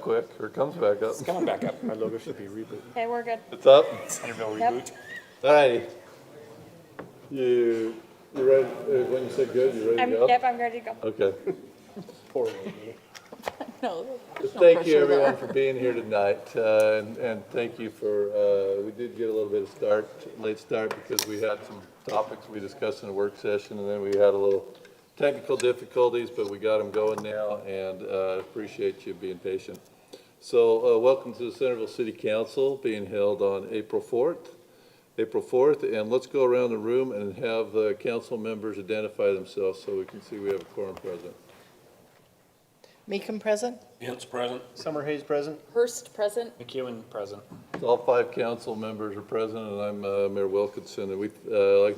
quick, or comes back up. It's coming back up. Our logo should be reboot. Okay, we're good. It's up. Centerville Yep. reboot. All righty. You ready? When you say good, you ready to go? Yep, I'm ready to go. Okay. Poor lady. No, Thank you, everyone, for being here tonight, and thank you for, we did get a little bit of late start, because we had some topics we discussed in a work session, and then we had a little technical difficulties, but we got them going now, and appreciate you being patient. So, welcome to the Centerville City Council, being held on April 4th, and let's go around the room and have the council members identify themselves so we can see we have a quorum present. Meekum present? Hintz present. Summer Hayes present. Hurst present. McEwen present. All 5 council members are present, and I'm Mayor Wilkinson. And we,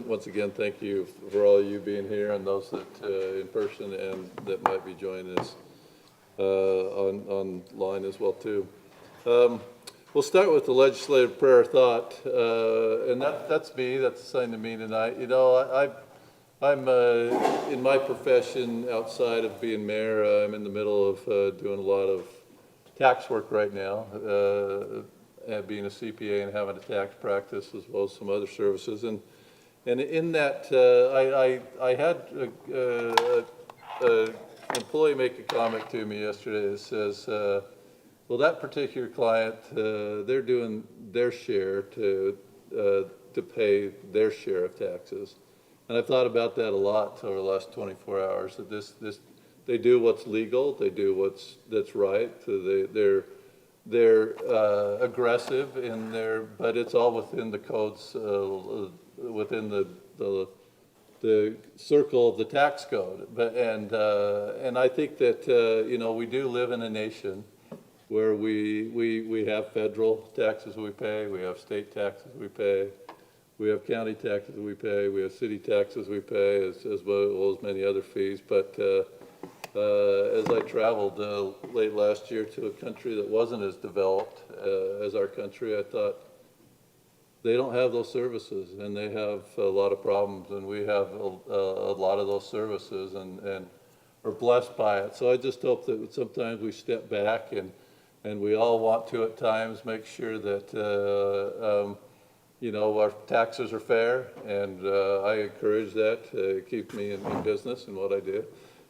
once again, thank you for all of you being here, and those that in person and that might be joining us online as well too. We'll start with the legislative prayer of thought, and that's me. That's assigned to me tonight. You know, I'm in my profession, outside of being mayor, I'm in the middle of doing a lot of tax work right now, and being a CPA and having a tax practice as well as some other services. And in that, I had an employee make a comment to me yesterday that says, well, that particular client, they're doing their share to pay their share of taxes. And I've thought about that a lot over the last 24 hours, that they do what's legal, they do that's right, they're aggressive in their, but it's all within the codes, within the circle of the tax code. And I think that, you know, we do live in a nation where we have federal taxes we pay, we have state taxes we pay, we have county taxes we pay, we have city taxes we pay, as well as many other fees. But as I traveled late last year to a country that wasn't as developed as our country, I thought, they don't have those services, and they have a lot of problems, and we have a lot of those services, and are blessed by it. So I just hope that sometimes we step back, and we all want to at times make sure that you know, our taxes are fair, and I encourage that. It keeps me in business and what I do.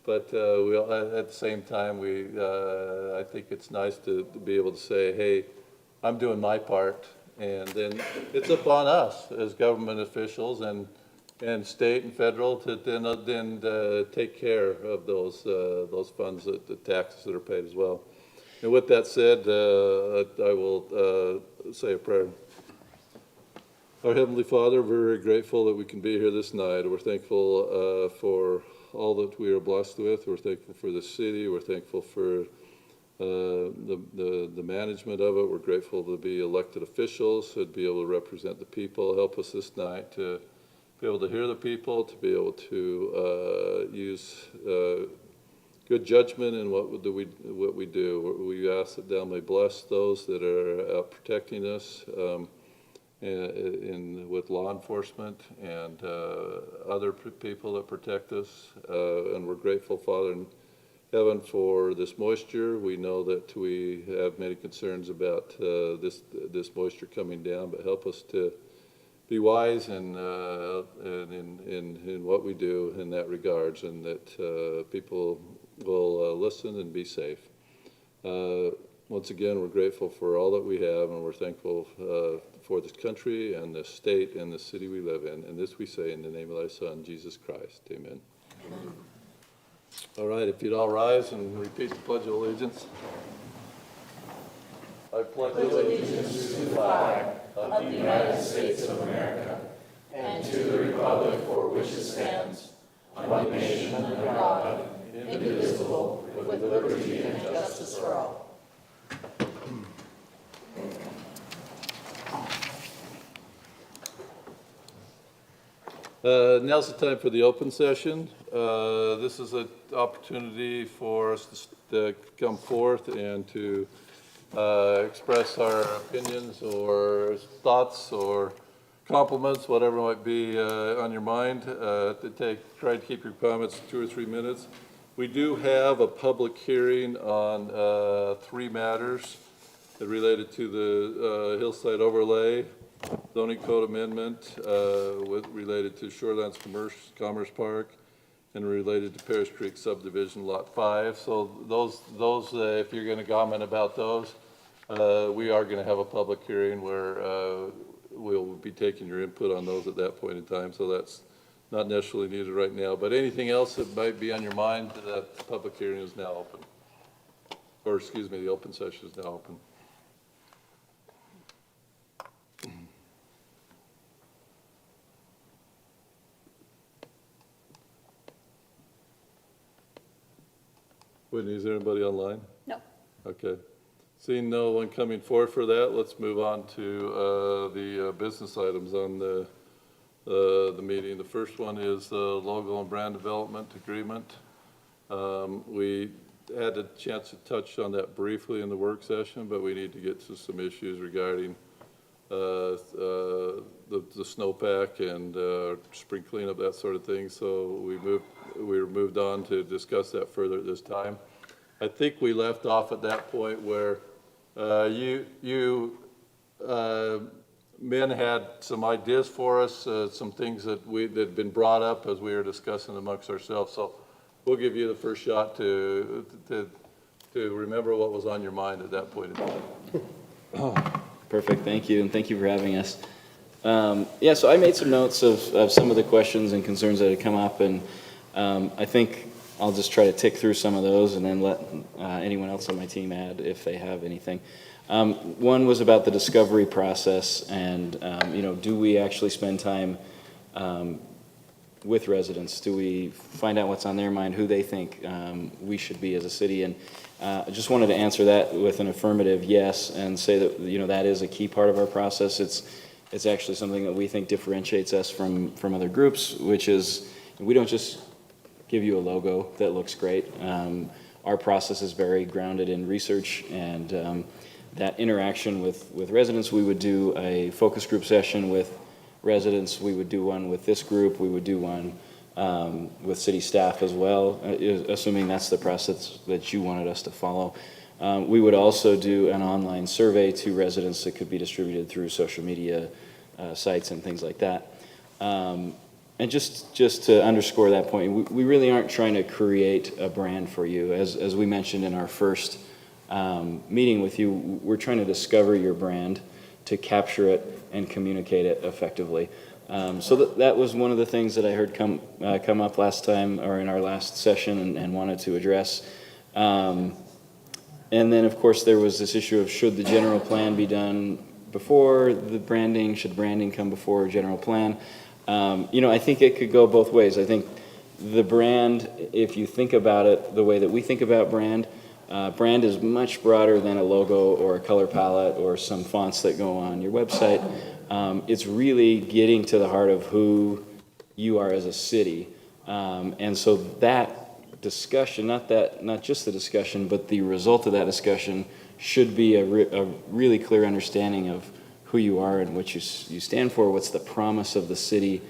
But we all, at the same time, I think it's nice to be able to say, hey, I'm doing my part, and then it's upon us as government officials and state and federal to then take care of those funds, the taxes that are paid as well. And with that said, I will say a prayer. Our Heavenly Father, we're very grateful that we can be here this night. We're thankful for all that we are blessed with. We're thankful for the city. We're thankful for the management of it. We're grateful to be elected officials, to be able to represent the people. Help us this night to be able to hear the people, to be able to use good judgment in what we do. We ask that Thou may bless those that are out protecting us, with law enforcement and other people that protect us. And we're grateful, Father in heaven, for this moisture. We know that we have many concerns about this moisture coming down, but help us to be wise in what we do in that regards, and that people will listen and be safe. Once again, we're grateful for all that we have, and we're thankful for this country and the state and the city we live in. And this we say in the name of Thy Son, Jesus Christ. Amen. Amen. All right, if you'd all rise and repeat the Pledge of Allegiance. I pledge allegiance to the flag of the United States of America and to the republic for which it stands, one nation under God, indivisible, with liberty and justice for all. Now's the time for the open session. This is an opportunity for us to come forth and to express our opinions or thoughts or compliments, whatever might be on your mind. Try to keep your comments 2 or 3 minutes. We do have a public hearing on 3 matters that related to the hillside overlay, zoning code amendment, related to Shorelands Commerce Park, and related to Paris Creek subdivision, Lot 5. So those, if you're going to comment about those, we are going to have a public hearing where we'll be taking your input on those at that point in time. So that's not necessarily needed right now. But anything else that might be on your mind, that public hearing is now open. Or excuse me, the open session is now open. Whitney, is there anybody online? No. Okay. Seeing no one coming forward for that, let's move on to the business items on the meeting. The first one is the logo and brand development agreement. We had a chance to touch on that briefly in the work session, but we need to get to some issues regarding the snowpack and spring cleanup, that sort of thing. So we moved on to discuss that further at this time. I think we left off at that point where you men had some ideas for us, some things that had been brought up as we were discussing amongst ourselves. So we'll give you the first shot to remember what was on your mind at that point in time. Perfect, thank you, and thank you for having us. Yeah, so I made some notes of some of the questions and concerns that had come up, and I think I'll just try to tick through some of those and then let anyone else on my team add if they have anything. One was about the discovery process and, do we actually spend time with residents? Do we find out what's on their mind, who they think we should be as a city? And I just wanted to answer that with an affirmative yes and say that, that is a key part of our process. It's actually something that we think differentiates us from other groups, which is we don't just give you a logo that looks great. Our process is very grounded in research and that interaction with residents. We would do a focus group session with residents. We would do one with this group. We would do one with city staff as well, assuming that's the process that you wanted us to follow. We would also do an online survey to residents that could be distributed through social media sites and things like that. And just to underscore that point, we really aren't trying to create a brand for you. As we mentioned in our first meeting with you, we're trying to discover your brand, to capture it and communicate it effectively. So that was one of the things that I heard come up last time, or in our last session, and wanted to address. And then, of course, there was this issue of should the general plan be done before the branding? Should branding come before general plan? I think it could go both ways. I think the brand, if you think about it the way that we think about brand is much broader than a logo or a color palette or some fonts that go on your website. It's really getting to the heart of who you are as a city. And so that discussion, not just the discussion, but the result of that discussion should be a really clear understanding of who you are and what you stand for, what's the promise of the city,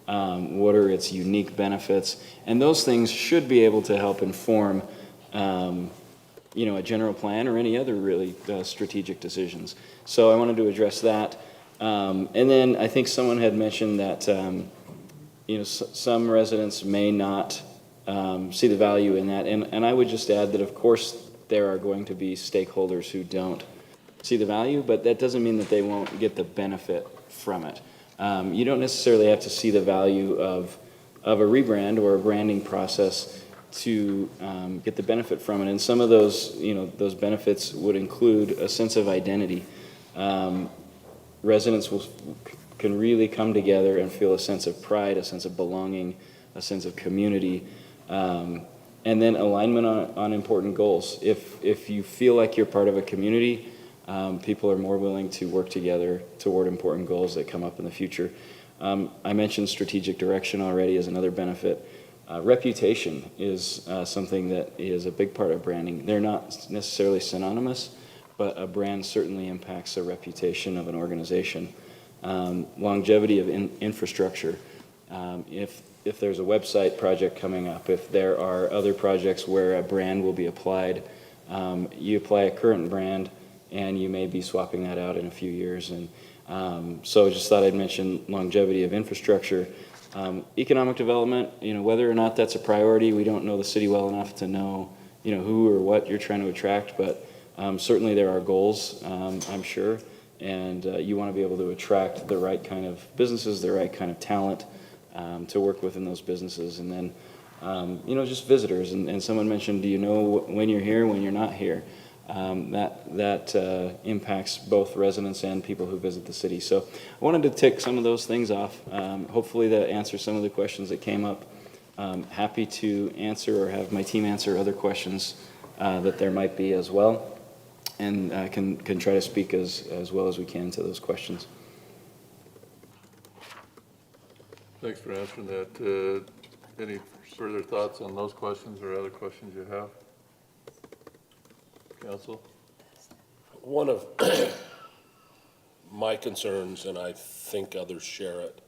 what are its unique benefits, and those things should be able to help inform a general plan or any other really strategic decisions. So I wanted to address that. And then I think someone had mentioned that some residents may not see the value in that, and I would just add that of course there are going to be stakeholders who don't see the value, but that doesn't mean that they won't get the benefit from it. You don't necessarily have to see the value of a rebrand or a branding process to get the benefit from it. And some of those, those benefits would include a sense of identity. Residents can really come together and feel a sense of pride, a sense of belonging, a sense of community, and then alignment on important goals. If you feel like you're part of a community, people are more willing to work together toward important goals that come up in the future. I mentioned strategic direction already as another benefit. Reputation is something that is a big part of branding. They're not necessarily synonymous, but a brand certainly impacts the reputation of an organization. Longevity of infrastructure. if there's a website project coming up, if there are other projects where a brand will be applied, you apply a current brand and you may be swapping that out in a few years. And so just thought I'd mention longevity of infrastructure. Economic development, whether or not that's a priority, we don't know the city well enough to know, who or what you're trying to attract, but certainly there are goals, I'm sure, and you want to be able to attract the right kind of businesses, the right kind of talent to work within those businesses. And then, just visitors, and someone mentioned, do you know when you're here, when you're not here? That impacts both residents and people who visit the city. So I wanted to tick some of those things off. Hopefully that answers some of the questions that came up. Happy to answer or have my team answer other questions that there might be as well, and can try to speak as well as we can to those questions. Thanks for answering that. Any further thoughts on those questions or other questions you have? Council? One of my concerns, and I think others share it,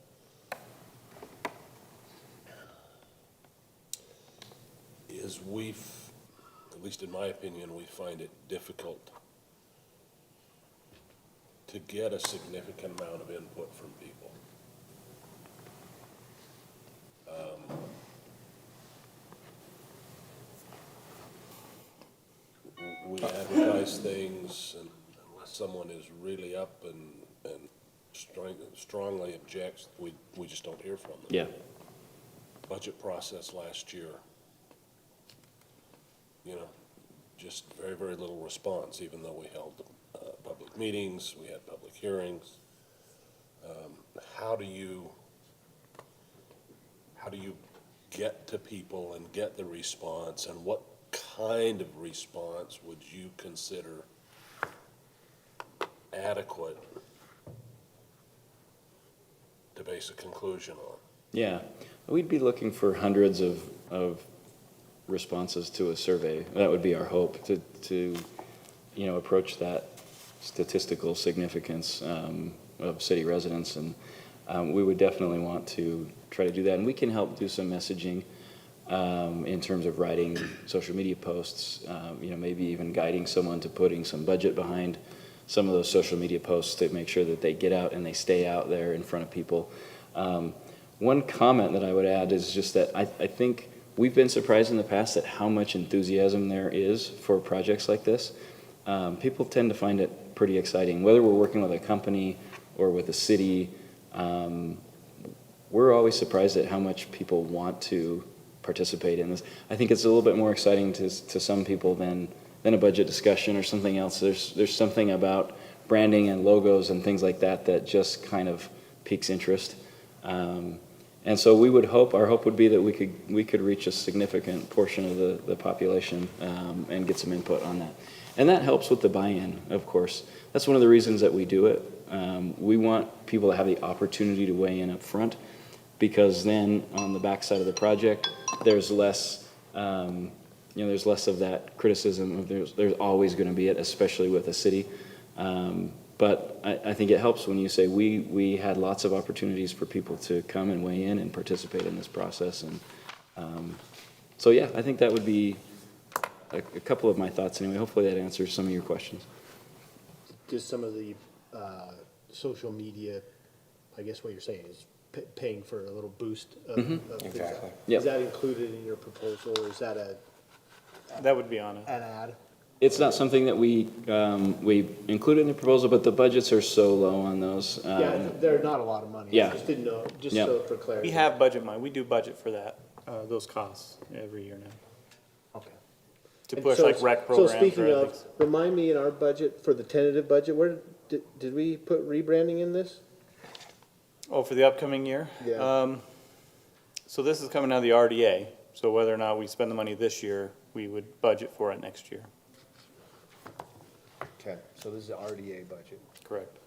is at least in my opinion, we find it difficult to get a significant amount of input from people. We advertise things, and unless someone is really up and strongly objects, we just don't hear from them. Yeah. Budget process last year, just very, very little response, even though we held public meetings, we had public hearings. How do you get to people and get the response, and what kind of response would you consider adequate to base a conclusion on? Yeah, we'd be looking for hundreds of responses to a survey. That would be our hope, to approach that statistical significance of city residents, and we would definitely want to try to do that. And we can help do some messaging in terms of writing social media posts, maybe even guiding someone to putting some budget behind some of those social media posts to make sure that they get out and they stay out there in front of people. One comment that I would add is just that I think we've been surprised in the past at how much enthusiasm there is for projects like this. People tend to find it pretty exciting, whether we're working with a company or with a city. We're always surprised at how much people want to participate in this. I think it's a little bit more exciting to some people than a budget discussion or something else. There's something about branding and logos and things like that just kind of piques interest. And so our hope would be that we could reach a significant portion of the population and get some input on that. And that helps with the buy-in, of course. That's one of the reasons that we do it. We want people to have the opportunity to weigh in up front, because then on the backside of the project, there's less there's less of that criticism of there's always going to be it, especially with a city. But I think it helps when you say we had lots of opportunities for people to come and weigh in and participate in this process. And so, yeah, I think that would be a couple of my thoughts anyway. Hopefully that answers some of your questions. Just some of the social media, I guess what you're saying is paying for a little boost of Exactly. Yep. Is that included in your proposal, or is that That would be on it. an ad? It's not something that we included in the proposal, but the budgets are so low on those. Yeah, they're not a lot of money. Yeah. I just didn't know, just Yeah. so for clarity. We have budget money. We do budget for that, those costs every year now. Okay. To And push so- like rec programs. So speaking or of, things. remind me in our budget, for the tentative budget, where did we put rebranding in this? Oh, for the upcoming year? Yeah. So this is coming out of the RDA. So whether or not we spend the money this year, we would budget for it next year. Okay, so this is the RDA budget. Correct.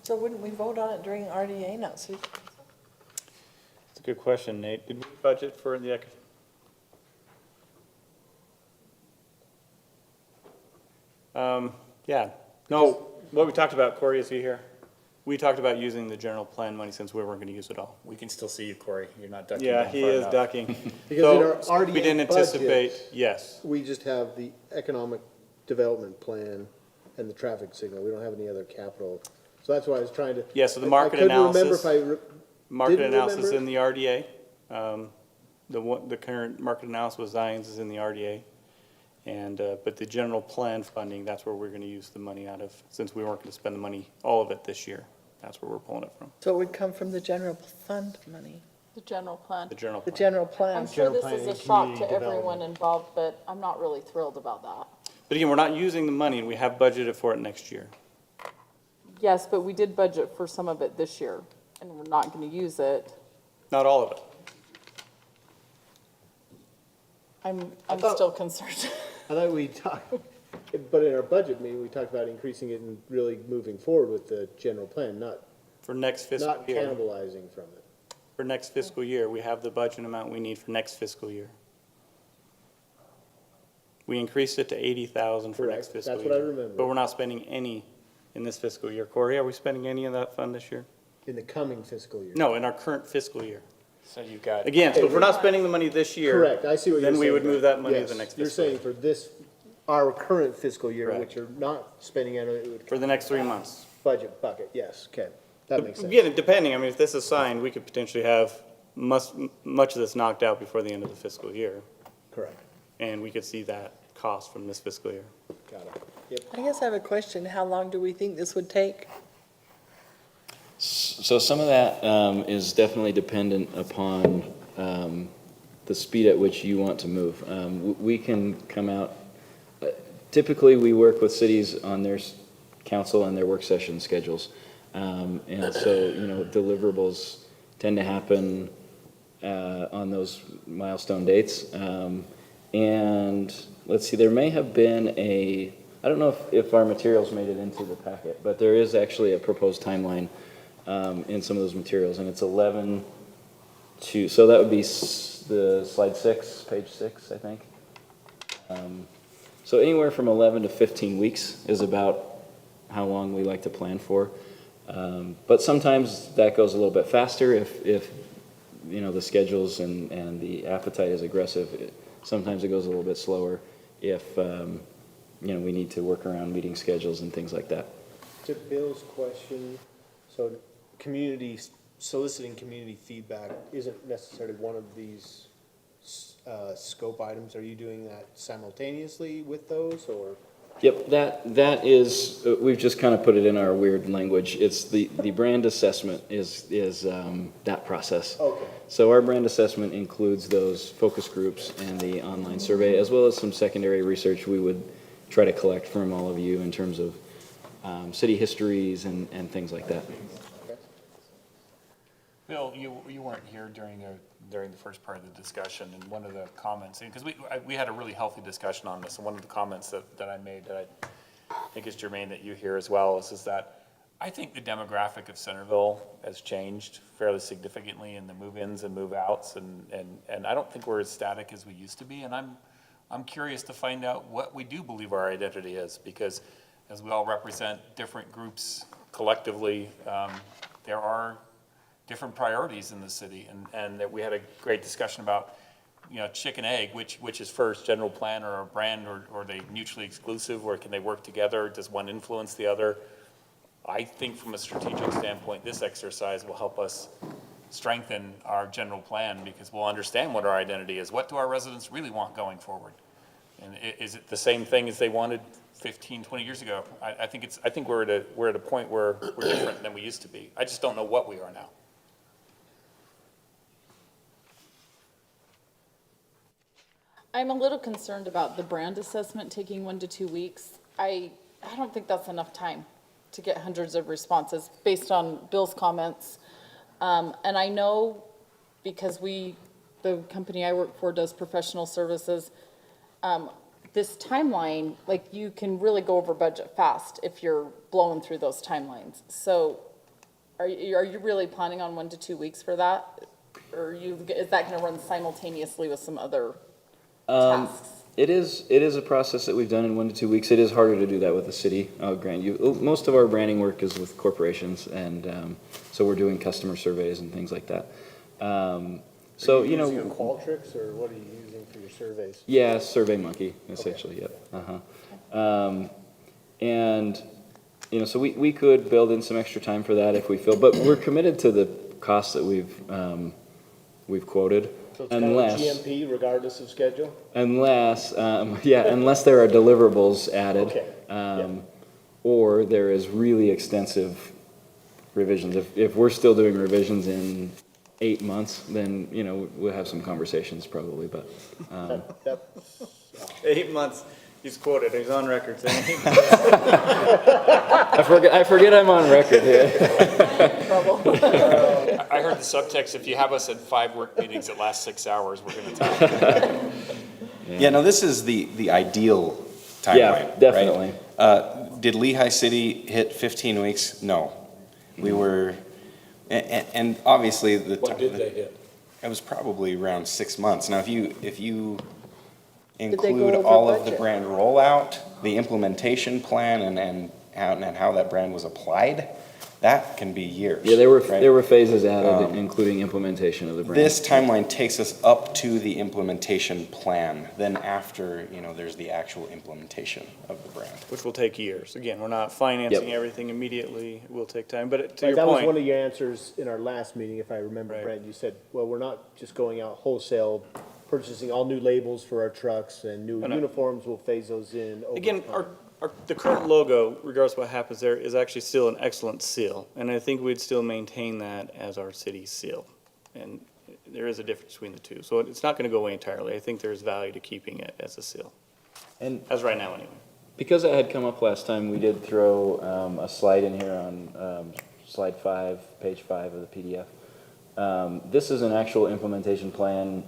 So wouldn't we vote on it during RDA, not Susan? That's a good question, Nate. Did we budget for the, yeah. No, what we talked about, Corey, is he here? We talked about using the general plan money since we weren't gonna use it all. We can still see you, Corey. You're not ducking Yeah, down he far is enough. ducking. Because So, in our RDA we didn't budget- anticipate, yes. We just have the economic development plan and the traffic signal. We don't have any other capital. So that's why I was trying to. Yeah, so the I market couldn't remember analysis- if I re- Market Didn't analysis remember- in the RDA. The current market analysis with Zions is in the RDA. And, but the general plan funding, that's where we're gonna use the money out of, since we weren't gonna spend the money, all of it this year. That's where we're pulling it from, So it would come from the general fund money, The general plan. the general the plan. general I'm plan. sure General this plan is a and shock community to everyone development. involved, but I'm not really thrilled about that. But again, we're not using the money, and we have budgeted for it next year. Yes, but we did budget for some of it this year, and we're not gonna use it. Not all of it. I'm thought- still concerned. I thought we talked, but in our budget meeting, we talked about increasing it and really moving forward with the general plan, not, For next fiscal not year, cannibalizing from it. for next fiscal year, we have the budget amount we need for next fiscal year. We increased it to 80,000 for next Correct. fiscal year. That's what I remember. But we're not spending any in this fiscal year. Corey, are we spending any of that fund this year? In the coming fiscal year. No, in our current fiscal year. So you've got. Again, so if we're not spending the money this year. Correct, I see what you're saying. Then we would move that money to the Yes, next you're fiscal year. saying for this, our current fiscal year, Correct. which you're not spending out of, it would For the next 3 months. budget bucket, yes, okay, that makes sense. Again, depending, I mean, if this is signed, we could potentially have much of this knocked out before the end of the fiscal year. Correct, And we could see that cost from this fiscal year. got it. Yep, I guess I have a question. How long do we think this would take? So some of that is definitely dependent upon the speed at which you want to move. We can come out, typically, we work with cities on their council and their work session schedules. And so, deliverables tend to happen on those milestone dates. And let's see, there may have been I don't know if our materials made it into the packet, but there is actually a proposed timeline in some of those materials, and it's 11 to, so that would be the slide 6, page 6, I think. So anywhere from 11 to 15 weeks is about how long we like to plan for. But sometimes that goes a little bit faster if the schedules and the appetite is aggressive. Sometimes it goes a little bit slower if, we need to work around meeting schedules and things like that. to Bill's question, so soliciting community feedback isn't necessarily one of these scope items. Are you doing that simultaneously with those, or? Yep, that is, we've just kind of put it in our weird language. It's the brand assessment is that process. Okay. So our brand assessment includes those focus groups and the online survey, as well as some secondary research we would try to collect from all of you in terms of city histories and things like that. Bill, you weren't here during the first part of the discussion, and one of the comments, because we had a really healthy discussion on this, and one of the comments that I made that I think is germane that you hear as well is that I think the demographic of Centerville has changed fairly significantly in the move-ins and move-outs, and I don't think we're as static as we used to be, and I'm curious to find out what we do believe our identity is, because as we all represent different groups collectively, there are different priorities in the city, and that we had a great discussion about, chicken egg, which is first, general plan or a brand, or are they mutually exclusive, or can they work together? Does one influence the other? I think from a strategic standpoint, this exercise will help us strengthen our general plan, because we'll understand what our identity is. What do our residents really want going forward? And is it the same thing as they wanted 15, 20 years ago? I think we're at a point where we're different than we used to be. I just don't know what we are now. I'm a little concerned about the brand assessment taking 1 to 2 weeks. I don't think that's enough time to get hundreds of responses based on Bill's comments. And I know, because the company I work for does professional services, this timeline, like, you can really go over budget fast if you're blowing through those timelines. So are you really planning on 1 to 2 weeks for that? Or is that gonna run simultaneously with some other tasks? It is a process that we've done in 1 to 2 weeks. It is harder to do that with the city. I'll grant you. Most of our branding work is with corporations, and so we're doing customer surveys and things like that. So, you Using a know, Qualtrics, or what are you using for your surveys? yeah, SurveyMonkey, essentially, yep. And, you know, so we could build in some extra time for that if we feel, but we're committed to the costs that we've quoted. So it's kind of Unless, GMP regardless of schedule? unless, unless there are deliverables added. Okay, Or there is really extensive revisions. If we're still doing revisions in 8 months, then, you know, we'll have some conversations probably, but, That, 8 months, he's quoted, he's on record saying. I forget I'm on record here. I heard the subtext, if you have us at 5 work meetings that last 6 hours, we're gonna talk. Yeah, no, this is the ideal timeline, Yeah, right? definitely. Did Lehigh City hit 15 weeks? No. We were, and obviously the. What did they hit? It was probably around 6 months. Now, if you they go include over all of the budget? brand rollout, the implementation plan, and how that brand was applied, that can be years. Yeah, there right? were phases added, including implementation of the brand. This timeline takes us up to the implementation plan. Then after, you know, there's the actual implementation of the brand. Which will take years. Again, we're not financing Yep. everything immediately. It will take time, but to Right, your that was one point, of your answers in our last meeting, if I remember, Right. Brent. You said, well, we're not just going out wholesale, purchasing all new labels for our trucks and new no. uniforms, we'll phase those in over again, time. the current logo, regardless of what happens there, is actually still an excellent seal. And I think we'd still maintain that as our city seal. And there is a difference between the two. So it's not gonna go away entirely. I think there's value to keeping it as a seal, And as right now anyway. because it had come up last time, we did throw a slide in here on slide 5, page 5 of the PDF. This is an actual implementation plan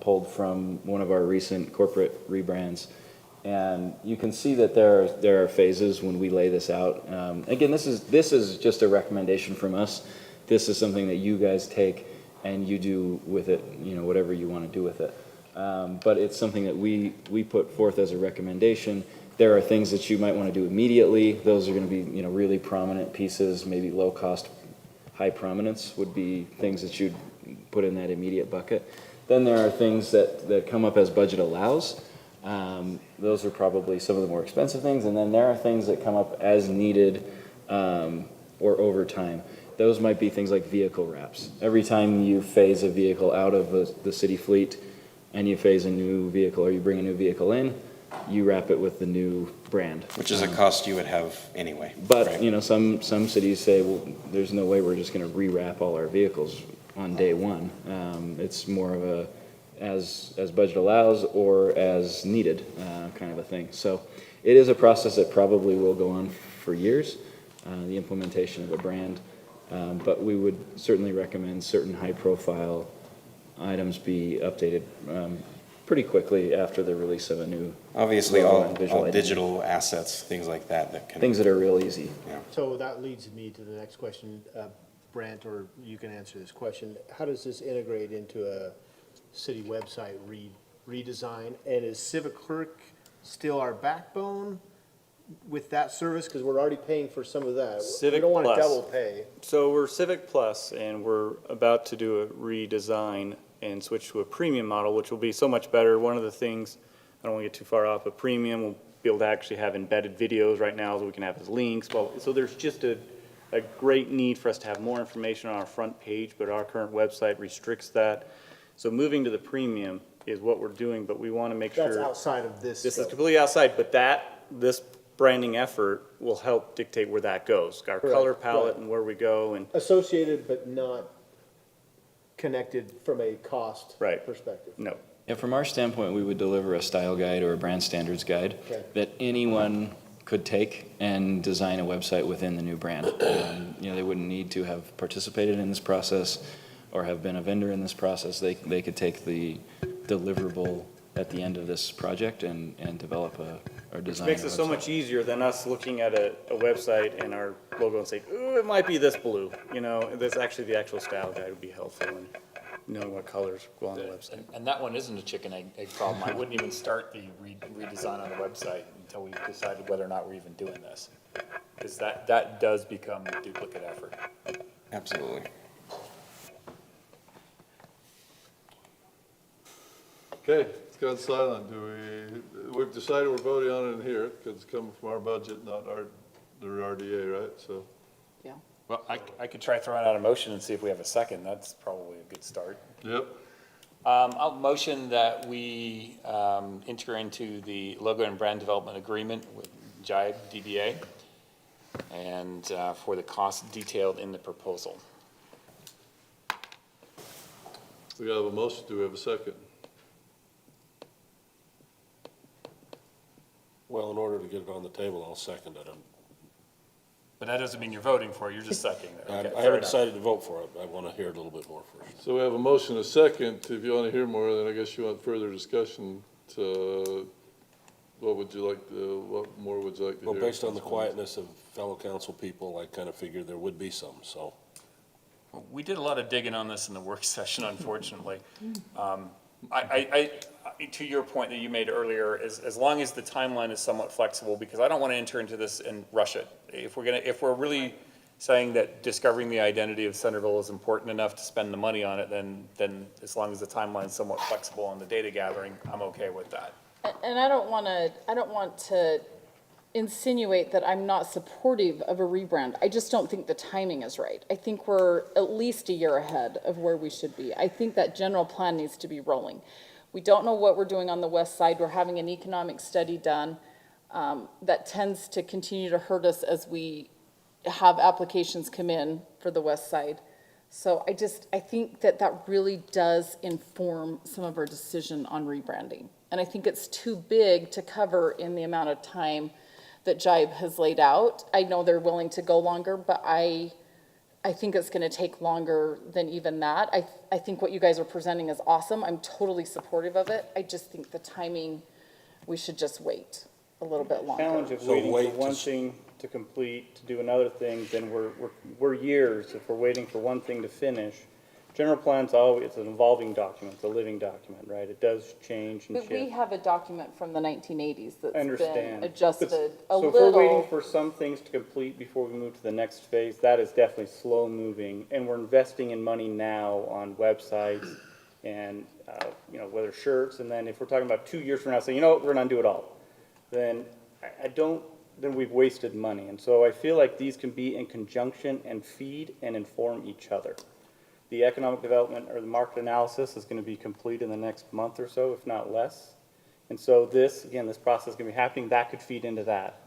pulled from one of our recent corporate rebrands. And you can see that there are phases when we lay this out. Again, this is just a recommendation from us. This is something that you guys take and you do with it, you know, whatever you want to do with it. But it's something that we put forth as a recommendation. There are things that you might want to do immediately. Those are going to be, you know, really prominent pieces, maybe low cost, high prominence would be things that you'd put in that immediate bucket. Then there are things that come up as budget allows. Those are probably some of the more expensive things. And then there are things that come up as needed or over time. Those might be things like vehicle wraps. Every time you phase a vehicle out of the city fleet and you phase a new vehicle or you bring a new vehicle in, you wrap it with the new brand. Which is a cost you would have anyway. But, right? you know, some cities say, well, there's no way we're just gonna rewrap all our vehicles on day one. It's more of a as budget allows or as needed, kind of a thing. So it is a process that probably will go on for years, the implementation of a brand. But we would certainly recommend certain high-profile items be updated pretty quickly after the release of a new Obviously, logo all and visual identity. digital assets, things like that can. Things that are real easy. Yeah. So that leads me to the next question, Brent, or you can answer this question. How does this integrate into a city website redesign? And is Civic Clerk still our backbone with that service? Because we're already paying for some of that. We Civic don't want to Plus. double pay. So we're Civic Plus, and we're about to do a redesign and switch to a premium model, which will be so much better. One of the things, I don't want to get too far off, but premium will be able to actually have embedded videos right now, so we can have as links. Well, so there's just a great need for us to have more information on our front page, but our current website restricts that. So moving to the premium is what we're doing, but we want to make sure. That's outside of this. This is scope. completely outside, but this branding effort will help dictate where that goes, our Correct, color palette right. and where we go, and Associated but not connected from a cost Right. perspective. no. Yeah, from our standpoint, we would deliver a style guide or a brand standards guide Okay. that anyone could take and design a website within the new brand. You know, they wouldn't need to have participated in this process or have been a vendor in this process. They could take the deliverable at the end of this project and develop or design a Makes it so website. much easier than us looking at a website and our logo and saying, ooh, it might be this blue, you know, that's actually the actual style guide would be helpful. And knowing what colors go on the website. And that one isn't a chicken egg problem. I wouldn't even start the redesign on the website until we decided whether or not we're even doing this. Because that does become a duplicate effort. Absolutely. Okay, it's gone silent. We've decided we're voting on it in here, because it's coming from our budget, not the RDA, right? So, Yeah. Well, I could try throwing out a motion and see if we have a second. That's probably a good start. yep. I'll motion that we enter into the logo and brand development agreement with Jibe DBA and for the cost detailed in the proposal. We have a motion. Do we have a second? Well, in order to get it on the table, I'll second it. But that doesn't mean you're voting for it, you're just seconding it. Okay, I fair haven't enough. decided to vote for it. I want to hear it a little bit more first. So we have a motion, a second. If you want to hear more, then I guess you want further discussion. What would you like what more would you like to hear? Well, based on the quietness of fellow council people, I kind of figured there would be some, so. We did a lot of digging on this in the work session, unfortunately. To your point that you made earlier, as long as the timeline is somewhat flexible, because I don't want to enter into this and rush it. If we're really saying that discovering the identity of Centerville is important enough to spend the money on it, then as long as the timeline is somewhat flexible on the data gathering, I'm okay with that. And I don't want to insinuate that I'm not supportive of a rebrand. I just don't think the timing is right. I think we're at least a year ahead of where we should be. I think that general plan needs to be rolling. We don't know what we're doing on the west side. We're having an economic study done that tends to continue to hurt us as we have applications come in for the west side. So I think that really does inform some of our decision on rebranding. And I think it's too big to cover in the amount of time that Jibe has laid out. I know they're willing to go longer, but I think it's gonna take longer than even that. I think what you guys are presenting is awesome. I'm totally supportive of it. I just think the timing, we should just wait a little bit longer. Challenge of So waiting wait for to one s- thing to complete, to do another thing, then we're years if we're waiting for one thing to finish. General plan's always, it's an evolving document, it's a living document, right? It does change and But we shift. have a document from the 1980s I that's been understand. adjusted a So if we're waiting little. for some things to complete before we move to the next phase, that is definitely slow moving. And we're investing in money now on websites and, whether shirts, and then if we're talking about 2 years from now, saying, we're gonna undo it all, then then we've wasted money. And so I feel like these can be in conjunction and feed and inform each other. The economic development or the market analysis is gonna be complete in the next month or so, if not less. And so this process is gonna be happening, that could feed into that.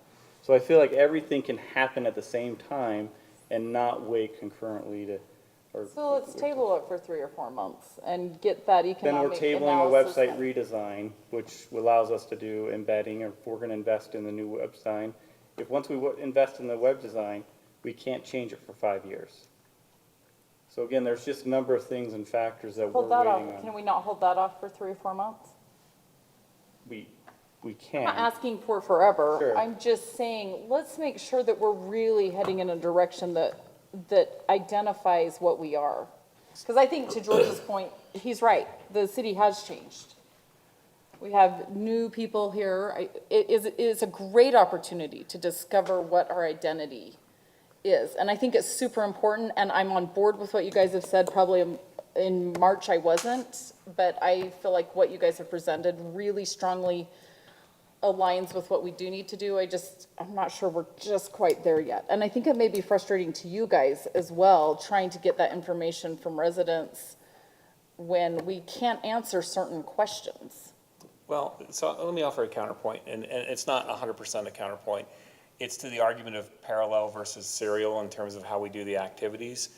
So I feel like everything can happen at the same time and not wait concurrently So let's table it for 3 or 4 months and get that Then economic we're tabling a analysis website done. redesign, which allows us to do embedding, or if we're gonna invest in the new web design. If once we invest in the web design, we can't change it for 5 years. So again, there's just a number of things and factors that we're Hold that waiting off. Can on. we not hold that off for 3 or 4 months? We I'm not can, asking for forever. Sure. I'm just saying, let's make sure that we're really heading in a direction that identifies what we are. Because I think to George's point, he's right. The city has changed. We have new people here. It is a great opportunity to discover what our identity is. And I think it's super important, and I'm on board with what you guys have said. Probably in March I wasn't, but I feel like what you guys have presented really strongly aligns with what we do need to do. I'm not sure we're just quite there yet. And I think it may be frustrating to you guys as well, trying to get that information from residents when we can't answer certain questions. Well, so let me offer a counterpoint, and it's not 100% a counterpoint. It's to the argument of parallel versus serial in terms of how we do the activities.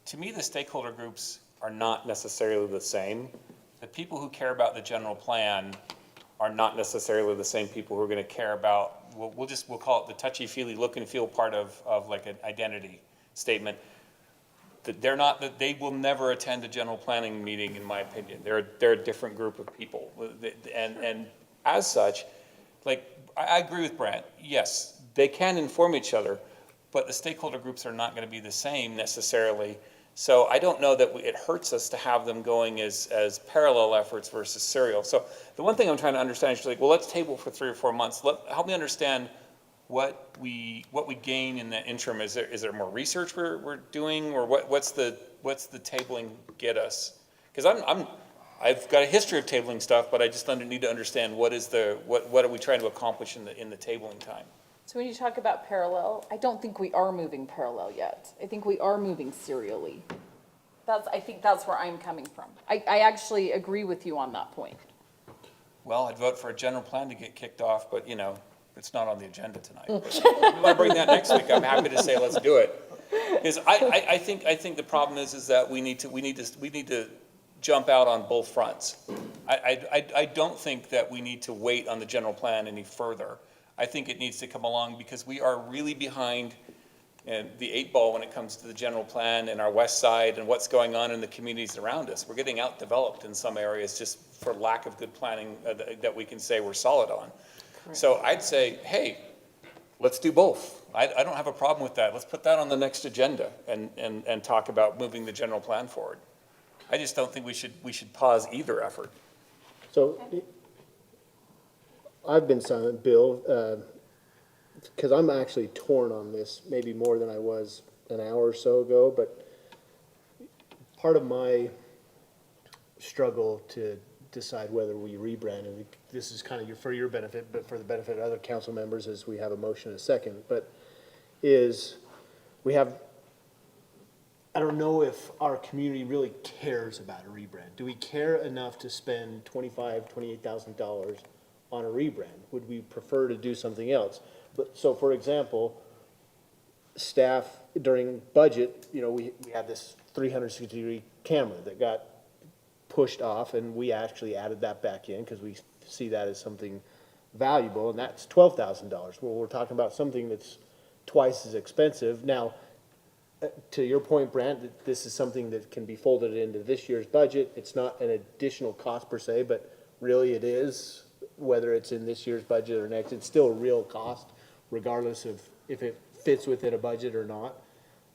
To me, the stakeholder groups are not necessarily the same. The people who care about the general plan are not necessarily the same people who are going to care about, we'll call it the touchy-feely look and feel part of like an identity statement. That they will never attend a general planning meeting, in my opinion. They're a different group of people. And as such, like, I agree with Brant. Yes, they can inform each other, but the stakeholder groups are not going to be the same necessarily. So I don't know that it hurts us to have them going as parallel efforts versus serial. So the one thing I'm trying to understand is like, well, let's table for 3 or 4 months. Help me understand what we gain in that interim. Is there more research we're doing, or what's the tabling get us? Because I've got a history of tabling stuff, but I just need to understand what are we trying to accomplish in the tabling time. So when you talk about parallel, I don't think we are moving parallel yet. I think we are moving serially. I think that's where I'm coming from. I actually agree with you on that point. Well, I'd vote for a general plan to get kicked off, but it's not on the agenda tonight. But if you want to bring that next week, I'm happy to say let's do it. Because I think the problem is that we need to jump out on both fronts. I don't think that we need to wait on the general plan any further. I think it needs to come along because we are really behind the 8 ball when it comes to the general plan and our west side and what's going on in the communities around us. We're getting outdeveloped in some areas just for lack of good planning that we can say we're solid on. Correct. So I'd say, hey, let's do both. I don't have a problem with that. Let's put that on the next agenda and talk about moving the general plan forward. I just don't think we should pause either effort. So I've been silent, Bill, because I'm actually torn on this, maybe more than I was an hour or so ago, but part of my struggle to decide whether we rebrand, and this is kind of for your benefit, but for the benefit of other council members as we have a motion in a second, but is we have, I don't know if our community really cares about a rebrand. Do we care enough to spend $25,000, $28,000 on a rebrand? Would we prefer to do something else? But so, for example, staff during budget, we had this 360-degree camera that got pushed off, and we actually added that back in because we see that as something valuable, and that's $12,000. Well, we're talking about something that's twice as expensive. Now, to your point, Brant, this is something that can be folded into this year's budget. It's not an additional cost per se, but really it is, whether it's in this year's budget or next. It's still a real cost, regardless of if it fits within a budget or not.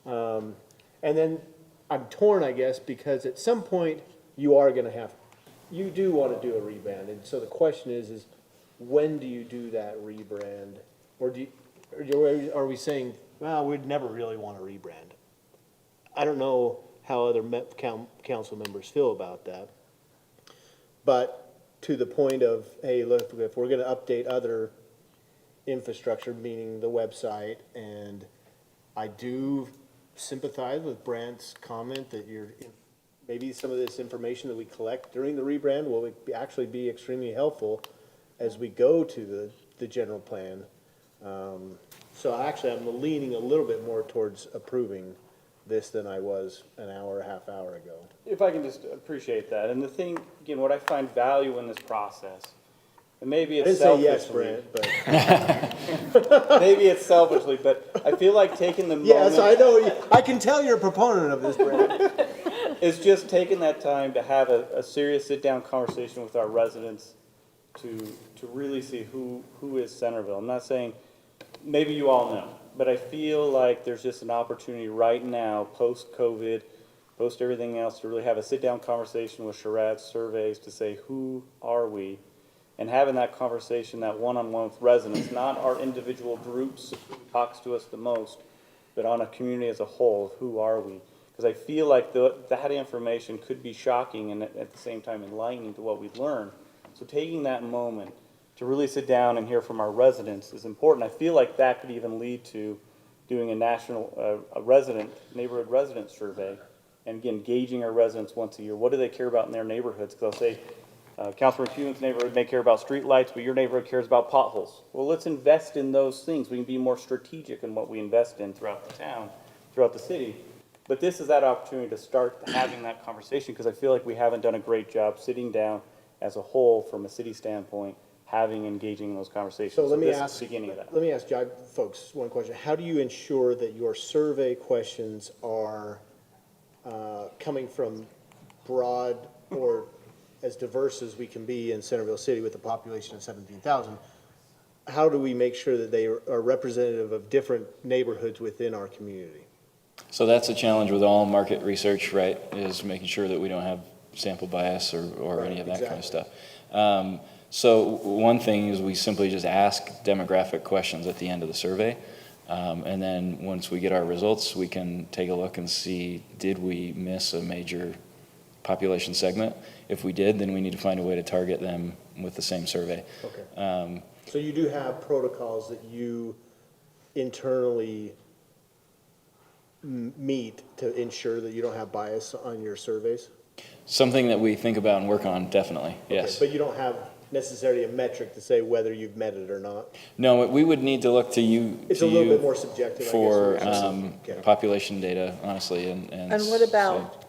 And then I'm torn, I guess, because at some point you are going to you do want to do a rebrand. And so the question is when do you do that rebrand? Or are we saying, well, we'd never really want to rebrand? I don't know how other council members feel about that. But to the point of, hey, look, if we're going to update other infrastructure, meaning the website, and I do sympathize with Brant's comment that maybe some of this information that we collect during the rebrand will actually be extremely helpful as we go to the general plan. So actually, I'm leaning a little bit more towards approving this than I was an hour, a half hour ago. If I can just appreciate that. And the thing, again, what I find value in this process, and maybe I it's didn't say yes, selfishly, Brant, but maybe it's selfishly, but I feel like taking the moment. yes, I know. I can tell you're a proponent of this, Brant. It's just taking that time to have a serious sit-down conversation with our residents to really see who is Centerville. I'm not saying, maybe you all know, but I feel like there's just an opportunity right now, post-COVID, post everything else, to really have a sit-down conversation with Sharad's surveys to say, who are we? And having that conversation, that one-on-one with residents, not our individual groups who talks to us the most, but on a community as a whole, who are we? Because I feel like that information could be shocking and at the same time enlightening to what we've learned. So taking that moment to really sit down and hear from our residents is important. I feel like that could even lead to doing a national, neighborhood resident survey, and again, gauging our residents once a year. What do they care about in their neighborhoods? Because I'll say, Councilor Hewitt's neighborhood may care about street lights, but your neighborhood cares about potholes. Well, let's invest in those things. We can be more strategic in what we invest in throughout the town, throughout the city. But this is that opportunity to start having that conversation, because I feel like we haven't done a great job sitting down as a whole from a city standpoint, engaging in those conversations. So let me this is ask, the beginning of that. let me ask Jive folks one question. How do you ensure that your survey questions are coming from broad or as diverse as we can be in Centerville City with a population of 17,000? How do we make sure that they are representative of different neighborhoods within our community? So that's a challenge with all market research, right, is making sure that we don't have sample bias or any of that kind of stuff. So one thing is we simply just ask demographic questions at the end of the survey. And then once we get our results, we can take a look and see, did we miss a major population segment? If we did, then we need to find a way to target them with the same survey. Okay. So you do have protocols that you internally meet to ensure that you don't have bias on your surveys? Something that we think about and work on, definitely, Okay, yes. but you don't have necessarily a metric to say whether you've met it or not? No, we would need to look to you. It's to a little you bit more subjective, I guess. For Okay. population data, honestly, and. And what about,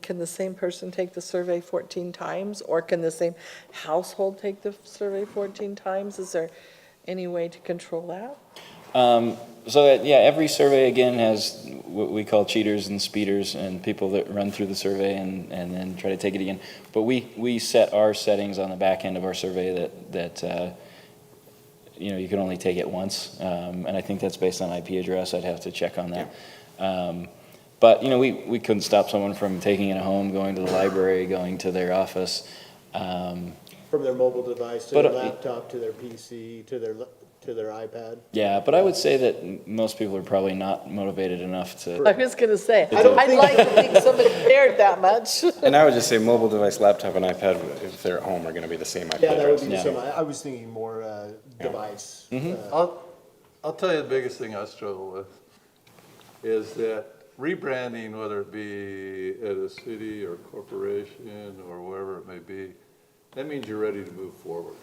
can the same person take the survey 14 times? Or can the same household take the survey 14 times? Is there any way to control that? So that, yeah, every survey again has what we call cheaters and speeders and people that run through the survey and then try to take it again. But we set our settings on the back end of our survey that you can only take it once. And I think that's based on IP address. I'd have to check on that. But we couldn't stop someone from taking it home, going to the library, going to their office. From their mobile device to But, their laptop, to their PC, to their iPad? Yeah, but I would say that most people are probably not motivated enough to. I was going to say, don't I'd like to think somebody cared that much. And I would just say mobile device, laptop, and iPad, if they're at home, are gonna be the same IP Yeah, that would address. be the Yeah. same. I was thinking more device. I'll tell you the biggest thing I struggle with is that rebranding, whether it be at a city or corporation or wherever it may be, that means you're ready to move forward.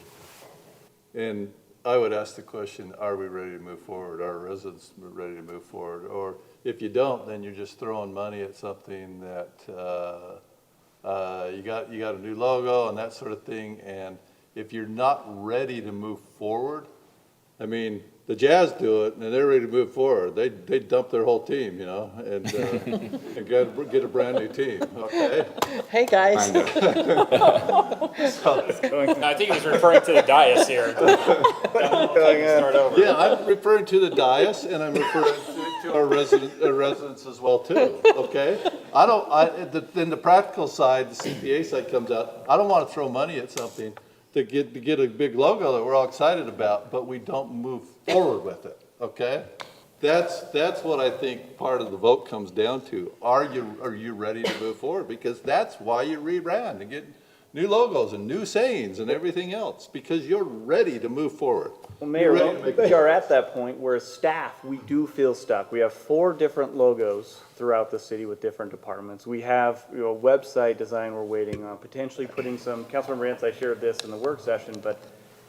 And I would ask the question, are we ready to move forward? Are residents ready to move forward? Or if you don't, then you're just throwing money at something that you got a new logo and that sort of thing. And if you're not ready to move forward, I mean, the Jazz do it and they're ready to move forward. They dump their whole team, and get a brand new team, okay? Hey, guys. I think he was referring to the dais here. Start over. Yeah, I'm referring to the dais, and I'm referring to our residents as well, too, okay? Then the practical side, the CPA side comes out, I don't want to throw money at something to get a big logo that we're all excited about, but we don't move forward with it, okay? That's what I think part of the vote comes down to. Are you ready to move forward? Because that's why you rebrand and get new logos and new sayings and everything else, because you're ready to move forward. Well, Mayor, You're ready to make we are at that point where as staff, we do feel stuck. We have 4 different logos throughout the city with different departments. We have a website design we're waiting on, potentially putting some, Councilmember Rance, I shared this in the work session, but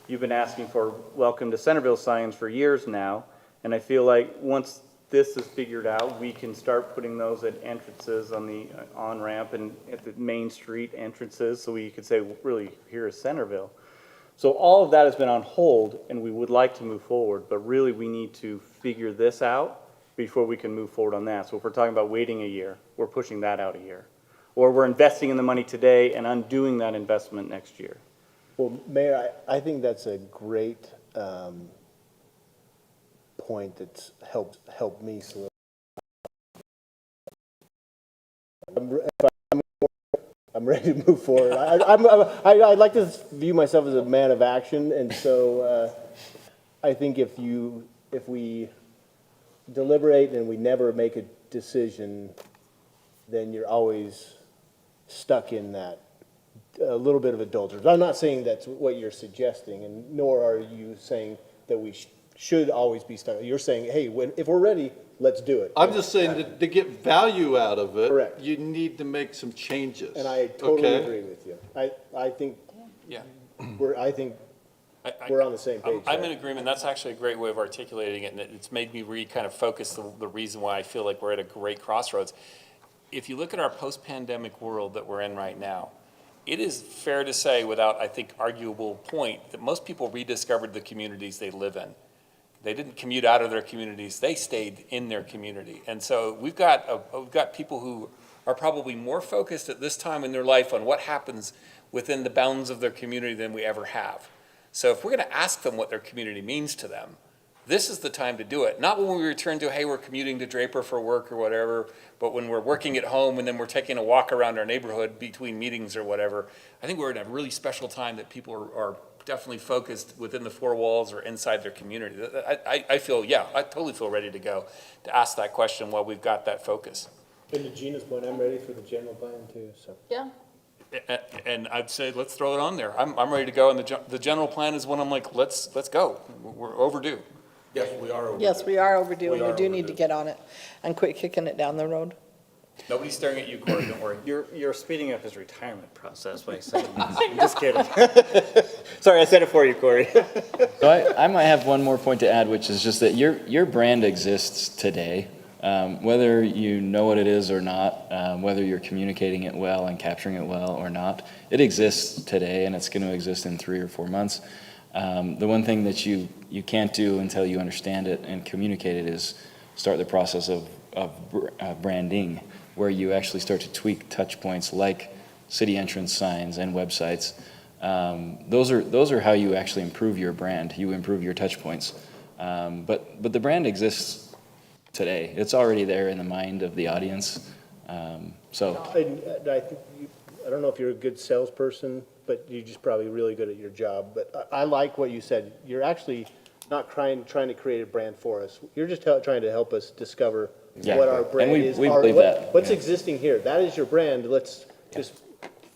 you've been asking for welcome to Centerville signs for years now. And I feel like once this is figured out, we can start putting those at entrances on the on-ramp and at the main street entrances, so we could say, really, here is Centerville. So all of that has been on hold, and we would like to move forward, but really we need to figure this out before we can move forward on that. So if we're talking about waiting a year, we're pushing that out a year. Or we're investing in the money today and undoing that investment next year. Well, Mayor, I think that's a great point that's helped me solidify. I'm ready to move forward. I like to view myself as a man of action, and so I think if we deliberate and we never make a decision, then you're always stuck in that a little bit of a doldrums. I'm not saying that's what you're suggesting, and nor are you saying that we should always be stuck. You're saying, hey, if we're ready, let's do it. I'm just saying that to get value out of it, Correct. you need to make some changes. And I totally okay? agree with you. I think Yeah. we're on the same page. I'm in there. agreement. That's actually a great way of articulating it, and it's made me kind of focus the reason why I feel like we're at a great crossroads. If you look at our post-pandemic world that we're in right now, it is fair to say, without, I think, arguable point, that most people rediscovered the communities they live in. They didn't commute out of their communities, they stayed in their community. And so we've got people who are probably more focused at this time in their life on what happens within the bounds of their community than we ever have. So if we're gonna ask them what their community means to them, this is the time to do it. Not when we return to, hey, we're commuting to Draper for work or whatever, but when we're working at home and then we're taking a walk around our neighborhood between meetings or whatever. I think we're in a really special time that people are definitely focused within the four walls or inside their community. I feel, yeah, I totally feel ready to go to ask that question while we've got that focus. And to Gina's point, I'm ready for the general plan too, so. Yeah. And I'd say, let's throw it on there. I'm ready to go, and the general plan is when I'm like, let's go. We're overdue. Yes, we are over. Yes, we are overdue, and We we are do need to overdue. get on it and quit kicking it down the road. Nobody's staring at you, Corey, don't worry. You're speeding up his retirement process by saying this. I'm just kidding. Sorry, I said it for you, Corey. So I might have one more point to add, which is just that your brand exists today. Whether you know what it is or not, whether you're communicating it well and capturing it well or not, it exists today, and it's going to exist in 3 or 4 months. The one thing that you can't do until you understand it and communicate it is start the process of branding, where you actually start to tweak touch points like city entrance signs and websites. Those are how you actually improve your brand. You improve your touch points. But the brand exists today. It's already there in the mind of the audience. So I don't know if you're a good salesperson, but you're just probably really good at your job. But I like what you said. You're actually not trying to create a brand for us. You're just trying to help us discover Yeah. what our And brand we is. believe that, What's yeah. existing here. That is your brand. Let's just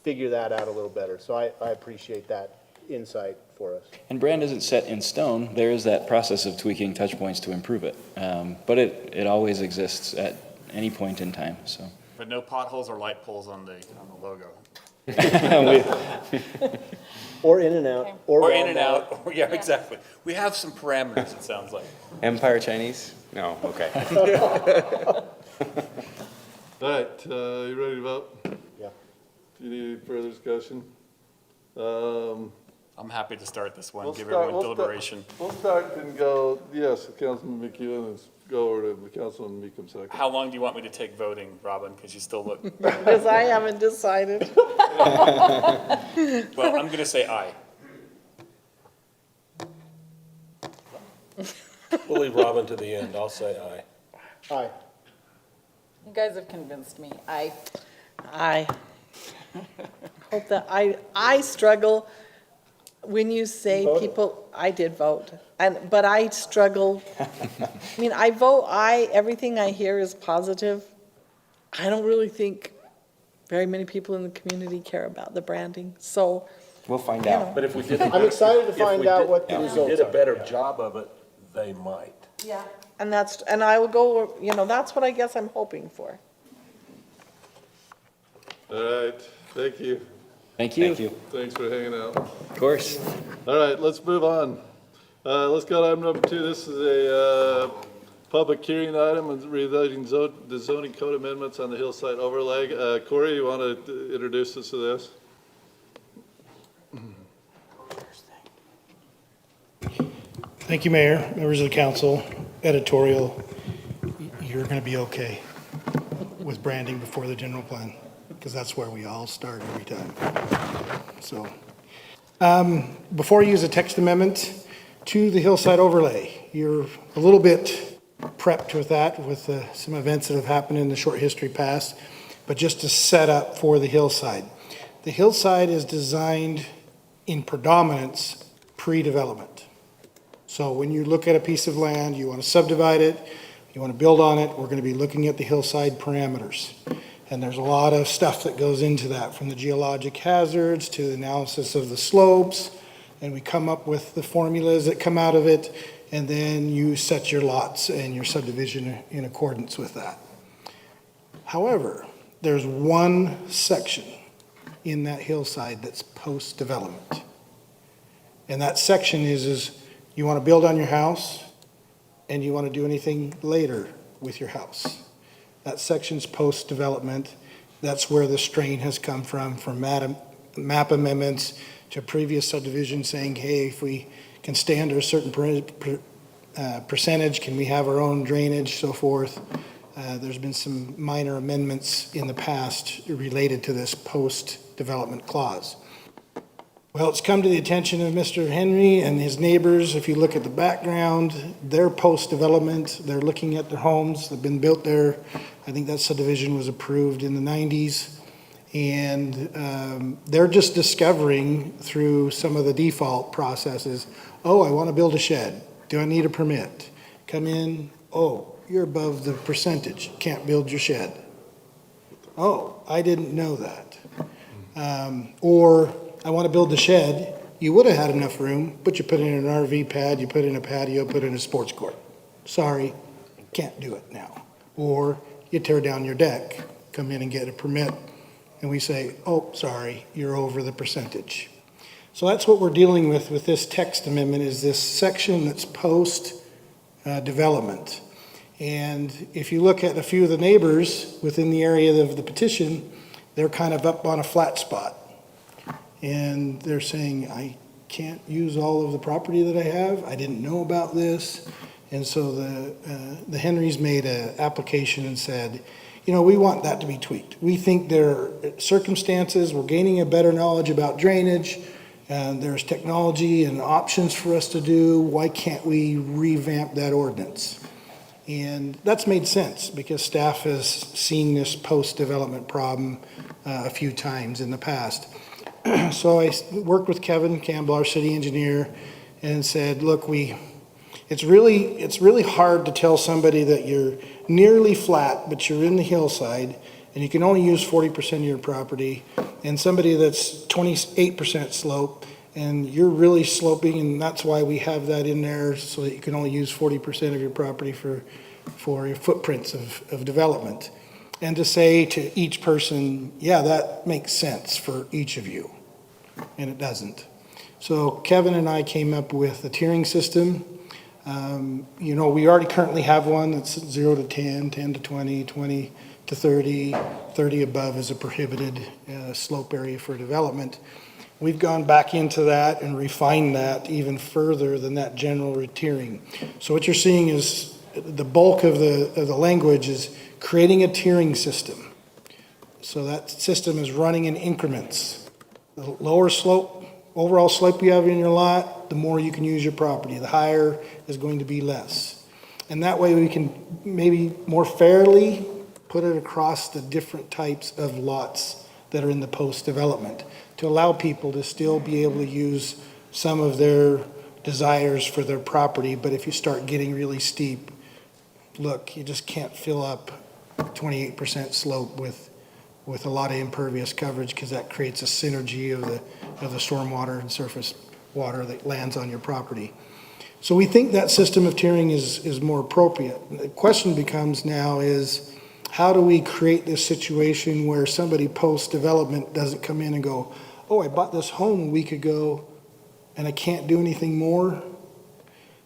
figure that out a little better. So I appreciate that insight for us. And brand isn't set in stone. There is that process of tweaking touch points to improve it. But it always exists at any point in time, so. But no potholes or light poles on the logo. Or in and out. Or in and out, or, yeah, exactly. We have some parameters, it sounds like. Empire Chinese? No, okay. All right, you ready to vote? Yeah. Do you need any further discussion? I'm happy to start this one, We'll give start- everyone we'll start- deliberation. We'll start and go, yes, Councilman McEwen, and go over to Councilman Meekum second. How long do you want me to take voting, Robin? Because you still look, Because I haven't decided. well, I'm gonna say aye. We'll leave Robin to the end. I'll say aye. Aye. You guys have convinced me. I Hope that, I struggle when you say You voted. people, I did vote, but I struggle. I mean, I vote aye, everything I hear is positive. I don't really think very many people in the community care about the branding, so, We'll find you out. know. But if we did, I'm excited to find out what the if we results did a are. better job of it, they might. Yeah. And and I will go, that's what I guess I'm hoping for. All right, thank you. Thank you. Thank you. Thanks for hanging out. Of course. All right, let's move on. Let's go to item number 2. This is a public hearing item relating the zoning code amendments on the hillside overlay. Corey, you want to introduce us to this? Thank you, Mayor, members of the council. Editorial, you're going to be okay with branding before the general plan, because that's where we all start every time. So, before you use a text amendment to the hillside overlay, you're a little bit prepped with that, with some events that have happened in the short history past, but just to set up for the hillside. The hillside is designed in predominance pre-development. So when you look at a piece of land, you want to subdivide it, you want to build on it, we're going to be looking at the hillside parameters. And there's a lot of stuff that goes into that, from the geologic hazards to the analysis of the slopes, and we come up with the formulas that come out of it, and then you set your lots and your subdivision in accordance with that. However, there's one section in that hillside that's post-development. And that section is you want to build on your house, and you want to do anything later with your house. That section's post-development. That's where the strain has come from map amendments to previous subdivision saying, hey, if we can stay under a certain percentage, can we have our own drainage, so forth. There's been some minor amendments in the past related to this post-development clause. Well, it's come to the attention of Mr. Henry and his neighbors. If you look at the background, they're post-development. They're looking at their homes. They've been built there. I think that subdivision was approved in the 90s. And they're just discovering through some of the default processes, oh, I want to build a shed. Do I need a permit? Come in, oh, you're above the percentage. Can't build your shed. Oh, I didn't know that. Or I want to build the shed. You would have had enough room, but you put in an RV pad, you put in a patio, put in a sports court. Sorry, can't do it now. Or you tear down your deck, come in and get a permit, and we say, oh, sorry, you're over the percentage. So that's what we're dealing with this text amendment, is this section that's post-development. And if you look at a few of the neighbors within the area of the petition, they're kind of up on a flat spot. And they're saying, I can't use all of the property that I have. I didn't know about this. And so the Henrys made an application and said, you know, we want that to be tweaked. We think there are circumstances, we're gaining a better knowledge about drainage, and there's technology and options for us to do. Why can't we revamp that ordinance? And that's made sense because staff has seen this post-development problem a few times in the past. So I worked with Kevin Campbell, our city engineer, and said, look, it's really hard to tell somebody that you're nearly flat, but you're in the hillside, and you can only use 40% of your property, and somebody that's 28% slope, and you're really sloping, and that's why we have that in there, so that you can only use 40% of your property for your footprints of development. And to say to each person, yeah, that makes sense for each of you, and it doesn't. So Kevin and I came up with a tiering system. You know, we already currently have one that's 0 to 10, 10 to 20, 20 to 30, 30 above is a prohibited slope area for development. We've gone back into that and refined that even further than that general tiering. So what you're seeing is the bulk of the language is creating a tiering system. So that system is running in increments. The lower slope, overall slope you have in your lot, the more you can use your property. The higher is going to be less. And that way we can maybe more fairly put it across the different types of lots that are in the post-development to allow people to still be able to use some of their desires for their property. But if you start getting really steep, look, you just can't fill up 28% slope with a lot of impervious coverage, because that creates a synergy of the stormwater and surface water that lands on your property. So we think that system of tiering is more appropriate. The question becomes now is, how do we create this situation where somebody post-development doesn't come in and go, oh, I bought this home a week ago and I can't do anything more?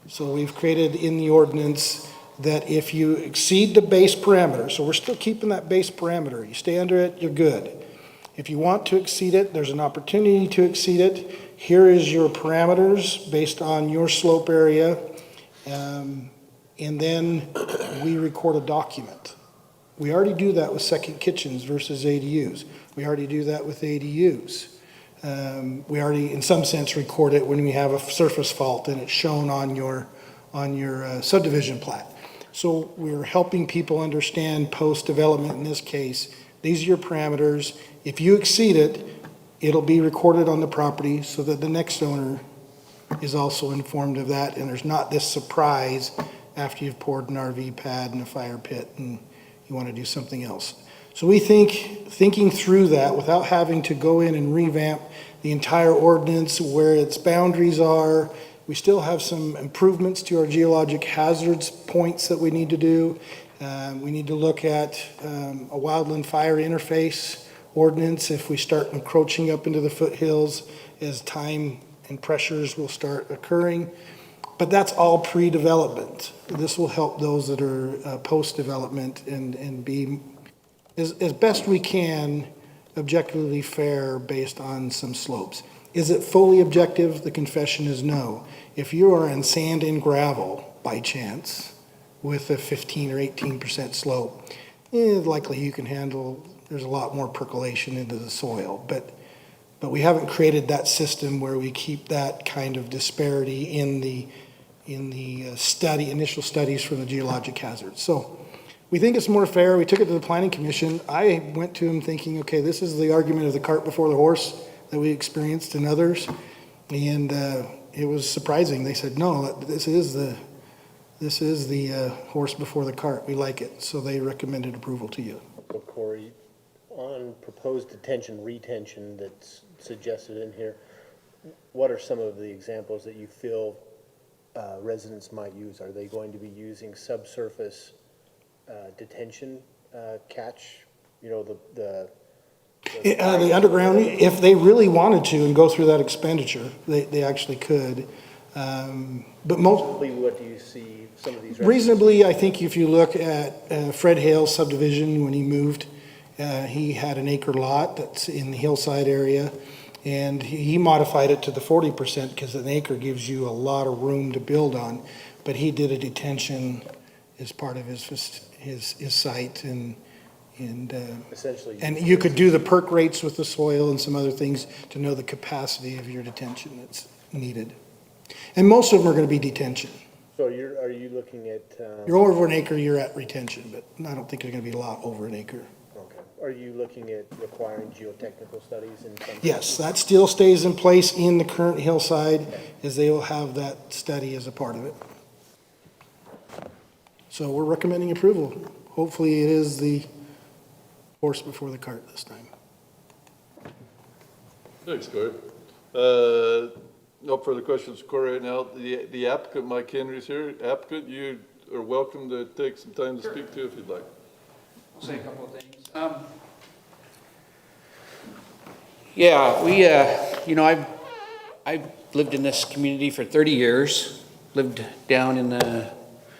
So we've created in the ordinance that if you exceed the base parameter, so we're still keeping that base parameter, you stay under it, you're good. If you want to exceed it, there's an opportunity to exceed it. Here is your parameters based on your slope area, and then we record a document. We already do that with second kitchens versus ADUs. We already do that with ADUs. We already, in some sense, record it when we have a surface fault and it's shown on your subdivision plat. So we're helping people understand post-development in this case. These are your parameters. If you exceed it, it'll be recorded on the property so that the next owner is also informed of that, and there's not this surprise after you've poured an RV pad and a fire pit and you want to do something else. So we think, thinking through that without having to go in and revamp the entire ordinance where its boundaries are. We still have some improvements to our geologic hazards points that we need to do. We need to look at a wildland fire interface ordinance if we start encroaching up into the foothills as time and pressures will start occurring. But that's all pre-development. This will help those that are post-development and be, as best we can, objectively fair based on some slopes. Is it fully objective? The confession is no. If you are in sand and gravel by chance with a 15 or 18% slope, likely you can handle, there's a lot more percolation into the soil. But But we haven't created that system where we keep that kind of disparity in the initial studies from the geologic hazards. So we think it's more fair. We took it to the Planning Commission. I went to them thinking, okay, this is the argument of the cart before the horse that we experienced in others. And it was surprising. They said, no, this is the horse before the cart. We like it. So they recommended approval to you. So Corey, on proposed detention, retention that's suggested in here, what are some of the examples that you feel residents might use? Are they going to be using subsurface detention catch, you know, the underground, if they really wanted to and go through that expenditure, they actually could. But most, what do you see some of these? reasonably, I think if you look at Fred Hale's subdivision, when he moved, he had an acre lot that's in the hillside area, and he modified it to the 40% because an acre gives you a lot of room to build on. But he did a detention as part of his site, and essentially, and you could do the perk rates with the soil and some other things to know the capacity of your detention that's needed. And most of them are going to be detention. so are you looking at? You're over an acre, you're at retention, but I don't think there's going to be a lot over an acre. Okay. Are you looking at requiring geotechnical studies in some? Yes, that still stays in place in the current hillside, as they will have that study as a part of it. So we're recommending approval. Hopefully it is the horse before the cart this time. Thanks, Corey. No further questions for Corey right now. The applicant, Mike Henry's here. Applicant, you are welcome to take some time to speak to if you'd like. I'll say a couple of things. Yeah, we, I've lived in this community for 30 years, lived down in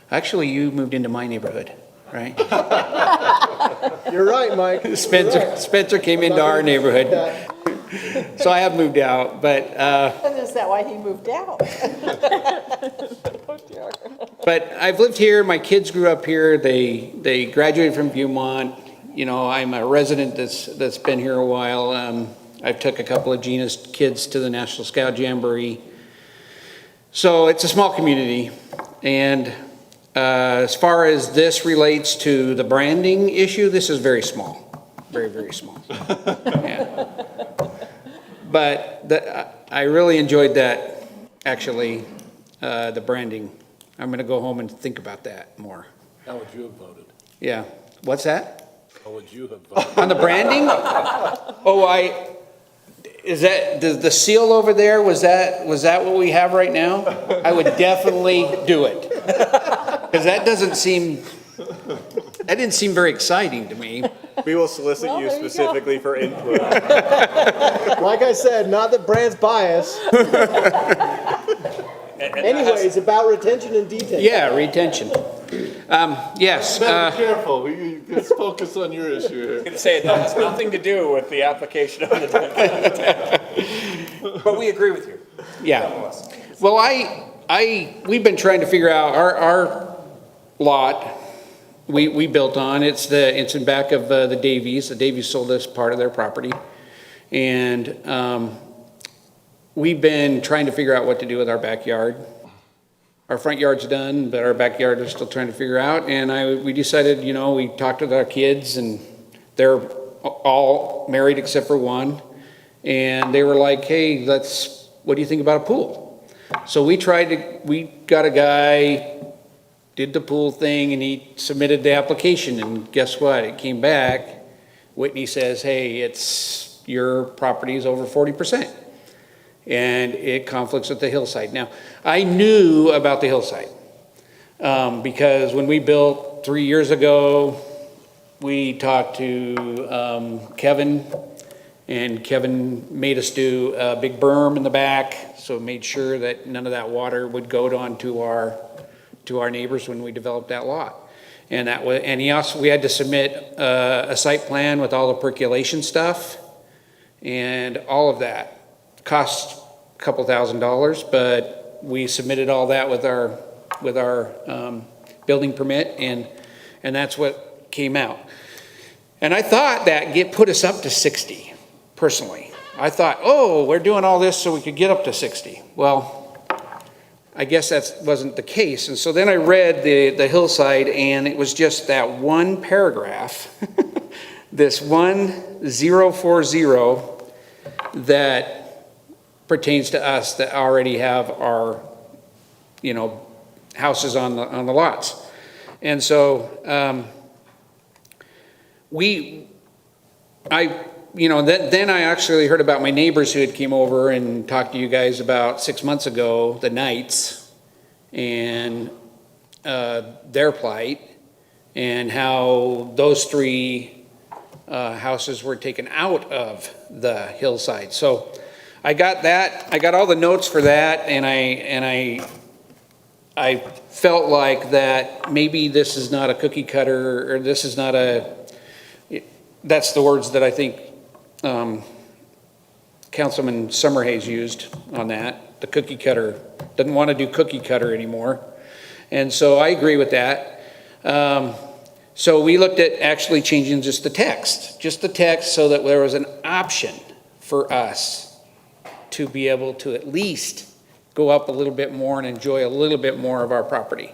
actually you moved into my neighborhood, right? You're right, Mike. Spencer came into our neighborhood. So I have moved out, but. And is that why he moved out? But I've lived here, my kids grew up here, they graduated from Viewmont. You know, I'm a resident that's been here a while. I've took a couple of Gina's kids to the National Scout Jamboree. So it's a small community. And as far as this relates to the branding issue, this is very small, very, very small. Yeah. But I really enjoyed that, actually, the branding. I'm going to go home and think about that more. How would you have voted? Yeah. What's that? How would you have voted? On the branding? Oh, is that the seal over there? Was that what we have right now? I would definitely do it. Because that didn't seem very exciting to me. We will solicit Well, you there you specifically for input. Like I said, not that Brand's biased. Anyway, it's about retention and detention. Yeah, retention. Yes. Be careful, let's focus on your issue here. I'm going to say, it has nothing to do with the application of the but we agree with you. Yeah. Well, we've been trying to figure out our lot we built on. It's in back of the Davies. The Davies sold us part of their property. And we've been trying to figure out what to do with our backyard. Our front yard's done, but our backyard we're still trying to figure out. And we decided, we talked with our kids, and they're all married except for one. And they were like, hey, what do you think about a pool? So we got a guy, did the pool thing, and he submitted the application, and guess what? It came back. Whitney says, hey, your property is over 40%. And it conflicts with the hillside. Now, I knew about the hillside because when we built 3 years ago, we talked to Kevin, and Kevin made us do a big berm in the back, so made sure that none of that water would go onto our neighbors when we developed that lot. And we had to submit a site plan with all the percolation stuff, and all of that cost a couple $1,000s, but we submitted all that with our building permit, and that's what came out. And I thought that put us up to 60, personally. I thought, oh, we're doing all this so we could get up to 60. Well, I guess that wasn't the case. And so then I read the hillside, and it was just that one paragraph, this 1040 that pertains to us that already have our, houses on the lots. And so then I actually heard about my neighbors who had came over and talked to you guys about 6 months ago, the Knights, and their plight, and how those three houses were taken out of the hillside. So I got that, I got all the notes for that, and I felt like that maybe this is not a cookie cutter, or this is not that's the words that I think Councilman Summerhays used on that. The cookie cutter, doesn't want to do cookie cutter anymore. And so I agree with that. So we looked at actually changing just the text so that there was an option for us to be able to at least go up a little bit more and enjoy a little bit more of our property.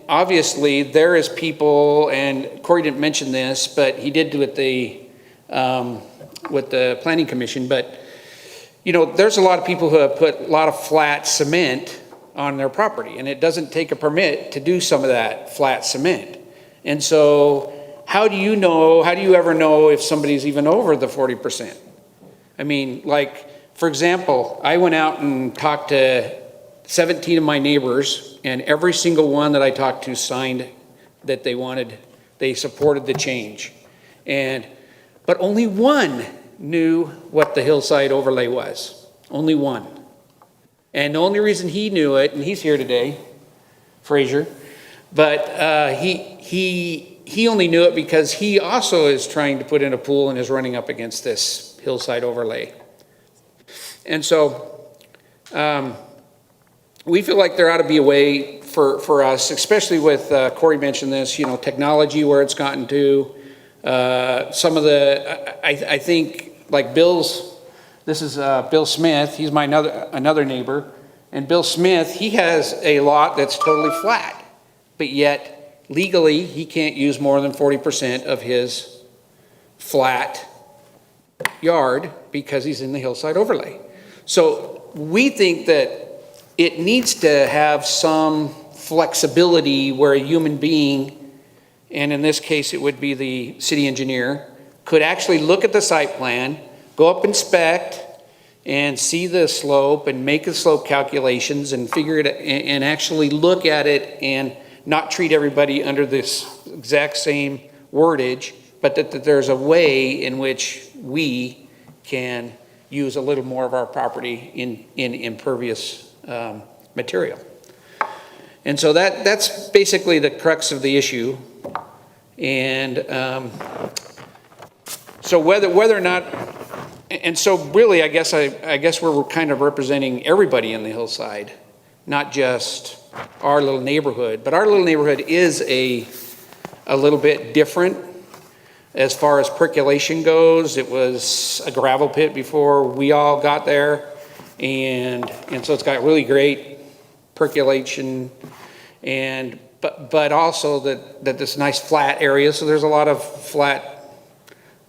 Obviously, there is people, and Corey didn't mention this, but he did do it with the Planning Commission, but there's a lot of people who have put a lot of flat cement on their property, and it doesn't take a permit to do some of that flat cement. And so how do you ever know if somebody's even over the 40%? I mean, like, for example, I went out and talked to 17 of my neighbors, and every single one that I talked to signed that they supported the change. But only one knew what the hillside overlay was. Only one. And the only reason he knew it, and he's here today, Frazier, but he only knew it because he also is trying to put in a pool and is running up against this hillside overlay. And so we feel like there ought to be a way for us, especially with, Corey mentioned this, technology, where it's gotten to. Some of I think, like this is Bill Smith, he's my another neighbor, and Bill Smith, he has a lot that's totally flat, but yet legally he can't use more than 40% of his flat yard because he's in the hillside overlay. So we think that it needs to have some flexibility where a human being, and in this case it would be the city engineer, could actually look at the site plan, go up, inspect, and see the slope and make the slope calculations and figure it, and actually look at it and not treat everybody under this exact same wordage, but that there's a way in which we can use a little more of our property in impervious material. And so that's basically the crux of the issue. And so whether or not, and so really, I guess we're kind of representing everybody in the hillside, not just our little neighborhood. But our little neighborhood is a little bit different as far as percolation goes. It was a gravel pit before we all got there, and so it's got really great percolation, and but also that this nice flat area. So there's a lot of flat.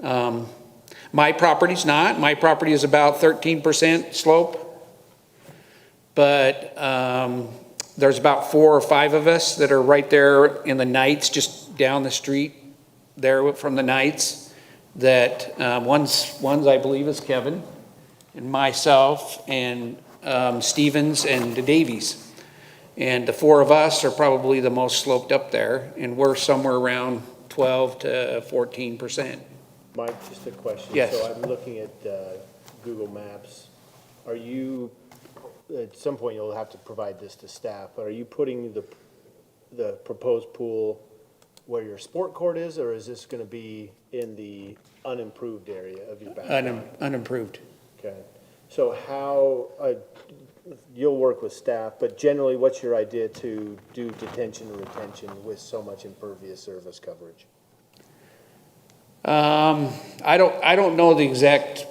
My property's not. My property is about 13% slope, but there's about 4 or 5 of us that are right there in the Knights, just down the street there from the Knights. That one's I believe is Kevin, and myself, and Stevens and the Davies. And the 4 of us are probably the most sloped up there, and we're somewhere around 12 to 14%. Mike, just a question. Yes. So I'm looking at Google Maps. Are you, at some point you'll have to provide this to staff, but are you putting the proposed pool where your sport court is, or is this going to be in the unimproved area of your backyard? Unimproved. Okay. So how, you'll work with staff, but generally what's your idea to do detention and retention with so much impervious surface coverage? I don't know the exact,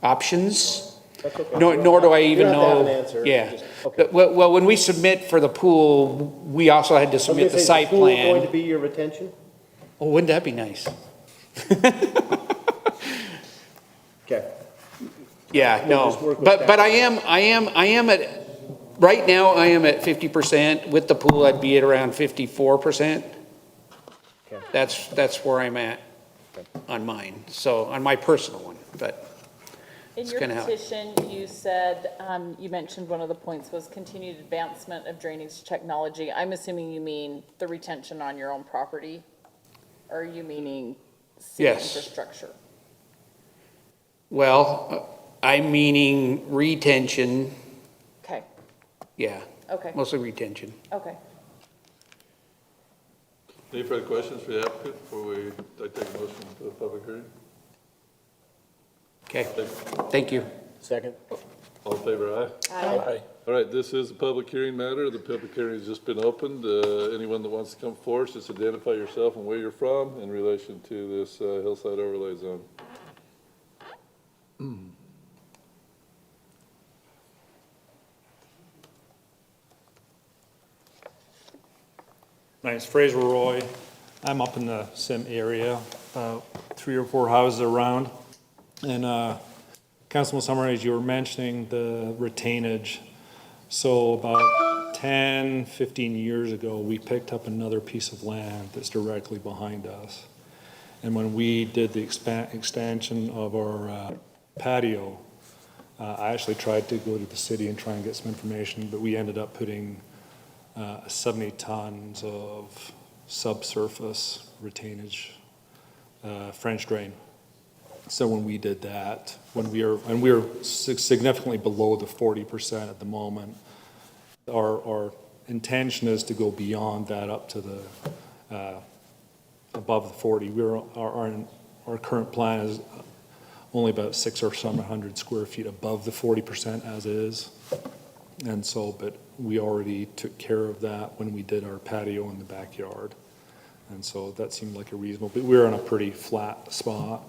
options. That's okay. Nor do I even You don't have to have know. an answer. Yeah. Just- okay. Well, when we submit for the pool, we also had to I was submit gonna the say, site is the pool going to plan. be your retention? Oh, wouldn't that be nice? Okay. Yeah, We'll no, just work with but that. I am at, right now, I am at 50%. With the pool, I'd be at around 54%. Okay. That's where I'm at on mine, so, on my personal one, but In It's your kinda how- petition, you said, you mentioned one of the points was continued advancement of drainage technology. I'm assuming you mean the retention on your own property? Or are you meaning city Yes. infrastructure? well, I'm meaning retention, Okay, yeah, okay, mostly retention. okay. Any further questions for the applicant before I take a motion to the public hearing? Okay, thank you. Second? All in favor, aye? Aye. All right, this is a public hearing matter. The public hearing has just been opened. Anyone that wants to come forward, just identify yourself and where you're from in relation to this hillside overlay zone. My name's Fraser Roy. I'm up in the Sim area, 3 or 4 houses around. And Councilman Summer, as you were mentioning, the retainage. So about 10, 15 years ago, we picked up another piece of land that's directly behind us. And when we did the extension of our patio, I actually tried to go to the city and try and get some information, but we ended up putting 70 tons of subsurface retainage, French drain. So when we did that, when we were significantly below the 40% at the moment, our intention is to go beyond that up to the above the 40. Our current plan is only about 600 or 700 square feet above the 40% as is. And so, but we already took care of that when we did our patio in the backyard. And so that seemed like a reasonable, but we were in a pretty flat spot.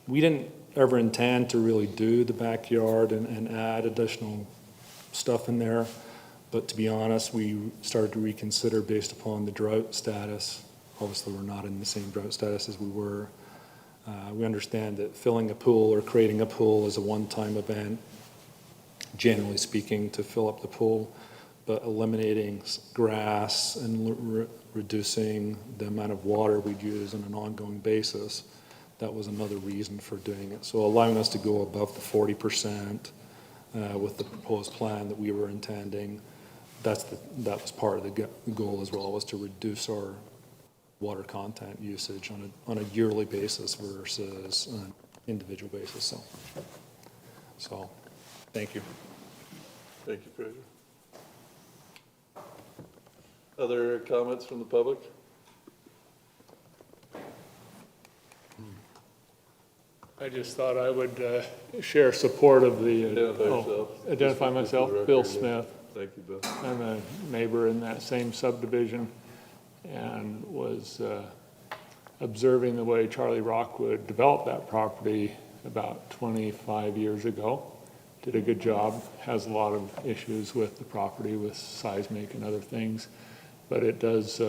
We didn't ever intend to really do the backyard and add additional stuff in there. But to be honest, we started to reconsider based upon the drought status. Obviously, we're not in the same drought status as we were. We understand that filling a pool or creating a pool is a one-time event, generally speaking, to fill up the pool, but eliminating grass and reducing the amount of water we'd use on an ongoing basis, that was another reason for doing it. So allowing us to go above the 40% with the proposed plan that we were intending, that was part of the goal as well, was to reduce our water content usage on a yearly basis versus an individual basis. So thank you. Thank you, Fraser. Other comments from the public? I just thought I would share support of the. Identify yourself. Identify Just for myself, the Bill record, yeah. Smith. Thank you, Bill. I'm a neighbor in that same subdivision and was observing the way Charlie Rockwood developed that property about 25 years ago. Did a good job, has a lot of issues with the property with seismic and other things, but it does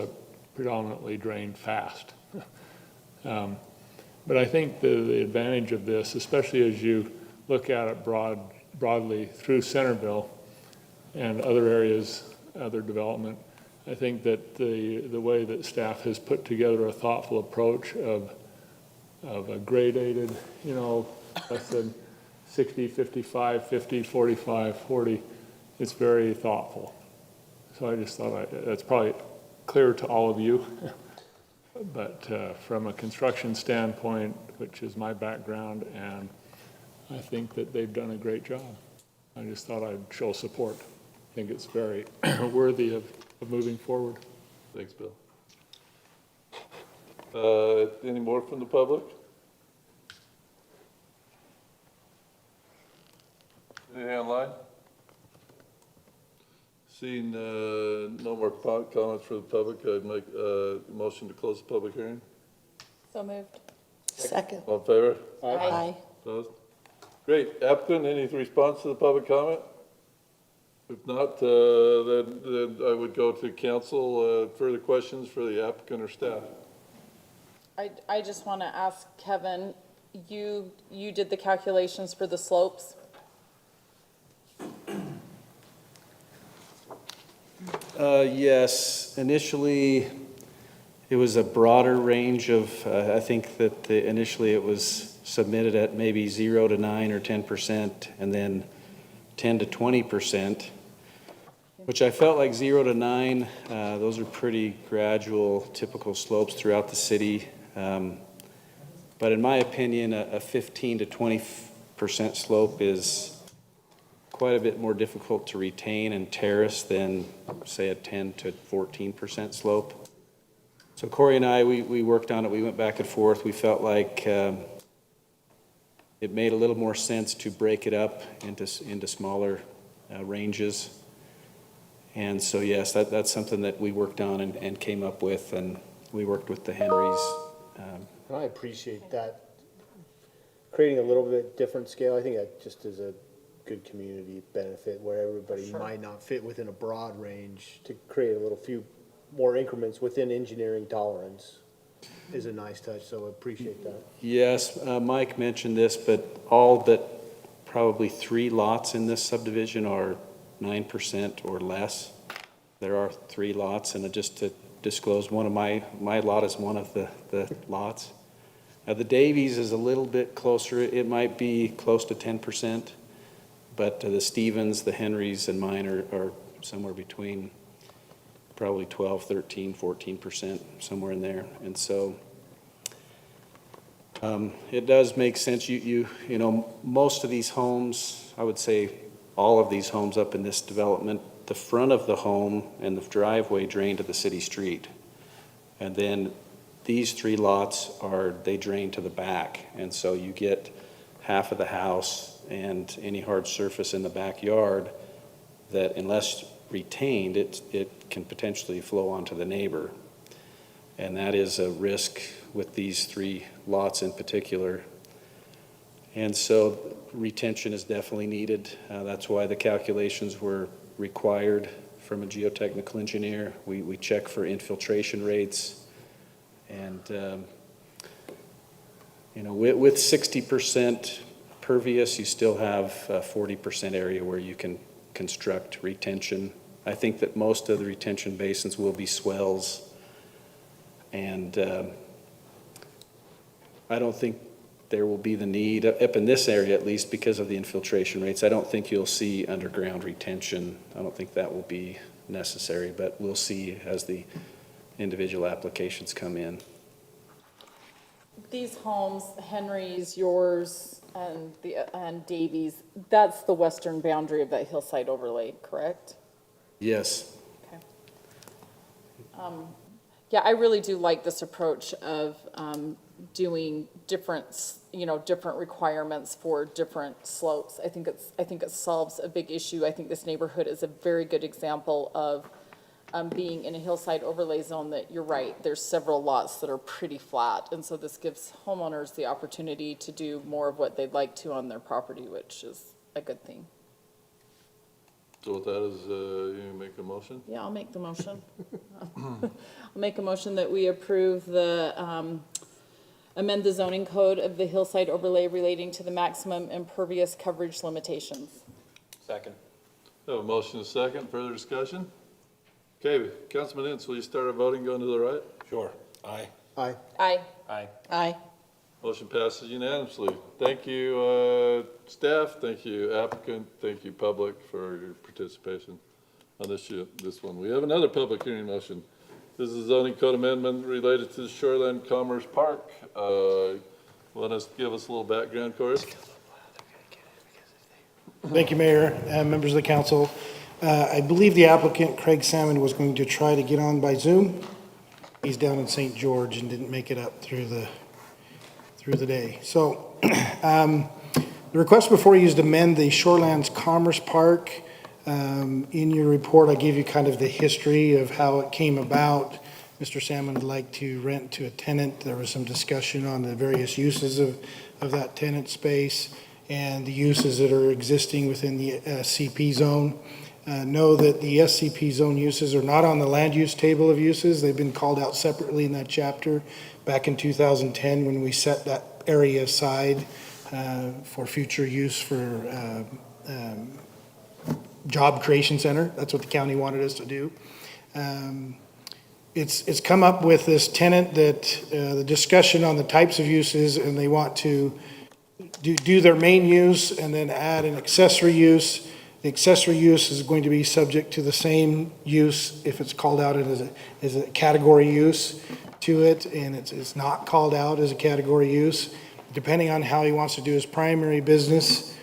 predominantly drain fast. But I think the advantage of this, especially as you look at it broadly through Centerville and other areas, other development, I think that the way that staff has put together a thoughtful approach of a gradated, less than 60, 55, 50, 45, 40, it's very thoughtful. So I just thought that's probably clear to all of you. But from a construction standpoint, which is my background, and I think that they've done a great job. I just thought I'd show support. I think it's very worthy of moving forward. Thanks, Bill. Any more from the public? Anything online? Seeing no more comments from the public, I'd make a motion to close the public hearing. So moved. Second. All in favor? Aye. Opposed? Great. Applicant, any response to the public comment? If not, then I would go to council. Further questions for the applicant or staff? I just want to ask Kevin, you did the calculations for the slopes? Yes, initially, it was a broader range of, I think that initially it was submitted at maybe 0 to 9 or 10%, and then 10 to 20%, which I felt like 0 to 9, those are pretty gradual, typical slopes throughout the city. But in my opinion, a 15 to 20% slope is quite a bit more difficult to retain and terrace than, say, a 10 to 14% slope. So Corey and I, we worked on it, we went back and forth. We felt like it made a little more sense to break it up into smaller ranges. And so, yes, that's something that we worked on and came up with, and we worked with the Henrys. And I appreciate that. Creating a little bit different scale, I think that just is a good community benefit where everybody might not fit within a broad range. To create a little few more increments within engineering tolerance is a nice touch, so I appreciate that. Yes, Mike mentioned this, but all but probably 3 lots in this subdivision are 9% or less. There are 3 lots, and just to disclose, one of my lot is one of the lots. Now, the Davies is a little bit closer. It might be close to 10%, but the Stevens, the Henrys, and mine are somewhere between probably 12, 13, 14%, somewhere in there. And so it does make sense. You know, most of these homes, I would say all of these homes up in this development, the front of the home and the driveway drain to the city street. And then these 3 lots they drain to the back. And so you get half of the house and any hard surface in the backyard that, unless retained, it can potentially flow onto the neighbor. And that is a risk with these 3 lots in particular. And so retention is definitely needed. That's why the calculations were required from a geotechnical engineer. We check for infiltration rates. And, you know, with 60% pervious, you still have a 40% area where you can construct retention. I think that most of the retention basins will be swells. And I don't think there will be the need, up in this area at least, because of the infiltration rates. I don't think you'll see underground retention. I don't think that will be necessary, but we'll see as the individual applications come in. These homes, Henry's, yours, and Davies, that's the western boundary of that hillside overlay, correct? Yes. Okay. Yeah, I really do like this approach of doing different requirements for different slopes. I think it solves a big issue. I think this neighborhood is a very good example of being in a hillside overlay zone that, you're right, there's several lots that are pretty flat. And so this gives homeowners the opportunity to do more of what they'd like to on their property, which is a good thing. So with that is, you make a motion? Yeah, I'll make the motion. I'll make a motion that we approve the, amend the zoning code of the hillside overlay relating to the maximum impervious coverage limitations. Second. Have a motion and a second. Further discussion? Okay, Councilman Ince, will you start our voting going to the right? Sure. Aye. Aye. Aye. Aye. Aye. Motion passes unanimously. Thank you, staff. Thank you, applicant. Thank you, public, for your participation on this one. We have another public hearing motion. This is a zoning code amendment related to the Shoreland Commerce Park. Want to give us a little background, Corey? Thank you, Mayor, and members of the council. I believe the applicant, Craig Salmon, was going to try to get on by Zoom. He's down in St. George and didn't make it up through the day. So the request before you is to amend the Shorelands Commerce Park In your report, I gave you kind of the history of how it came about. Mr. Salmon would like to rent to a tenant. There was some discussion on the various uses of that tenant space and the uses that are existing within the SCP zone. Know that the SCP zone uses are not on the land use table of uses. They've been called out separately in that chapter back in 2010 when we set that area aside for future use for job creation center. That's what the county wanted us to do. It's come up with this tenant that the discussion on the types of uses, and they want to do their main use and then add an accessory use. The accessory use is going to be subject to the same use if it's called out as a category use to it, and it's not called out as a category use. Depending on how he wants to do his primary business,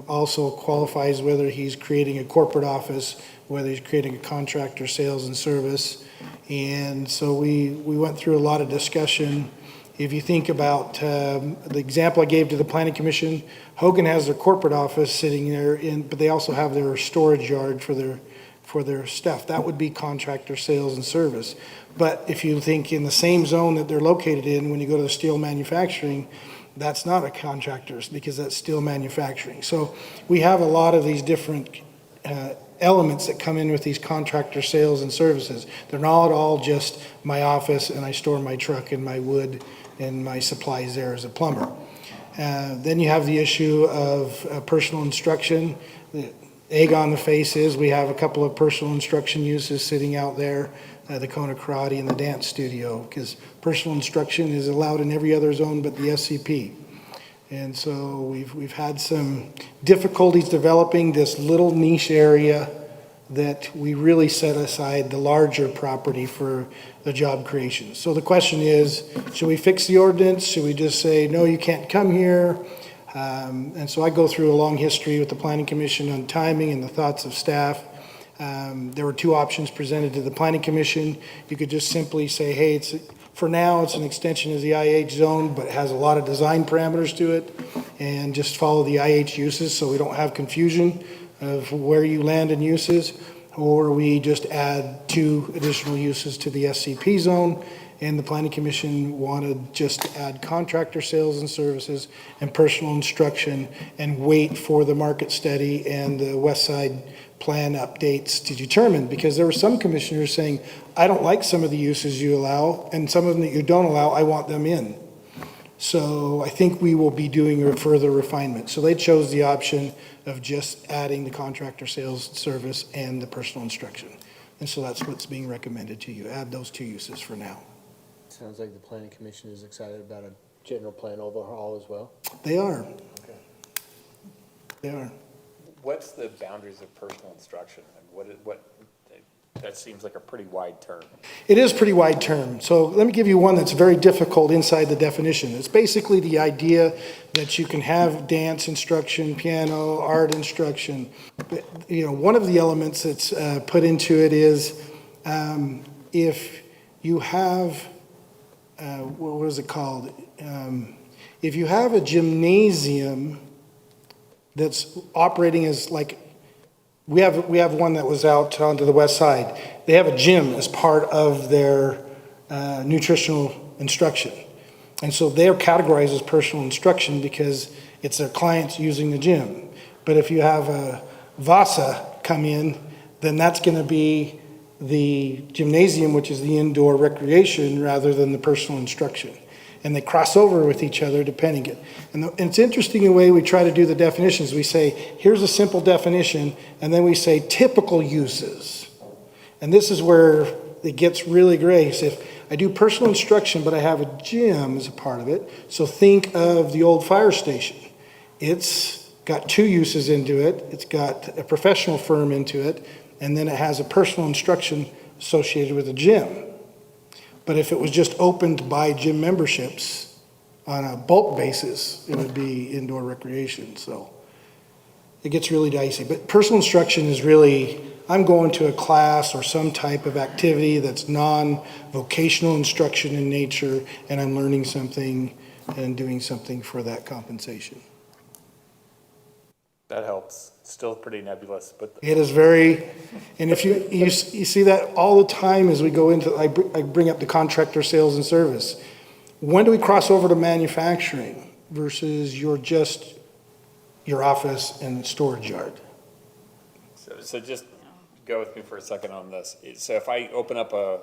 also qualifies whether he's creating a corporate office, whether he's creating a contractor sales and service. And so we went through a lot of discussion. If you think about the example I gave to the Planning Commission, Hogan has their corporate office sitting there, but they also have their storage yard for their stuff. That would be contractor sales and service. But if you think in the same zone that they're located in, when you go to the steel manufacturing, that's not a contractor's because that's steel manufacturing. So we have a lot of these different elements that come in with these contractor sales and services. They're not all just my office and I store my truck and my wood and my supplies there as a plumber. Then you have the issue of personal instruction. The egg on the face is we have a couple of personal instruction uses sitting out there, the Kona Karate and the dance studio, because personal instruction is allowed in every other zone but the SCP. And so we've had some difficulties developing this little niche area that we really set aside the larger property for the job creation. So the question is, should we fix the ordinance? Should we just say, no, you can't come here? And so I go through a long history with the Planning Commission on timing and the thoughts of staff. There were two options presented to the Planning Commission. You could just simply say, hey, for now, it's an extension of the IH zone, but it has a lot of design parameters to it, and just follow the IH uses so we don't have confusion of where you land in uses, or we just add 2 additional uses to the SCP zone, and the Planning Commission wanted just to add contractor sales and services and personal instruction and wait for the market study and the West Side plan updates to determine, because there were some commissioners saying, I don't like some of the uses you allow, and some of them that you don't allow, I want them in. So I think we will be doing a further refinement. So they chose the option of just adding the contractor sales service and the personal instruction. And so that's what's being recommended to you. Add those 2 uses for now. Sounds like the Planning Commission is excited about a general plan overhaul as well. They are. Okay. They are. What's the boundaries of personal instruction? And that seems like a pretty wide term. It is pretty wide term. So let me give you one that's very difficult inside the definition. It's basically the idea that you can have dance instruction, piano, art instruction. But, one of the elements that's put into it is if you have, what is it called? If you have a gymnasium that's operating as like, we have one that was out onto the west side. They have a gym as part of their nutritional instruction. And so they're categorized as personal instruction because it's their clients using the gym. But if you have a Vasa come in, then that's going to be the gymnasium, which is the indoor recreation, rather than the personal instruction. And they cross over with each other depending. And it's interesting the way we try to do the definitions. We say, here's a simple definition, and then we say typical uses. And this is where it gets really gray. So if I do personal instruction, but I have a gym as a part of it, so think of the old fire station. It's got 2 uses into it. It's got a professional firm into it, and then it has a personal instruction associated with a gym. But if it was just opened by gym memberships on a bulk basis, it would be indoor recreation. So it gets really dicey. But personal instruction is really, I'm going to a class or some type of activity that's non-vocational instruction in nature, and I'm learning something and doing something for that compensation. That helps. Still pretty nebulous, but It is very, and if you see that all the time as we go into, I bring up the contractor sales and service. When do we cross over to manufacturing versus your office and storage yard? so just go with me for a second on this. So if I open up a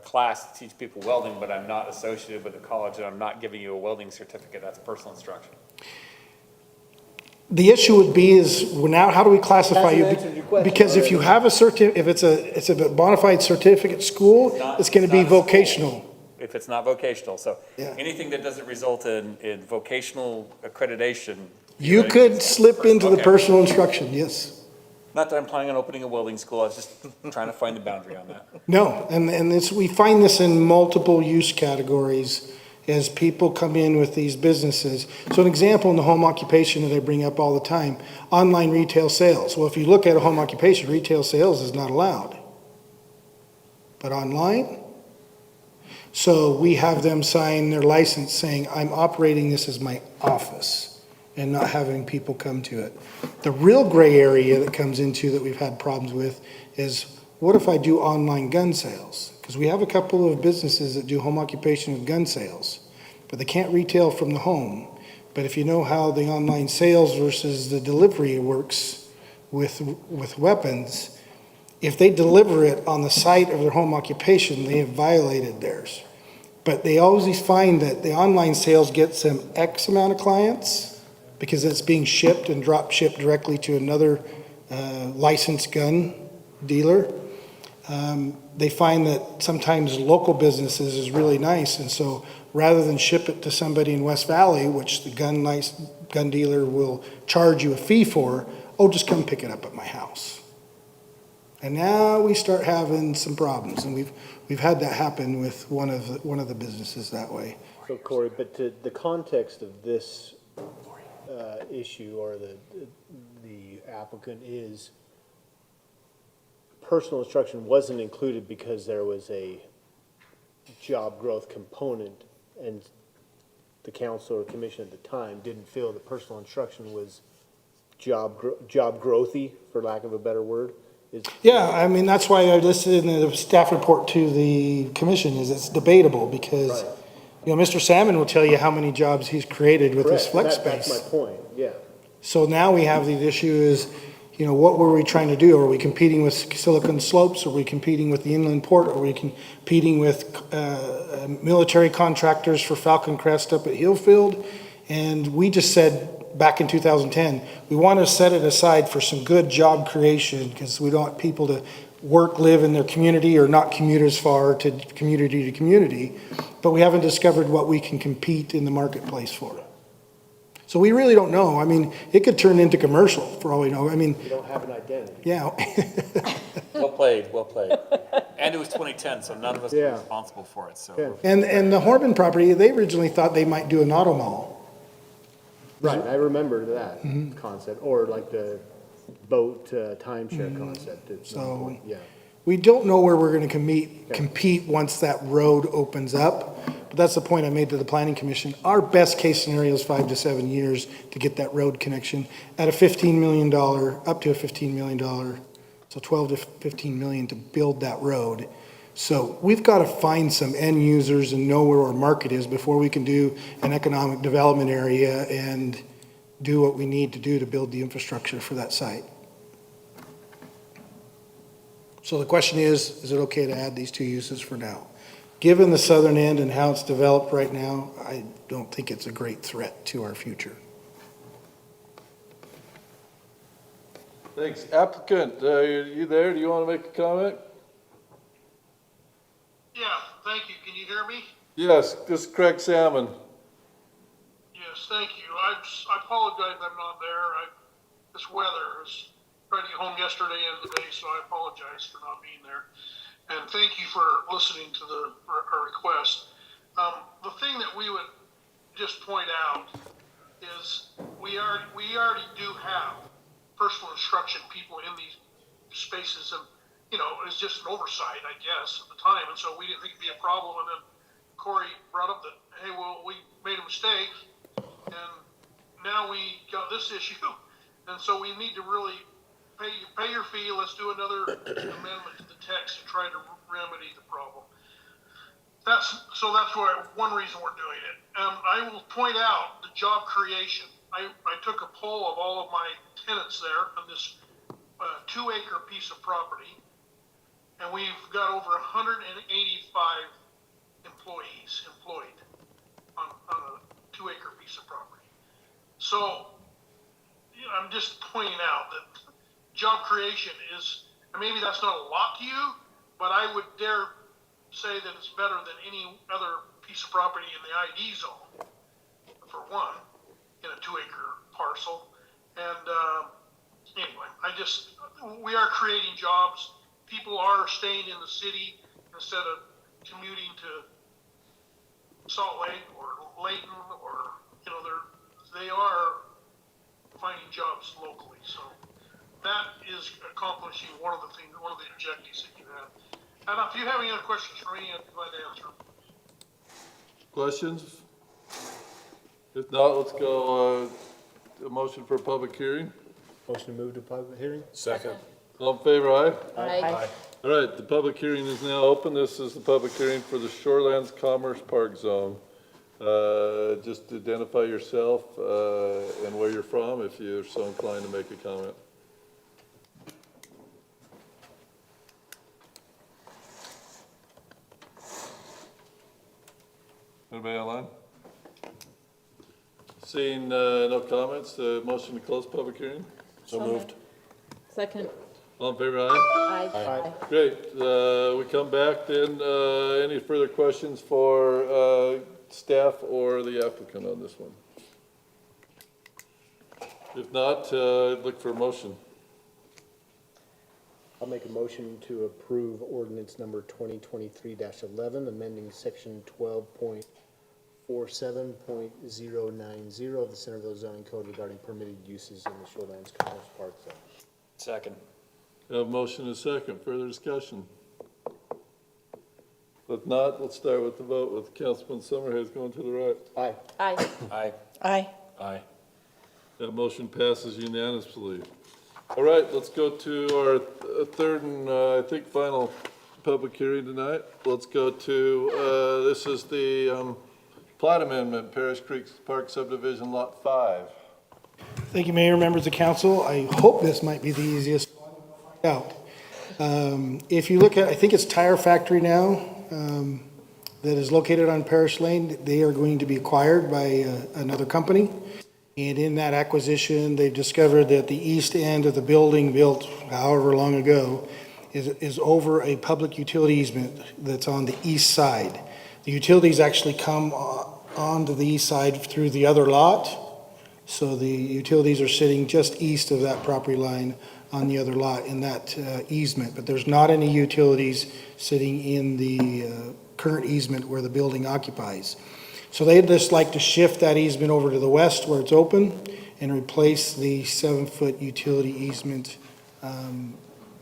class to teach people welding, but I'm not associated with the college and I'm not giving you a welding certificate, that's personal instruction. The issue would be is, well, now how do we classify you? Hasn't answered your question Because if you have a if it's a bona fide certificate school, it's gonna be vocational. If it's not vocational, so Yeah. anything that doesn't result in vocational accreditation. You could slip into the Okay. personal instruction, yes. Not that I'm planning on opening a welding school, I was just trying to find the boundary on that. No, and this, we find this in multiple use categories as people come in with these businesses. So an example in the home occupation that I bring up all the time, online retail sales. Well, if you look at a home occupation, retail sales is not allowed. But online? So we have them sign their license saying, I'm operating this as my office and not having people come to it. The real gray area that comes into that we've had problems with is, what if I do online gun sales? Because we have a couple of businesses that do home occupation with gun sales, but they can't retail from the home. But if you know how the online sales versus the delivery works with weapons, if they deliver it on the site of their home occupation, they have violated theirs. But they always find that the online sales gets them X amount of clients because it's being shipped and drop shipped directly to another licensed gun dealer. They find that sometimes local businesses is really nice, and so rather than ship it to somebody in West Valley, which the gun dealer will charge you a fee for, oh, just come pick it up at my house. And now we start having some problems, and we've had that happen with one of the businesses that way. So Corey, but to the context of this issue, or the applicant is, personal instruction wasn't included because there was a job growth component, and the council or commission at the time didn't feel that personal instruction was job growthy, for lack of a better word. Yeah, I mean, that's why I listed in the staff report to the commission, is it's debatable, because, you know, Mr. Salmon will tell you how many jobs he's created with his flex space. That's my point, yeah. So now we have the issue is, you know, what were we trying to do? Are we competing with Silicon Slopes? Are we competing with the inland port? Are we competing with military contractors for Falcon Crest up at Hillfield? And we just said back in 2010, we want to set it aside for some good job creation, because we don't want people to work, live in their community or not commute as far to community, but we haven't discovered what we can compete in the marketplace for. So we really don't know. I mean, it could turn into commercial for all we know. I mean, You don't have an identity. yeah. Well played, well played. And it was 2010, so none of us were responsible for it, so. And the Horman property, they originally thought they might do an auto mall. Right, I remember that concept, or like the boat timeshare concept at some So- point, yeah. We don't know where we're gonna compete once that road opens up, but that's the point I made to the planning commission. Our best case scenario is 5 to 7 years to get that road connection at a $15 million, up to a $15 million, so 12 to 15 million to build that road. So we've got to find some end users and know where our market is before we can do an economic development area and do what we need to do to build the infrastructure for that site. So the question is it okay to add these two uses for now? Given the southern end and how it's developed right now, I don't think it's a great threat to our future. Thanks. Applicant, you there? Do you want to make a comment? Yeah, thank you. Can you hear me? Yes, this is Craig Salmon. Yes, thank you. I apologize I'm not there. This weather was trying to get home yesterday and today, so I apologize for not being there. And thank you for listening to our request. The thing that we would just point out is we already do have personal instruction people in these spaces, and you know, it's just an oversight, I guess, at the time, and so we didn't think it'd be a problem. And then Corey brought up that, hey, well, we made a mistake, and now we got this issue. And so we need to really pay your fee. Let's do another amendment to the text to try to remedy the problem. That's one reason we're doing it. I will point out the job creation. I took a poll of all of my tenants there on this 2-acre piece of property, and we've got over 185 employees employed on a 2-acre piece of property. So, I'm just pointing out that job creation is, and maybe that's not a lot to you, but I would dare say that it's better than any other piece of property in the ID zone, for one, in a 2-acre parcel. And anyway, we are creating jobs. People are staying in the city instead of commuting to Salt Lake or Layton, or, they are finding jobs locally. So that is accomplishing one of the objectives that you have. And if you have any other questions for me, I'd be glad to answer them. Questions? If not, let's go, a motion for a public hearing. Motion to move to public hearing? Second. All in favor, aye? Aye. All right, the public hearing is now open. This is the public hearing for the Shorelands Commerce Park Zone. Just identify yourself and where you're from if you're so inclined to make a comment. Anybody online? Seeing no comments, motion to close public hearing? So moved. Second. All in favor, aye? Aye. Great, we come back then, any further questions for staff or the applicant on this one? If not, look for a motion. I'll make a motion to approve ordinance number 2023-11, amending section 12.47.090 of the Centerville zoning code regarding permitted uses in the Shorelands Commerce Park Zone. Second. We have a motion and a second, further discussion? If not, let's start with the vote with Councilman Summerhays going to the right. Aye. Aye. Aye. Aye. Aye. That motion passes unanimously. All right, let's go to our third and I think final public hearing tonight. Let's go to, this is the plat amendment, Paris Creek Park Subdivision Lot 5. Thank you, Mayor, members of council. I hope this might be the easiest one to find out. If you look at, I think it's Tire Factory now, that is located on Parish Lane. They are going to be acquired by another company. And in that acquisition, they've discovered that the east end of the building built however long ago is over a public utility easement that's on the east side. The utilities actually come onto the east side through the other lot. So the utilities are sitting just east of that property line on the other lot in that easement. But there's not any utilities sitting in the current easement where the building occupies. So they'd just like to shift that easement over to the west where it's open and replace the 7-foot utility easement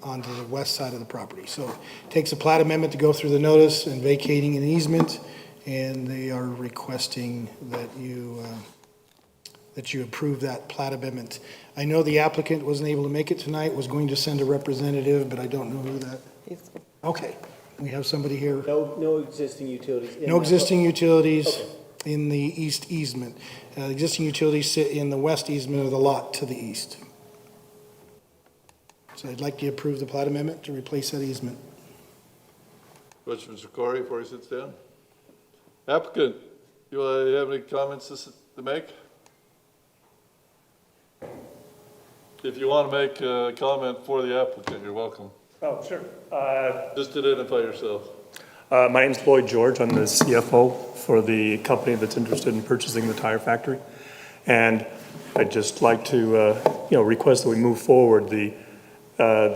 onto the west side of the property. So it takes a plat amendment to go through the notice and vacating an easement, and they are requesting that you approve that plat amendment. I know the applicant wasn't able to make it tonight, was going to send a representative, but I don't know who that. Okay, we have somebody here. No existing utilities. No existing utilities in the east easement. Existing utilities sit in the west easement of the lot to the east. So I'd like to approve the plat amendment to replace that easement. Question, Mr. Corey, before he sits down. Applicant, you have any comments to make? If you want to make a comment for the applicant, you're welcome. Oh, sure. Just identify yourself. My name's Lloyd George. I'm the CFO for the company that's interested in purchasing the Tire Factory. And I'd just like to, request that we move forward. The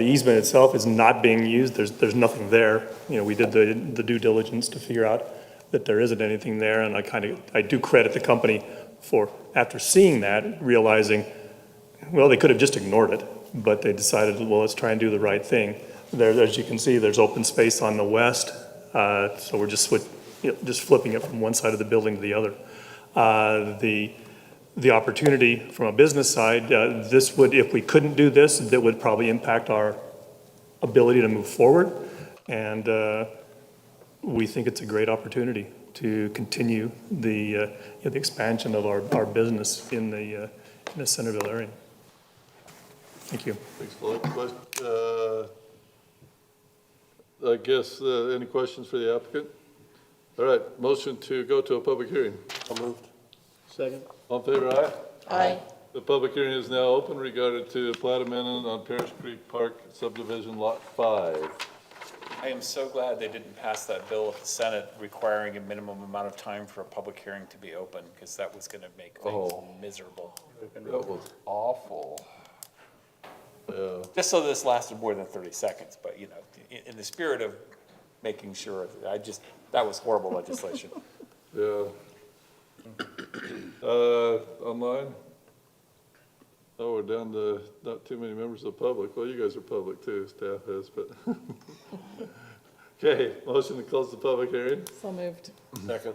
easement itself is not being used. There's nothing there. We did the due diligence to figure out that there isn't anything there. And I do credit the company for, after seeing that, realizing, well, they could have just ignored it, but they decided, well, let's try and do the right thing. There, as you can see, there's open space on the west. So we're just flipping it from one side of the building to the other. the opportunity from a business side, this would, if we couldn't do this, that would probably impact our ability to move forward. And we think it's a great opportunity to continue the expansion of our business in the Centerville area. Thank you. Thanks, Floyd. I guess, any questions for the applicant? All right, motion to go to a public hearing. So moved. Second? All in favor, aye? Aye. The public hearing is now open regarding to plat amendment on Paris Creek Park subdivision lot 5. I am so glad they didn't pass that bill at the Senate requiring a minimum amount of time for a public hearing to be open, because that was gonna make things miserable. That was awful. Yeah. Just so this lasted more than 30 seconds, but you know, in the spirit of making sure, that was horrible legislation. Yeah. Online? Oh, we're down to not too many members of the public. Well, you guys are public too, staff is, but. Okay, motion to close the public hearing. So moved. Second.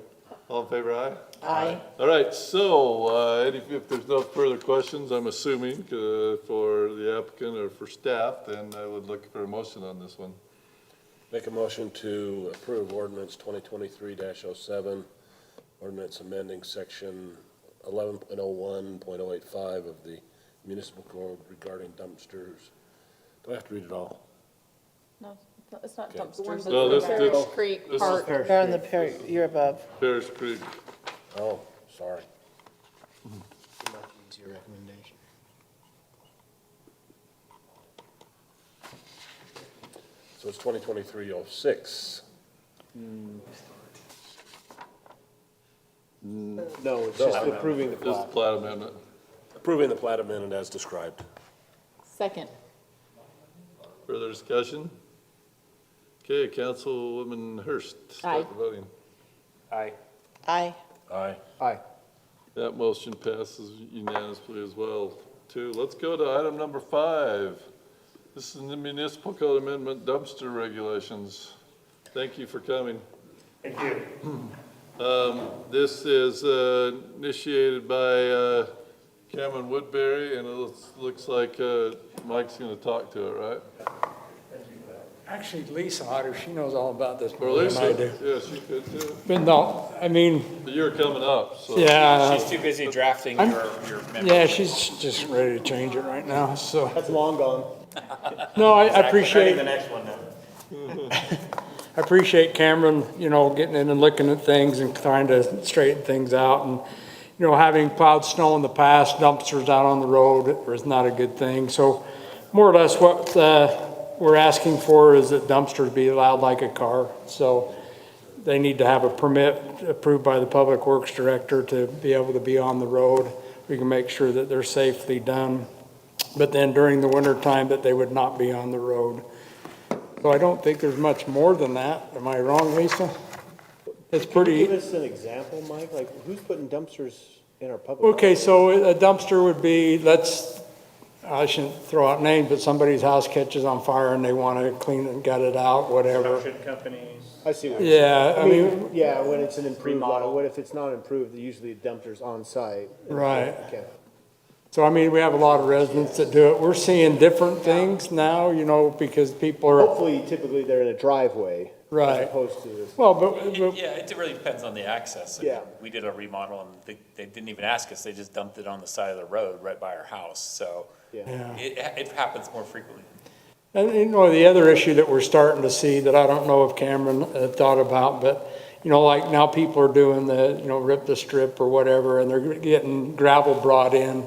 All in favor, aye? Aye. All right, so, if there's no further questions, I'm assuming, for the applicant or for staff, then I would look for a motion on this one. Make a motion to approve ordinance 2023-07, ordinance amending section 11.01.085 of the municipal code regarding dumpsters. Do I have to read it all? No, it's not Okay. dumpsters. No, It's this- Parish this- Creek this is Park. They're on the, you're above. Paris Creek. Oh, sorry. It's your recommendation. So it's 2023-06. No, it's just approving the This is plat. plat amendment. Approving the plat amendment as described. Second. Further discussion? Okay, Councilwoman Hurst, Aye. start the voting. Aye. Aye. Aye. Aye. That motion passes unanimously as well, too. Let's go to item number 5. This is the municipal code amendment dumpster regulations. Thank you for coming. Thank you. This is initiated by Cameron Woodbury, and it looks like Mike's going to talk to it, right? Actually, Lisa Otter, she knows all about this Or more than I Lisa? do. Yeah, she could too. But no, I mean, But you're coming up, so. yeah. She's too busy drafting I'm- your membership. Yeah, she's just ready to change it right now, so. That's long gone. No, I Writing appreciate, the next one now. I appreciate Cameron, you know, getting in and looking at things and trying to straighten things out. And, you know, having plowed snow in the past, dumpsters out on the road is not a good thing. So more or less what we're asking for is that dumpsters be allowed like a car. So they need to have a permit approved by the Public Works Director to be able to be on the road. We can make sure that they're safely done. But then during the winter time that they would not be on the road. So I don't think there's much more than that. Am I wrong, Lisa? It's Can you pretty, give us an example, Mike? Like, who's putting dumpsters in our public? okay, so a dumpster would be, I shouldn't throw out names, but somebody's house catches on fire and they want to clean and gut it out, whatever. Construction companies. I see what you're saying. Yeah, I mean, Yeah, when it's an improved lot, Remodel. what if it's not improved, usually the dumpster's on site? Right. Okay. so I mean, we have a lot of residents that do it. We're seeing different things now, you know, because people are, Hopefully, typically, they're in a driveway. Right. As opposed to this. well, but Yeah, it really depends on the access. I mean, Yeah. We did a remodel and they didn't even ask us, they just dumped it on the side of the road right by our house, so yeah. it happens more frequently. And, you know, the other issue that we're starting to see that I don't know if Cameron thought about, but, you know, like now people are doing the, you know, rip the strip or whatever, and they're getting gravel brought in,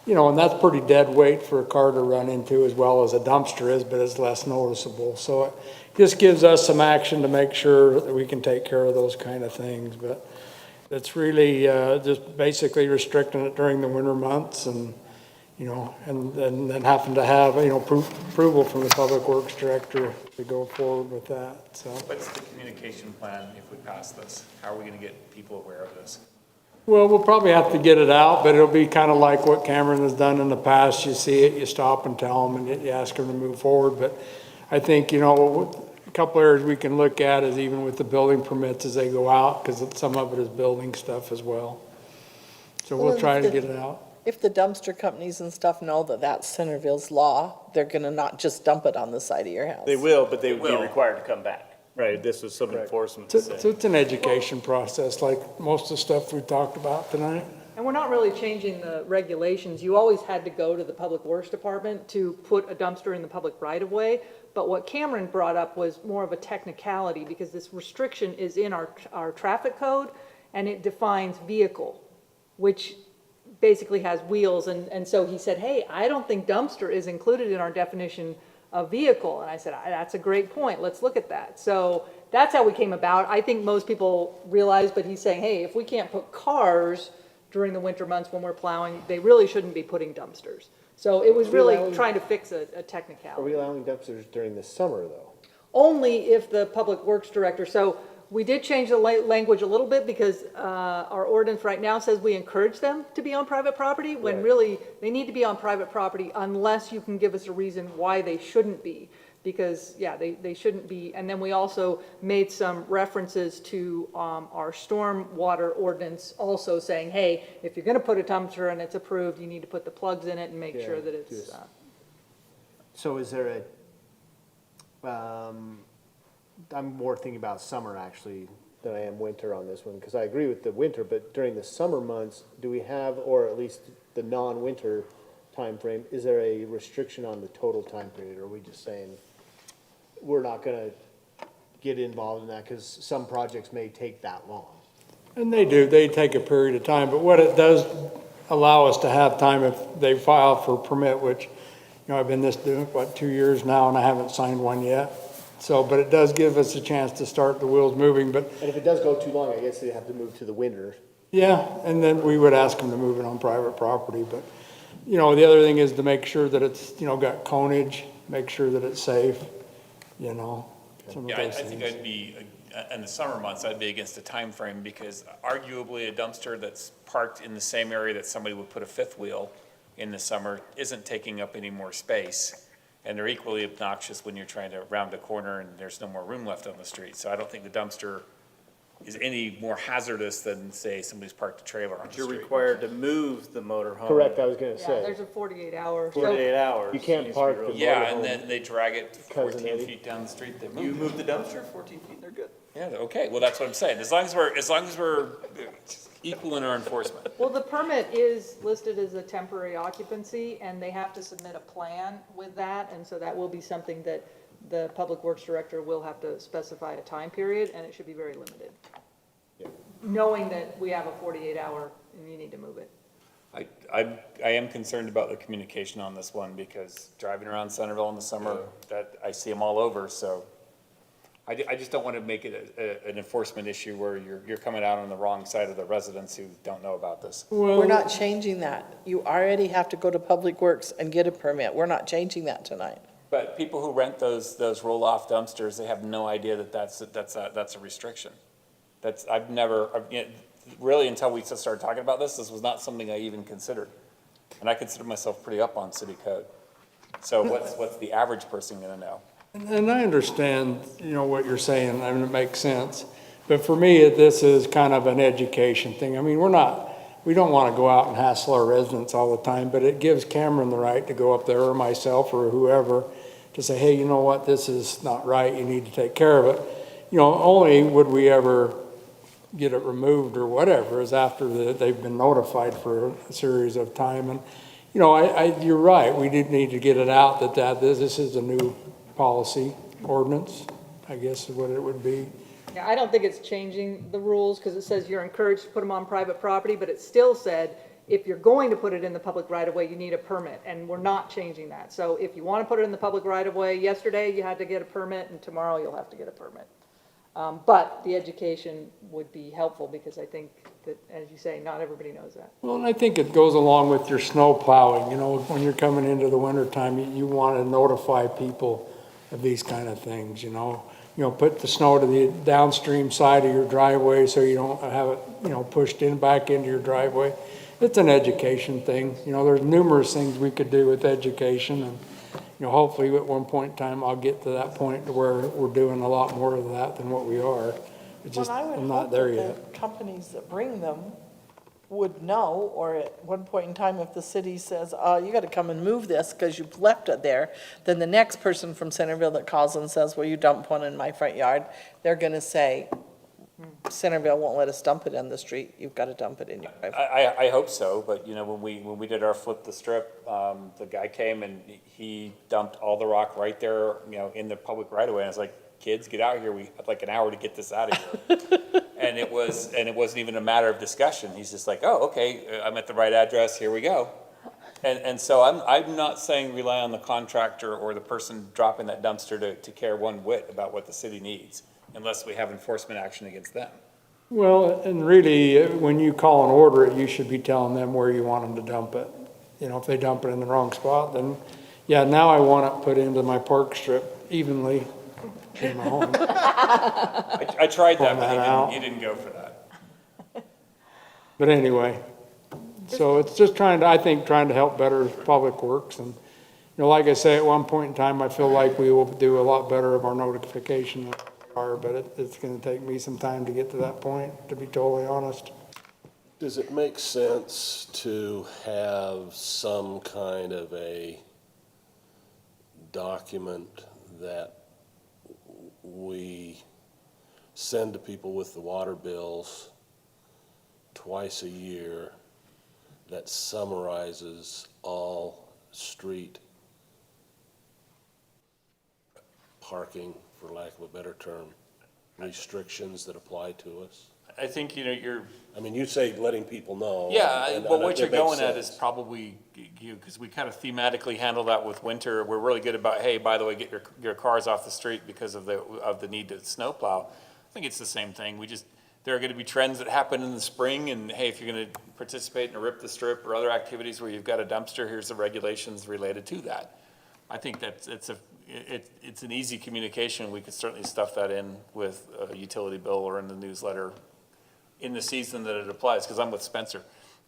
you know, and that's pretty dead weight for a car to run into as well as a dumpster is, but it's less noticeable. So it just gives us some action to make sure that we can take care of those kind of things. But it's really just basically restricting it during the winter months and, you know, and then having to have, you know, approval from the Public Works Director to go forward with that, so. What's the communication plan if we pass this? How are we gonna get people aware of this? Well, we'll probably have to get it out, but it'll be kind of like what Cameron has done in the past. You see it, you stop and tell them, and you ask them to move forward. But I think, you know, a couple areas we can look at is even with the building permits as they go out, because some of it is building stuff as well. So Well, we'll then try if to the- get it out. If the dumpster companies and stuff know that that's Centerville's law, they're gonna not just dump it on the side of your house. They will, but they would be will. required to come back. Right, this was some enforcement to So say. it's an education process, like most of the stuff we talked about tonight. And we're not really changing the regulations. You always had to go to the Public Works Department to put a dumpster in the public right-of-way. But what Cameron brought up was more of a technicality, because this restriction is in our traffic code, and it defines vehicle, which basically has wheels. And so he said, hey, I don't think dumpster is included in our definition of vehicle. And I said, that's a great point. Let's look at that. So that's how we came about. I think most people realize, but he's saying, hey, if we can't put cars during the winter months when we're plowing, they really shouldn't be putting dumpsters. So it was really trying to fix a technicality. Are we allowing dumpsters during the summer, though? Only if the Public Works Director, so we did change the language a little bit, because our ordinance right now says we encourage them to be on private property, when Right. really they need to be on private property unless you can give us a reason why they shouldn't be. Because, yeah, they shouldn't be. And then we also made some references to our stormwater ordinance, also saying, hey, if you're gonna put a dumpster and it's approved, you need to put the plugs in it and make sure that it's, just- So is there I'm more thinking about summer actually than I am winter on this one, because I agree with the winter, but during the summer months, do we have, or at least the non-winter time frame, is there a restriction on the total time period? Or are we just saying, we're not gonna get involved in that, because some projects may take that long? And they do, they take a period of time, but what it does allow us to have time if they file for a permit, which, I've been doing, 2 years now, and I haven't signed one yet. So, but it does give us a chance to start the wheels moving, but And if it does go too long, I guess they have to move to the winter. yeah, and then we would ask them to move it on private property, but, the other thing is to make sure that it's, got conage, make sure that it's safe, some of Yeah, I those think things. I'd be, in the summer months, I'd be against the time frame, because arguably a dumpster that's parked in the same area that somebody would put a fifth wheel in the summer isn't taking up any more space. And they're equally obnoxious when you're trying to round a corner and there's no more room left on the street. So I don't think the dumpster is any more hazardous than, say, somebody's parked a trailer on the You're street. required to move the motor home. Correct, I was gonna yeah, say. there's a 48-hour. 48 hours. You can't needs to be park the removed. Yeah, motorhome. and then they drag it Cousin 14 Eddie. feet down the street, they You move. move the dumpster 14 feet, they're good. Yeah, okay, well, that's what I'm saying. As long as we're equal in our enforcement. Well, the permit is listed as a temporary occupancy, and they have to submit a plan with that, and so that will be something that the Public Works Director will have to specify a time period, and it should be very limited. Knowing that we have a 48-hour and you need to move it. I am concerned about the communication on this one, because driving around Centerville in the summer, that, I see them all over, so. I just don't want to make it an enforcement issue where you're coming out on the wrong side of the residents who don't know about this. We're not changing that. You already have to go to Public Works and get a permit. We're not changing that tonight. But people who rent those roll-off dumpsters, they have no idea that that's a restriction. Really, until we just started talking about this was not something I even considered. And I consider myself pretty up on city code. So what's the average person gonna know? And I understand, what you're saying, I mean, it makes sense. But for me, this is kind of an education thing. I mean, we don't want to go out and hassle our residents all the time, but it gives Cameron the right to go up there, or myself, or whoever, to say, hey, you know what, this is not right, you need to take care of it. Only would we ever get it removed or whatever is after they've been notified for a series of time. And, you're right, we did need to get it out that this is a new policy ordinance, I guess is what it would be. Yeah, I don't think it's changing the rules, because it says you're encouraged to put them on private property, but it still said, if you're going to put it in the public right-of-way, you need a permit, and we're not changing that. So if you want to put it in the public right-of-way, yesterday you had to get a permit, and tomorrow you'll have to get a permit. But the education would be helpful, because I think that, as you say, not everybody knows that. Well, and I think it goes along with your snow plowing, when you're coming into the wintertime, you want to notify people of these kind of things, put the snow to the downstream side of your driveway so you don't have it, pushed back into your driveway. It's an education thing. There's numerous things we could do with education, and, hopefully at one point in time, I'll get to that point where we're doing a lot more of that than what we are. It's just, Well, I would I'm not hope there that yet. the companies that bring them would know, or at one point in time, if the city says, you gotta come and move this because you've left it there, then the next person from Centerville that calls and says, well, you dumped one in my front yard, they're gonna say, Centerville won't let us dump it in the street, you've gotta dump it in your driveway. I hope so, but you know, when we did our flip the strip, the guy came and he dumped all the rock right there, you know, in the public right of way. And I was like, kids, get out here. We have like an hour to get this out of here. And it wasn't even a matter of discussion. He's just like, oh, okay, I'm at the right address. Here we go. And so I'm not saying rely on the contractor or the person dropping that dumpster to care one whit about what the city needs, unless we have enforcement action against them. Well, and really, when you call and order it, you should be telling them where you want them to dump it. You know, if they dump it in the wrong spot, then, yeah, now I want it put into my park strip evenly in my home. I tried that, Pull that but out. he didn't go for that. But anyway, so it's just trying to help better public works. And, you know, like I say, at one point in time, I feel like we will do a lot better of our notification than we are, but it's gonna take me some time to get to that point, to be totally honest. Does it make sense to have some kind of a document that we send to people with the water bills twice a year that summarizes all street parking, for lack of a better term, restrictions that apply to us? I think, you know, I mean, you say letting people know. yeah, and but what it you're makes going at sense. is probably, because we kind of thematically handle that with winter. We're really good about, hey, by the way, get your cars off the street because of the need to snowplow. I think it's the same thing. There are going to be trends that happen in the spring, and hey, if you're going to participate in a rip the strip or other activities where you've got a dumpster, here's the regulations related to that. I think it's an easy communication. We could certainly stuff that in with a utility bill or in the newsletter in the season that it applies, because I'm with Spencer.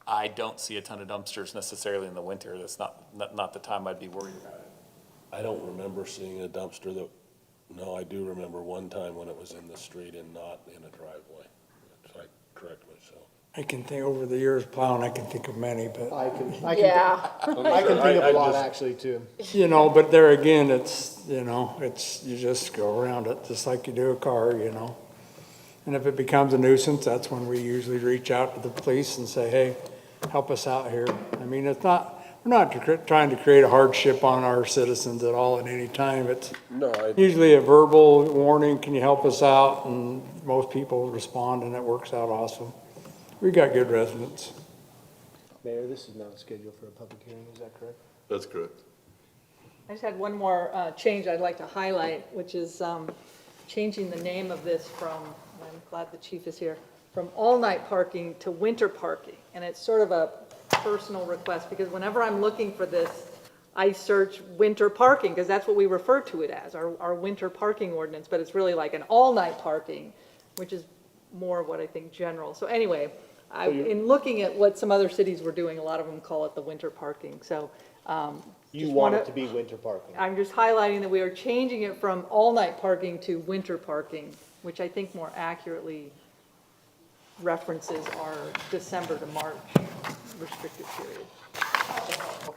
I don't see a ton of dumpsters necessarily in the winter. That's not the time I'd be worried about it. I don't remember seeing a dumpster no, I do remember one time when it was in the street and not in a driveway. So I correct myself. I can think, over the years plowing, I can think of many, but. I can Yeah. think of a lot actually too. You know, but there again, you just go around it, just like you do a car, you know. And if it becomes a nuisance, that's when we usually reach out to the police and say, hey, help us out here. I mean, we're not trying to create a hardship on our citizens at all at any time. It's usually a verbal warning, can you help us out? And most people respond and it works out awesome. We got good residents. Mayor, this is not scheduled for a public hearing, is that correct? That's correct. I just had one more change I'd like to highlight, which is changing the name of this from, I'm glad the chief is here, from all-night parking to winter parking. And it's sort of a personal request, because whenever I'm looking for this, I search winter parking, because that's what we refer to it as, our winter parking ordinance, but it's really like an all-night parking, which is more what I think general. So anyway, in looking at what some other cities were doing, a lot of them call it the winter parking. So You want it to be winter parking? I'm just highlighting that we are changing it from all-night parking to winter parking, which I think more accurately references our December to March restricted period.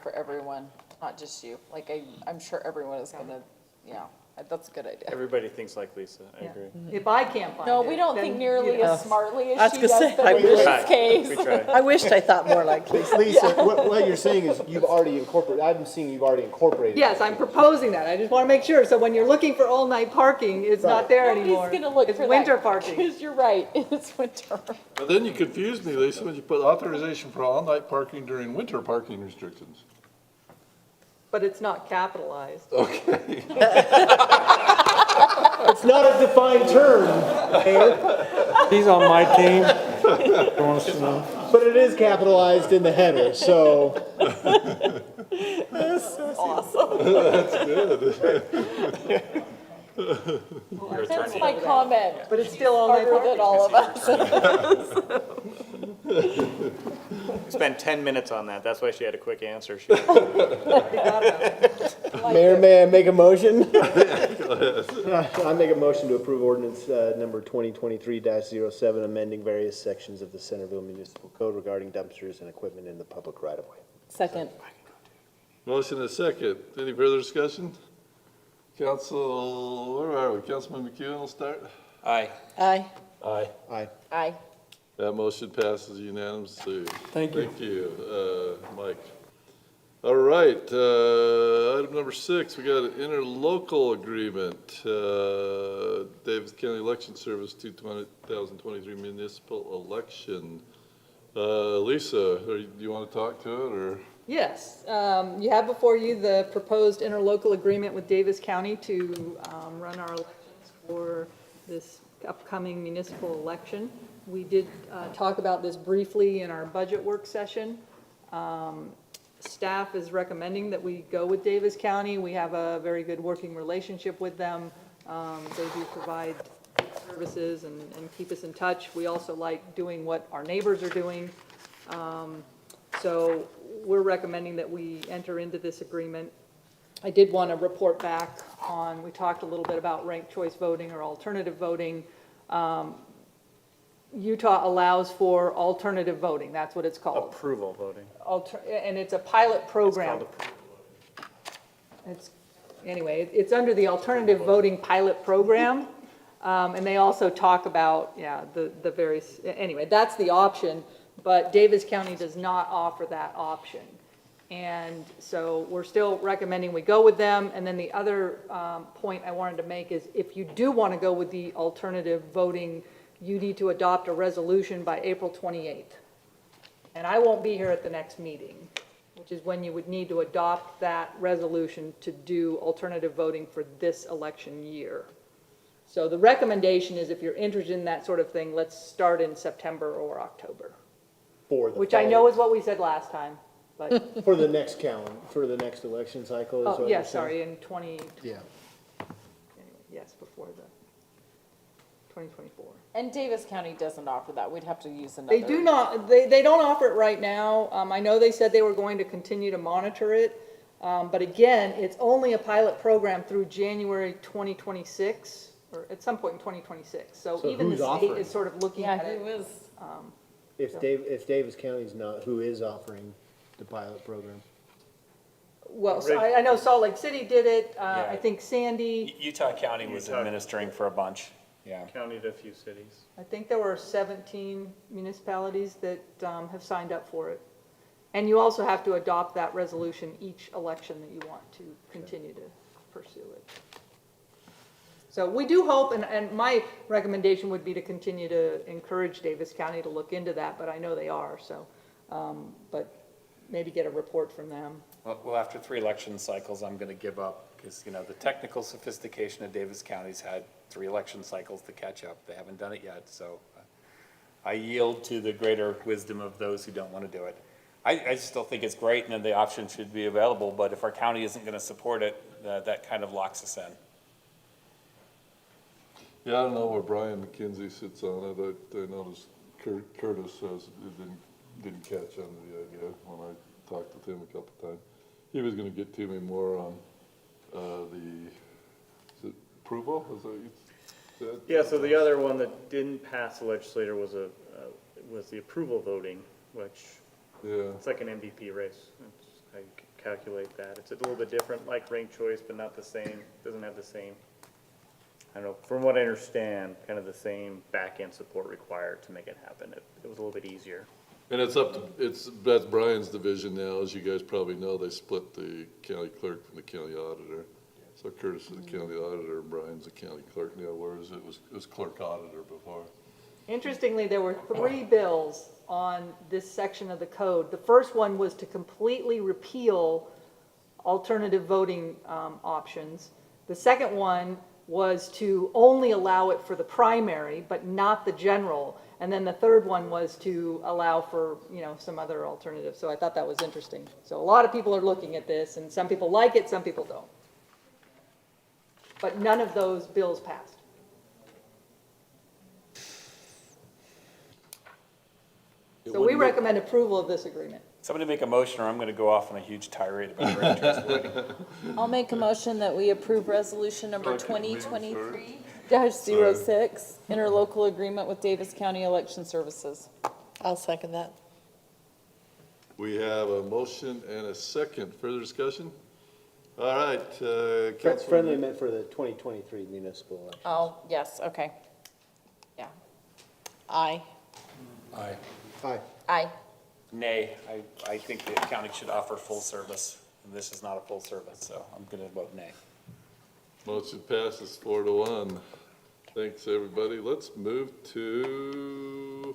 For everyone, not just you. Like, I'm sure everyone is gonna, yeah, that's a good idea. Everybody thinks like Lisa, I Yeah. agree. If I can't find it. No, we don't then, think nearly you know. as smartly I as was she gonna does, say, but I in this wish- case. We tried. I wished I thought more like Lisa. Lisa, what you're saying is you've already incorporated, I'm seeing you've already incorporated. Yes, I'm proposing that. I just want to make sure. So when you're looking for all-night parking, it's not there anymore. Nobody's gonna look It's for winter that, parking. because you're right, it's winter. But then you confused me, Lisa, when you put authorization for all-night parking during winter parking restrictions. But it's not capitalized. Okay. It's not a defined term, Mayor, He's on my team. Wants to know. but it is capitalized in the header, so. Awesome. That's good. That's my comment. But it's still all-night Harder than all of us. Spent 10 minutes on that. That's why she had a quick answer. Mayor, may I make a motion? I make a motion to approve ordinance number 2023-07, amending various sections of the Centerville Municipal Code regarding dumpsters and equipment in the public right-of-way. Second. Motion and a second. Any further discussion? Council, where are we? Councilman McEwen will start. Aye. Aye. Aye. Aye. Aye. That motion passes unanimously. Thank you. Thank you, Mike. All right, item number 6, we got an interlocal agreement. Davis County Election Service 2023 municipal election. Lisa, do you want to talk to it, or? Yes, you have before you the proposed interlocal agreement with Davis County to run our elections for this upcoming municipal election. We did talk about this briefly in our budget work session. Staff is recommending that we go with Davis County. We have a very good working relationship with them. They do provide services and keep us in touch. We also like doing what our neighbors are doing. So we're recommending that we enter into this agreement. I did want to report back on, we talked a little bit about ranked choice voting or alternative voting. Utah allows for alternative voting, that's what it's called. Approval voting. And it's a pilot program. Anyway, it's under the alternative voting pilot program. And they also talk about, the various, anyway, that's the option, but Davis County does not offer that option. And so we're still recommending we go with them. And then the other point I wanted to make is if you do want to go with the alternative voting, you need to adopt a resolution by April 28th. And I won't be here at the next meeting, which is when you would need to adopt that resolution to do alternative voting for this election year. So the recommendation is if you're interested in that sort of thing, let's start in September or October. Which I know is what we said last time, but. For the next calendar, for the next election cycle is what Oh, you're yeah, saying? sorry, in 20. Yeah. Anyway, yes, before the 2024. And Davis County doesn't offer that. We'd have to use another. They do not, they don't offer it right now. I know they said they were going to continue to monitor it. But again, it's only a pilot program through January 2026, or at some point in 2026. So even the who's state offering? is sort of looking at it. If Davis County's not, who is offering the pilot program? Well, so I know Salt Lake City did it. Yeah. I think Sandy, Utah County was administering for a bunch, yeah. County to a few cities. I think there were 17 municipalities that have signed up for it. And you also have to adopt that resolution each election that you want to continue to pursue it. So we do hope, and my recommendation would be to continue to encourage Davis County to look into that, but I know they are, so, but maybe get a report from them. Well, after 3 election cycles, I'm going to give up because, you know, the technical sophistication of Davis County's had 3 election cycles to catch up. They haven't done it yet, so I yield to the greater wisdom of those who don't want to do it. I still think it's great and the option should be available, but if our county isn't going to support it, that kind of locks us in. Yeah, I don't know where Brian McKenzie sits on it. I noticed Curtis says it didn't catch on the idea when I talked with him a couple of times. He was gonna get to me more on, is it approval, is that what you said? Yeah, so the other one that didn't pass the legislature was the approval voting, which it's like an MVP race. It's how you calculate that. It's a little bit different, like ranked choice, but not the same, doesn't have the same, I don't know, from what I understand, kind of the same back-end support required to make it happen. It was a little bit easier. And it's up to, that's Brian's division now, as you guys probably know, they split the county clerk from the county auditor. So Curtis is the county auditor, and Brian's the county clerk now, whereas it was clerk auditor before. Interestingly, there were 3 bills on this section of the code. The first one was to completely repeal alternative voting options. The second one was to only allow it for the primary, but not the general. And then the third one was to allow for, you know, some other alternatives. So I thought that was interesting. So a lot of people are looking at this, and some people like it, some people don't. But none of those bills passed. So we recommend approval of this agreement. Somebody make a motion, or I'm gonna go off on a huge tirade about renters voting. I'll make a motion that we approve resolution number 2023-06, interlocal agreement with Davis County Election Services. I'll second that. We have a motion and a second. Further discussion? All right, Friendly Councilman. amendment for the 2023 municipal election. Oh, yes, okay. Yeah. Aye. Aye. Aye. Aye. Nay, I think the county should offer full service, and this is not a full service, so I'm gonna vote nay. Motion passes 4-1. Thanks, everybody. Let's move to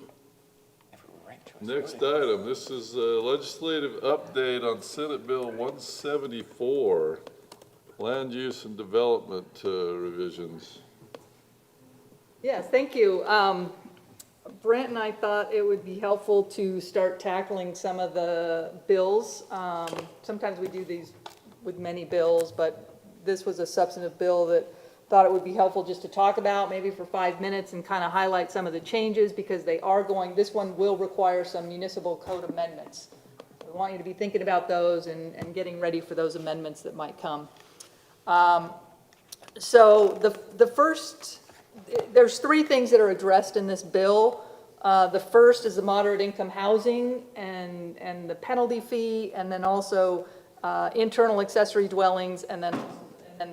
next item. This is a legislative update on Senate Bill 174, land use and development revisions. Yes, thank you. Brent and I thought it would be helpful to start tackling some of the bills. Sometimes we do these with many bills, but this was a substantive bill that thought it would be helpful just to talk about, maybe for 5 minutes, and kind of highlight some of the changes, because they are going, this one will require some municipal code amendments. We want you to be thinking about those and getting ready for those amendments that might come. So the first, there's 3 things that are addressed in this bill. The first is the moderate income housing and the penalty fee, and then also internal accessory dwellings, and then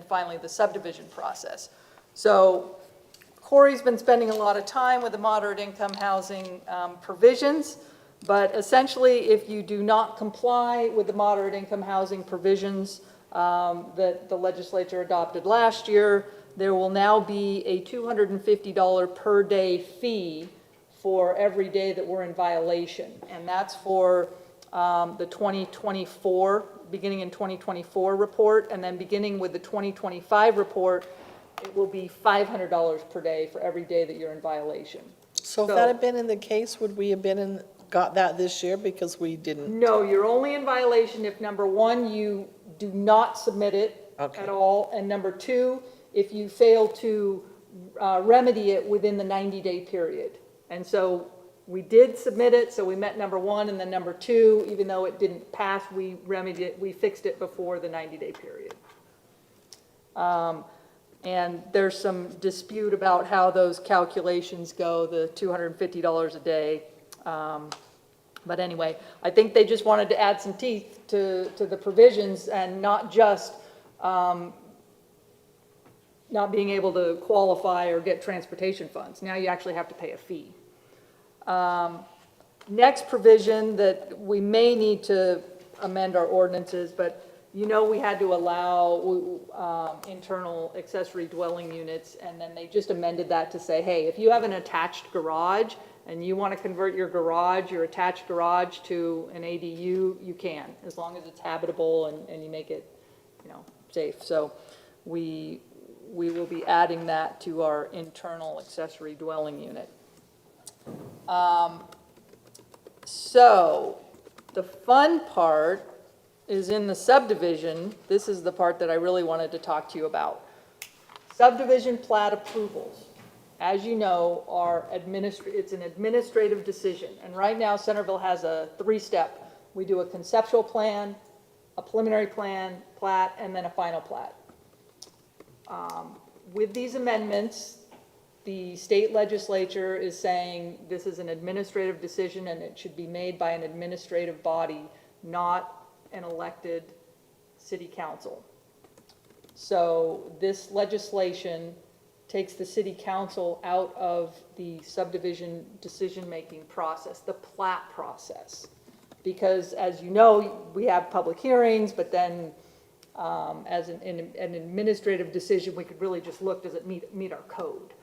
finally the subdivision process. So Corey's been spending a lot of time with the moderate income housing provisions, but essentially if you do not comply with the moderate income housing provisions that the legislature adopted last year, there will now be a $250 per day fee for every day that we're in violation. And that's for the 2024, beginning in 2024 report, and then beginning with the 2025 report, it will be $500 per day for every day that you're in violation. So if that had been in the case, would we have got that this year, because we didn't? No, you're only in violation if, number 1, you do not submit it at all, and number 2, if you fail to remedy it within the 90-day period. And so we did submit it, so we met number 1, and then number 2, even though it didn't pass, we remedied it, we fixed it before the 90-day period. And there's some dispute about how those calculations go, the $250 a day. But anyway, I think they just wanted to add some teeth to the provisions, and not just not being able to qualify or get transportation funds. Now you actually have to pay a fee. Next provision that we may need to amend our ordinances, but you know we had to allow internal accessory dwelling units, and then they just amended that to say, hey, if you have an attached garage and you want to convert your garage, your attached garage to an ADU, you can, as long as it's habitable and you make it, you know, safe. So we will be adding that to our internal accessory dwelling unit. So the fun part is in the subdivision. This is the part that I really wanted to talk to you about. Subdivision plat approvals, as you know, it's an administrative decision. And right now Centerville has a 3-step. We do a conceptual plan, a preliminary plan, plat, and then a final plat. With these amendments, the state legislature is saying this is an administrative decision and it should be made by an administrative body, not an elected city council. So this legislation takes the city council out of the subdivision decision-making process, the plat process. Because as you know, we have public hearings, but then as an administrative decision, we could really just look, does it meet our code?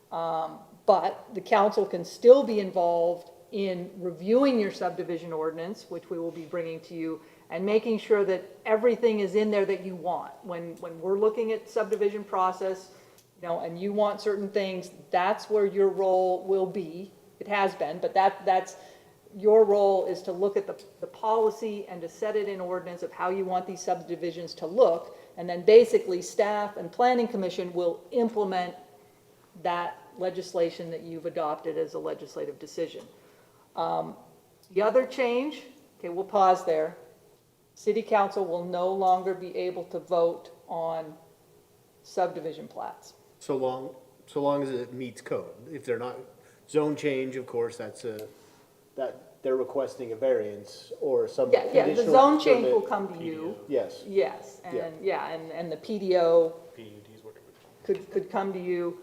But the council can still be involved in reviewing your subdivision ordinance, which we will be bringing to you, and making sure that everything is in there that you want. When we're looking at subdivision process, you know, and you want certain things, that's where your role will be. It has been, but that's your role, is to look at the policy and to set it in ordinance of how you want these subdivisions to look. And then basically staff and planning commission will implement that legislation that you've adopted as a legislative decision. The other change Okay, we'll pause there. City council will no longer be able to vote on subdivision plats. So long as it meets code. If they're not, zone change, of course, that they're requesting a variance or some Yeah, the conditional zone change permit. will come to you. Yes. Yes, Yeah. and, yeah, and the PDO could come to you.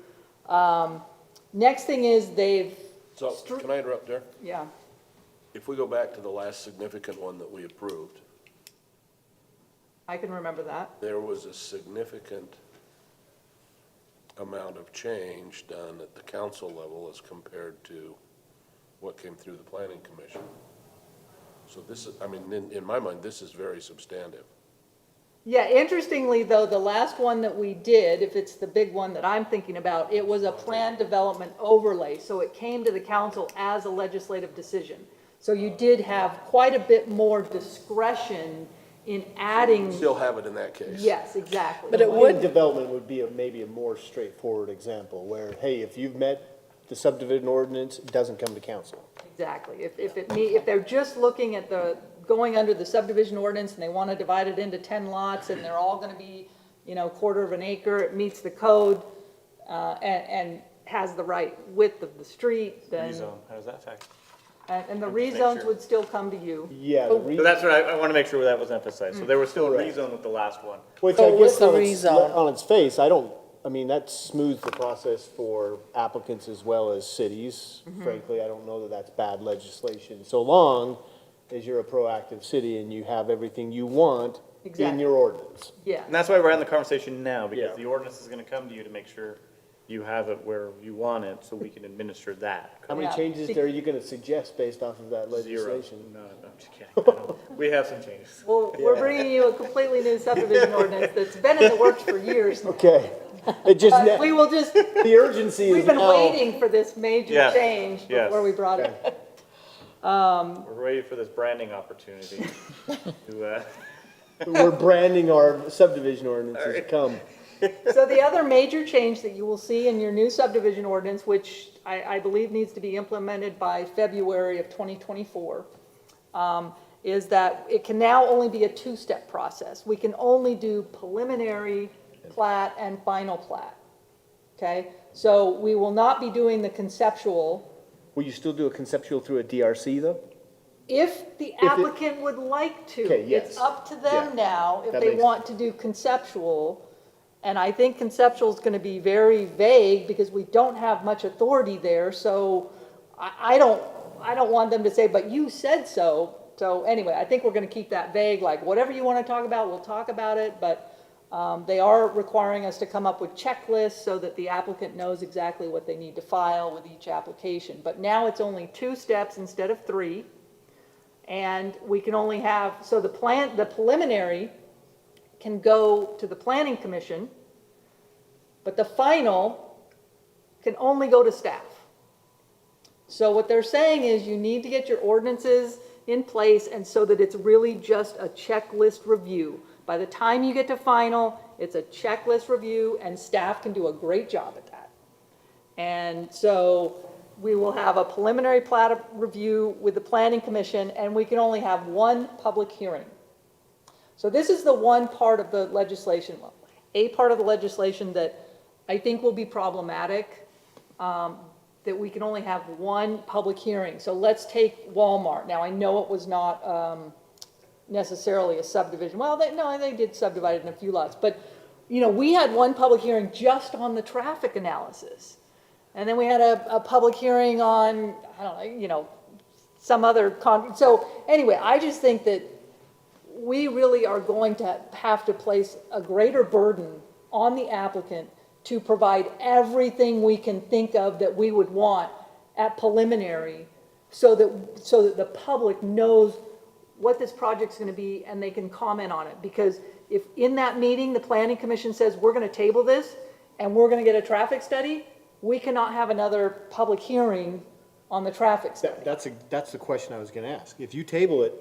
Next thing is they've, So, can I interrupt there? yeah, If we go back to the last significant one that we approved, I can remember that. there was a significant amount of change done at the council level as compared to what came through the planning commission. So this is, I mean, in my mind, this is very substantive. Yeah, interestingly, though, the last one that we did, if it's the big one that I'm thinking about, it was a planned development overlay, so it came to the council as a legislative decision. So you did have quite a bit more discretion in adding. Still have it in that case. Yes, exactly. But it would, Development would be maybe a more straightforward example where, hey, if you've met the subdivision ordinance, it doesn't come to council. Exactly. If they're just looking at going under the subdivision ordinance and they want to divide it into 10 lots and they're all going to be, quarter of an acre, it meets the code, and has the right width of the street, then. Rezone, how does that affect? And the Make rezones sure. would still come to you. Yeah. So that's what I want to make sure that was emphasized. So there was still a Correct. rezone with the last one. Which So I with guess the on rezone. its face, that smooths the process for applicants as well as cities. Frankly, I don't know that that's bad legislation, so long as you're a proactive city and you have everything you want in Exactly. your ordinance. Yeah. And that's why we're having the conversation now, because Yeah. the ordinance is going to come to you to make sure you have it where you want it, so we can administer that. How many Yeah. changes are you gonna suggest based off of that Zero. legislation? No, I'm just kidding. I don't. We have some changes. Well, we're bringing you a completely new subdivision ordinance that's been in the works for years now. Okay, it just, But we will just, the urgency is we've been now. waiting for this major Yes, change yes. before we brought it. We're ready for this branding opportunity to, We're branding our subdivision ordinances, come. So the other major change that you will see in your new subdivision ordinance, which I believe needs to be implemented by February of 2024, is that it can now only be a two-step process. We can only do preliminary plat and final plat, okay? So we will not be doing the conceptual. Will you still do a conceptual through a DRC though? If the it- applicant would like to. Okay, yes. It's up to them Yeah. now if That they makes- want to do conceptual. And I think conceptual is going to be very vague because we don't have much authority there. So I don't want them to say, but you said so. So anyway, I think we're going to keep that vague, like whatever you want to talk about, we'll talk about it. But they are requiring us to come up with checklists so that the applicant knows exactly what they need to file with each application. But now it's only 2 steps instead of 3. And we can only have, so the preliminary can go to the planning commission, but the final can only go to staff. So what they're saying is you need to get your ordinances in place and so that it's really just a checklist review. By the time you get to final, it's a checklist review and staff can do a great job at that. And so we will have a preliminary plat review with the planning commission and we can only have 1 public hearing. So this is the one part of the legislation, well, a part of the legislation that I think will be problematic, that we can only have 1 public hearing. So let's take Walmart. Now, I know it was not necessarily a subdivision. Well, they did subdivide it in a few lots. But, we had 1 public hearing just on the traffic analysis. And then we had a public hearing on, I don't know, some other, so anyway, I just think that we really are going to have to place a greater burden on the applicant to provide everything we can think of that we would want at preliminary so that the public knows what this project's going to be and they can comment on it. Because if in that meeting the planning commission says we're going to table this and we're going to get a traffic study, we cannot have another public hearing on the traffic study. That's the question I was gonna ask. If you table it,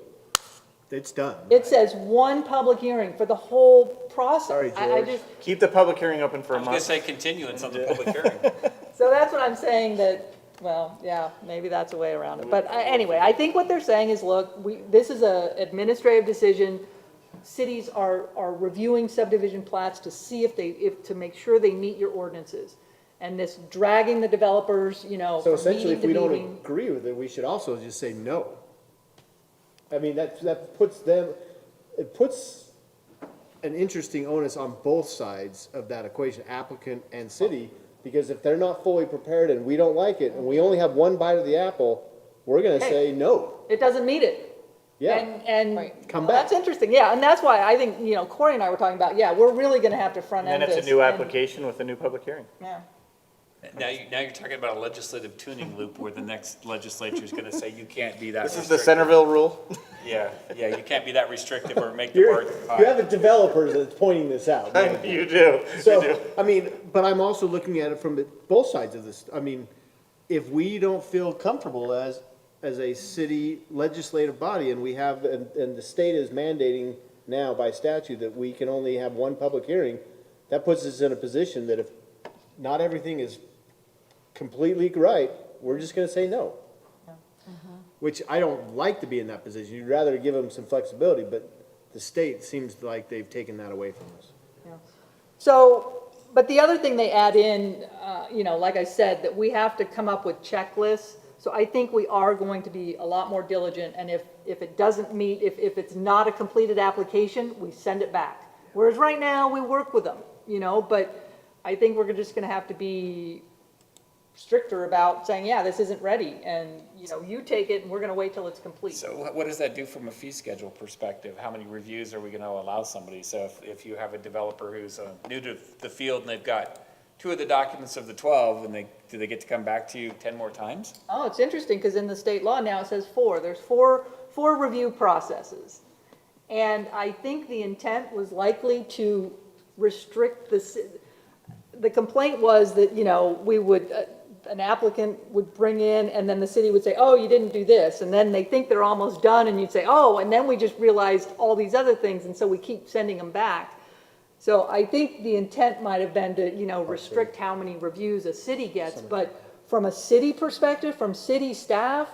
it's done. It says 1 public hearing for the whole process. Sorry, I George. just, keep the public hearing open for a I was gonna month. say continuance on the public hearing. so that's what I'm saying, that Well, yeah, maybe that's a way around it. But anyway, I think what they're saying is, look, this is a administrative decision. Cities are reviewing subdivision plats to see to make sure they meet your ordinances. And this dragging the developers, So from essentially, meeting if to we don't meeting. agree with it, we should also just say no. I mean, that puts them, it puts an interesting onus on both sides of that equation, applicant and city, because if they're not fully prepared and we don't like it, and we only have one bite of the apple, we're gonna Hey. say no. It doesn't meet it. Yeah. And Come well, back. that's interesting, yeah, and that's why I think, Corey and I were talking about, yeah, we're really gonna have to front And end then this. it's a new and- application with a new public hearing. Yeah. Now you're talking about a legislative tuning loop where the next legislature is gonna say you can't be that This is the restrictive. Centerville rule. Yeah, you can't be that restrictive or make the You bar. have a developer that's pointing this out. You do. So, I mean, but I'm also looking at it from both sides of this. I mean, if we don't feel comfortable as a city legislative body, and we have, and the state is mandating now by statute that we can only have one public hearing, that puts us in a position that if not everything is completely right, we're just gonna say no. Which I don't like to be in that position. You'd rather give them some flexibility, but the state seems like they've taken that away from us. So, but the other thing they add in, like I said, that we have to come up with checklists. So I think we are going to be a lot more diligent, and if it doesn't meet, if it's not a completed application, we send it back. Whereas right now, we work with them, but I think we're just gonna have to be stricter about saying, yeah, this isn't ready, and, you take it, and we're gonna wait till it's complete. So what does that do from a fee schedule perspective? How many reviews are we gonna allow somebody? So if you have a developer who's new to the field and they've got 2 of the documents of the 12, and do they get to come back to you 10 more times? Oh, it's interesting, because in the state law now it says 4. There's four review processes. And I think the intent was likely to restrict the complaint was that, we would, an applicant would bring in, and then the city would say, oh, you didn't do this. And then they think they're almost done, and you'd say, oh, and then we just realized all these other things, and so we keep sending them back. So I think the intent might have been to, restrict how many reviews a city gets, but from a city perspective, from city staff,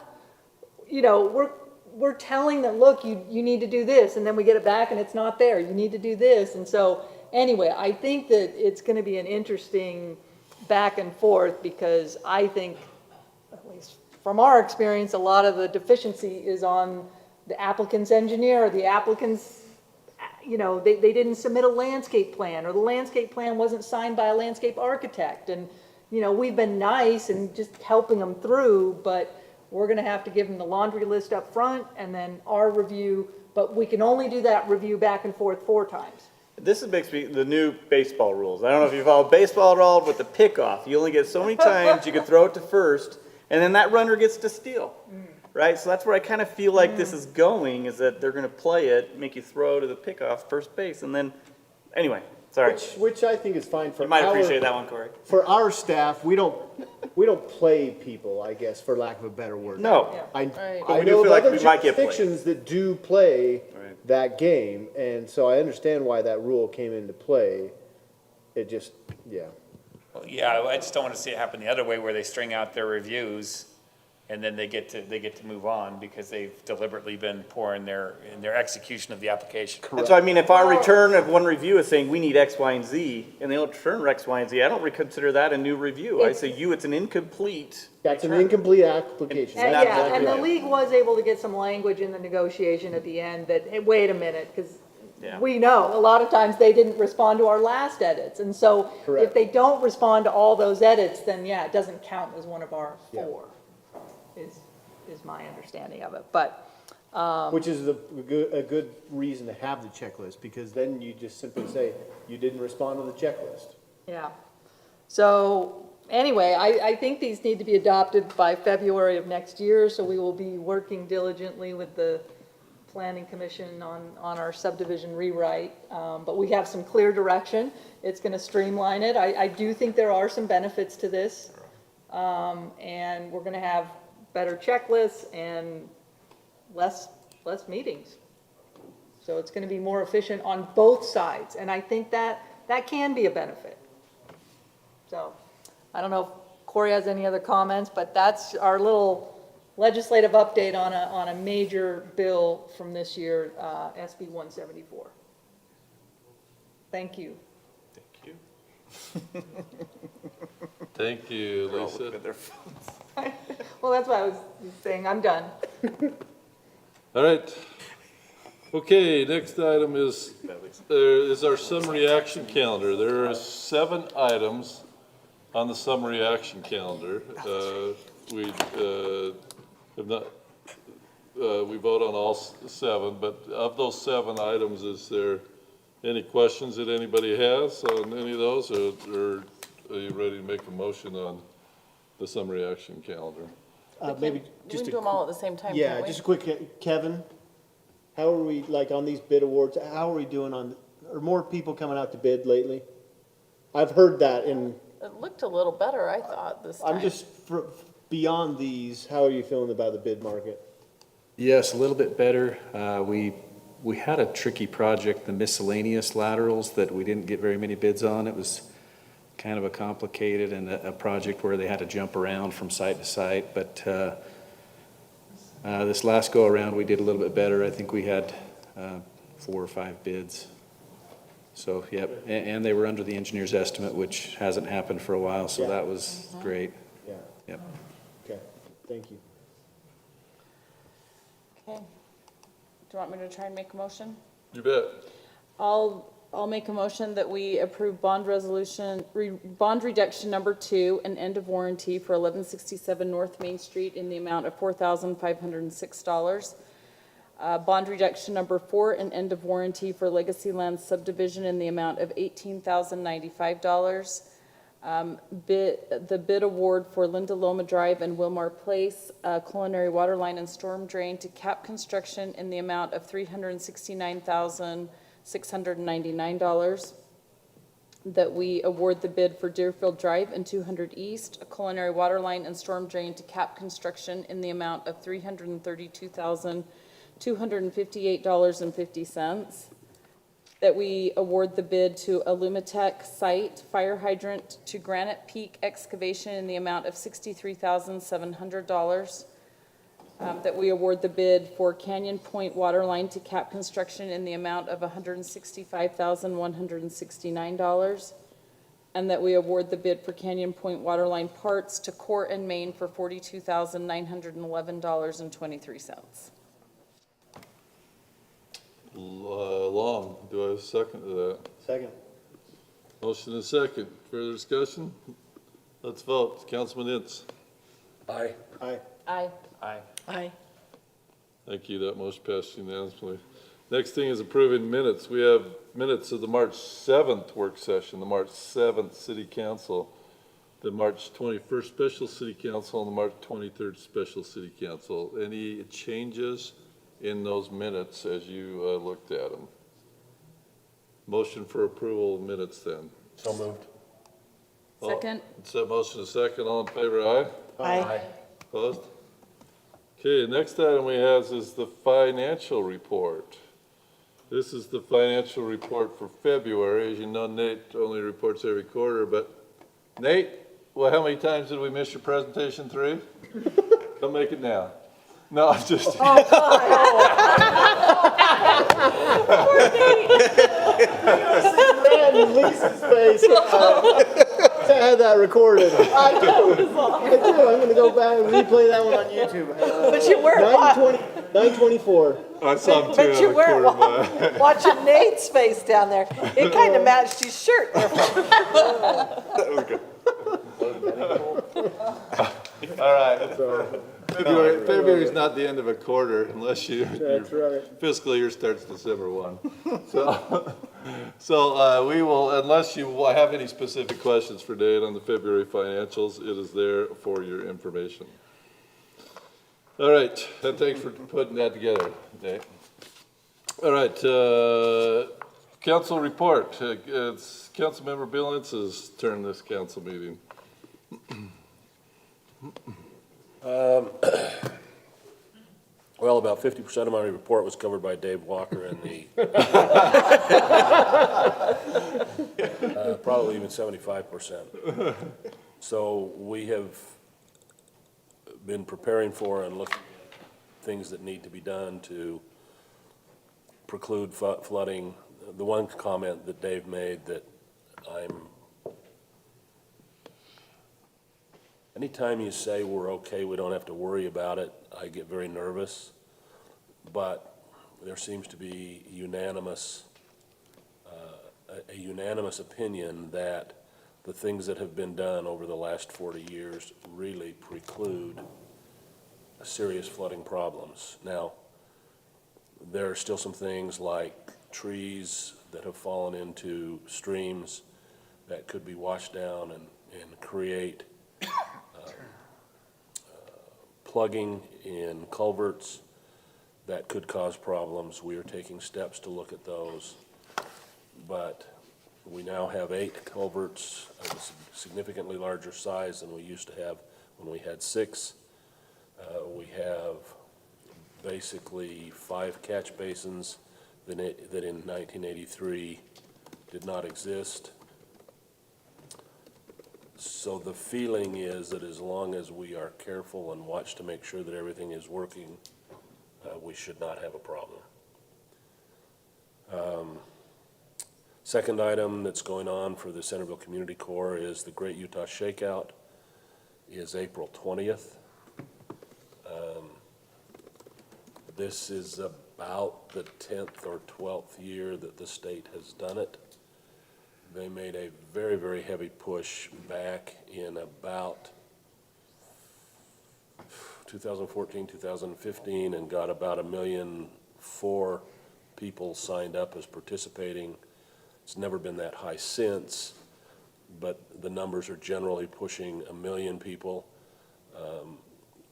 we're telling them, look, you need to do this, and then we get it back and it's not there, you need to do this, and so, anyway, I think that it's gonna be an interesting back and forth, because I think, at least from our experience, a lot of the deficiency is on the applicant's engineer, the applicant's they didn't submit a landscape plan, or the landscape plan wasn't signed by a landscape architect. And, we've been nice and just helping them through, but we're gonna have to give them the laundry list up front and then our review, but we can only do that review back and forth 4 times. This makes me the new baseball rules. I don't know if you follow baseball at all, but the pickoff, you only get so many times you can throw it to first, and then that runner gets to steal. Right, so that's where I kind of feel like this is going, is that they're gonna play it, make you throw to the pickoff first base, and then, anyway, sorry. Which I think is fine for You might appreciate that one, Corey. For our staff, we don't play people, I guess, for lack of a better word. No. I But we do know of feel like other we might get played. jurisdictions that do play that game, and so I understand why that rule came into play. It just, yeah. Well, yeah, I just don't wanna see it happen the other way, where they string out their reviews and then they get to move on because they've deliberately been poor in their execution of the application. And so, I mean, if our return of one review is saying we need X, Y, and Z, and they don't return X, Y, and Z, I don't reconsider that a new review. I say it's an incomplete. That's an incomplete application. And, That's yeah, exactly and the right. league was able to get some language in the negotiation at the end that, hey, wait a minute, because Yeah. we know a lot of times they didn't respond to our last edits. And so Correct. if they don't respond to all those edits, then yeah, it doesn't count as one of our 4, is my understanding of it. But, Which is a good reason to have the checklist, because then you just simply say, you didn't respond to the checklist. yeah. So, anyway, I think these need to be adopted by February of next year, so we will be working diligently with the Planning Commission on our subdivision rewrite. But we have some clear direction. It's gonna streamline it. I do think there are some benefits to this. And we're gonna have better checklists and less meetings. So it's gonna be more efficient on both sides, and I think that can be a benefit. So, I don't know if Corey has any other comments, but that's our little legislative update on a major bill from this year, SB 174. Thank you. Thank you, Lisa. Well, that's why I was saying I'm done. All right. Okay, next item is our summary action calendar. There are 7 items on the summary action calendar. We have not, we vote on all 7, but of those 7 items, is there any questions that anybody has on any of those, or are you ready to make a motion on the summary action calendar? Maybe We just can do them all at the same time, Yeah, can't we? just a quick, Kevin, how are we, like, on these bid awards, how are we doing on, are more people coming out to bid lately? I've heard that, and It looked a little better, I thought, this time. I'm just, beyond these, how are you feeling about the bid market? Yes, a little bit better. We had a tricky project, the miscellaneous laterals, that we didn't get very many bids on. It was kind of a complicated and a project where they had to jump around from site to site. But this last go around, we did a little bit better. I think we had 4 or 5 bids. So, yep, and they were under the engineer's estimate, which hasn't happened for a while, so that was great. Yeah. Yep. Okay, thank you. Okay. Do you want me to try and make a motion? You bet. I'll make a motion that we approve bond reduction number 2, an end of warranty for 1167 North Main Street in the amount of $4,506. Bond reduction number 4, an end of warranty for Legacy Land subdivision in the amount of $18,095. The bid award for Linda Loma Drive and Wilmar Place, culinary water line and storm drain to CAP Construction in the amount of $369,699. That we award the bid for Deerfield Drive and 200 East, a culinary water line and storm drain to CAP Construction in the amount of $332,258.50. That we award the bid to Illumitech Site Fire Hydrant to Granite Peak Excavation in the amount of $63,700. That we award the bid for Canyon Point Water Line to CAP Construction in the amount of $165,169. And that we award the bid for Canyon Point Water Line parts to Core and Main for $42,911.23. Long, do I have a second to that? Second. Motion and second. Further discussion? Let's vote. Councilman Ince. Aye. Aye. Aye. Aye. Aye. Thank you. That motion passed unanimously. Next thing is approving minutes. We have minutes of the March 7th work session, the March 7th City Council, the March 21st Special City Council, and the March 23rd Special City Council. Any changes in those minutes as you looked at them? Motion for approval of minutes then. So moved. Second. So motion is second. All in favor, aye? Aye. Opposed? Okay, next item we have is the financial report. This is the financial report for February. As you know, Nate only reports every quarter, but Nate, well, how many times did we miss your presentation? 3? Come make it now. No, I'm just. Lisa's face. I had that recorded. I do. I'm gonna go back and replay that one on YouTube. But you weren't 9:24. I saw him too. But you weren't watching Nate's face down there. It kind of matched his shirt. That was good. All right. February's not the end of a quarter unless your fiscal year starts December 1. So we will, unless you have any specific questions for Dave on the February financials, it is there for your information. All right, and thanks for putting that together, Dave. All right, council report. It's Councilmember Bill Ince's turn this council meeting. Well, about 50% of my report was covered by Dave Walker and the, probably even 75%. So we have been preparing for and looking at things that need to be done to preclude flooding. The one comment that Dave made that anytime you say we're okay, we don't have to worry about it, I get very nervous. But there seems to be a unanimous opinion that the things that have been done over the last 40 years really preclude serious flooding problems. Now, there are still some things like trees that have fallen into streams that could be washed down and create plugging in culverts that could cause problems. We are taking steps to look at those. But we now have 8 culverts of a significantly larger size than we used to have when we had 6. We have basically 5 catch basins that in 1983 did not exist. So the feeling is that as long as we are careful and watch to make sure that everything is working, we should not have a problem. Second item that's going on for the Centerville Community Corps is the Great Utah Shakeout is April 20th. This is about the 10th or 12th year that the state has done it. They made a very, very heavy push back in about 2014, 2015, and got about 1.4 million people signed up as participating. It's never been that high since, but the numbers are generally pushing 1 million people.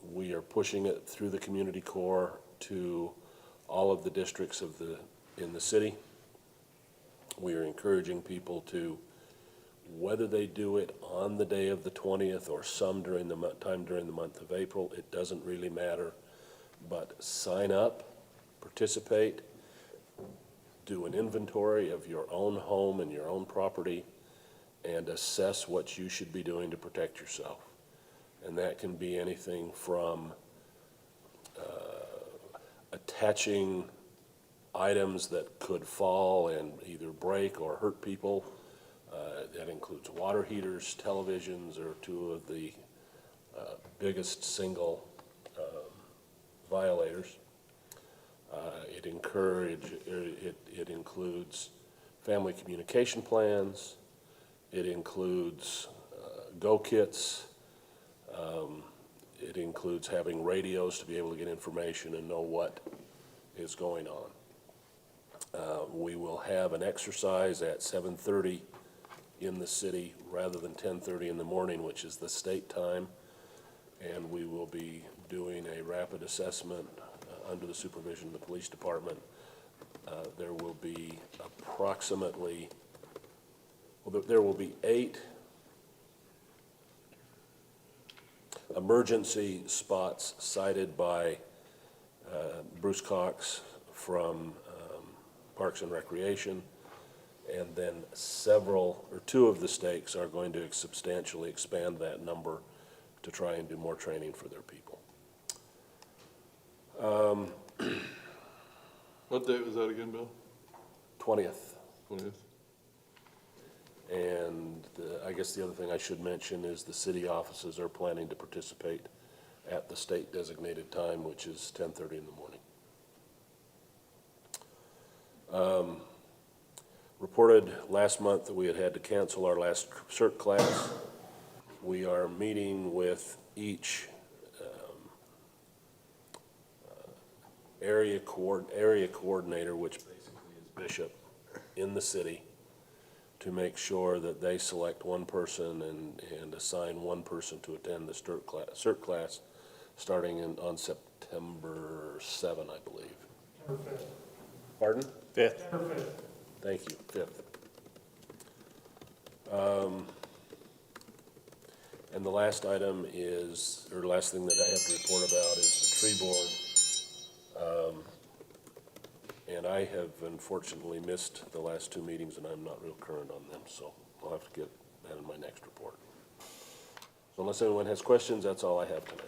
We are pushing it through the community core to all of the districts in the city. We are encouraging people to, whether they do it on the day of the 20th or some during the time during the month of April, it doesn't really matter. But sign up, participate, do an inventory of your own home and your own property, and assess what you should be doing to protect yourself. And that can be anything from attaching items that could fall and either break or hurt people. That includes water heaters, televisions are 2 of the biggest single violators. It includes family communication plans. It includes go kits. It includes having radios to be able to get information and know what is going on. We will have an exercise at 7:30 in the city rather than 10:30 in the morning, which is the state time. And we will be doing a rapid assessment under the supervision of the police department. There will be approximately, there will be 8 emergency spots cited by Bruce Cox from Parks and Recreation, and then 2 of the stakes are going to substantially expand that number to try and do more training for their people. What date was that again, Bill? 20th. 20th. And I guess the other thing I should mention is the city offices are planning to participate at the state designated time, which is 10:30 in the morning. Reported last month that we had to cancel our last CERT class. We are meeting with each area coordinator, which basically is Bishop, in the city, to make sure that they select one person and assign one person to attend the CERT class starting on September 7, I believe. Pardon? 5th. Thank you, 5th. And the last item is, or last thing that I have to report about is the tree board. And I have unfortunately missed the last 2 meetings and I'm not real current on them, so I'll have to get that in my next report. So unless anyone has questions, that's all I have tonight.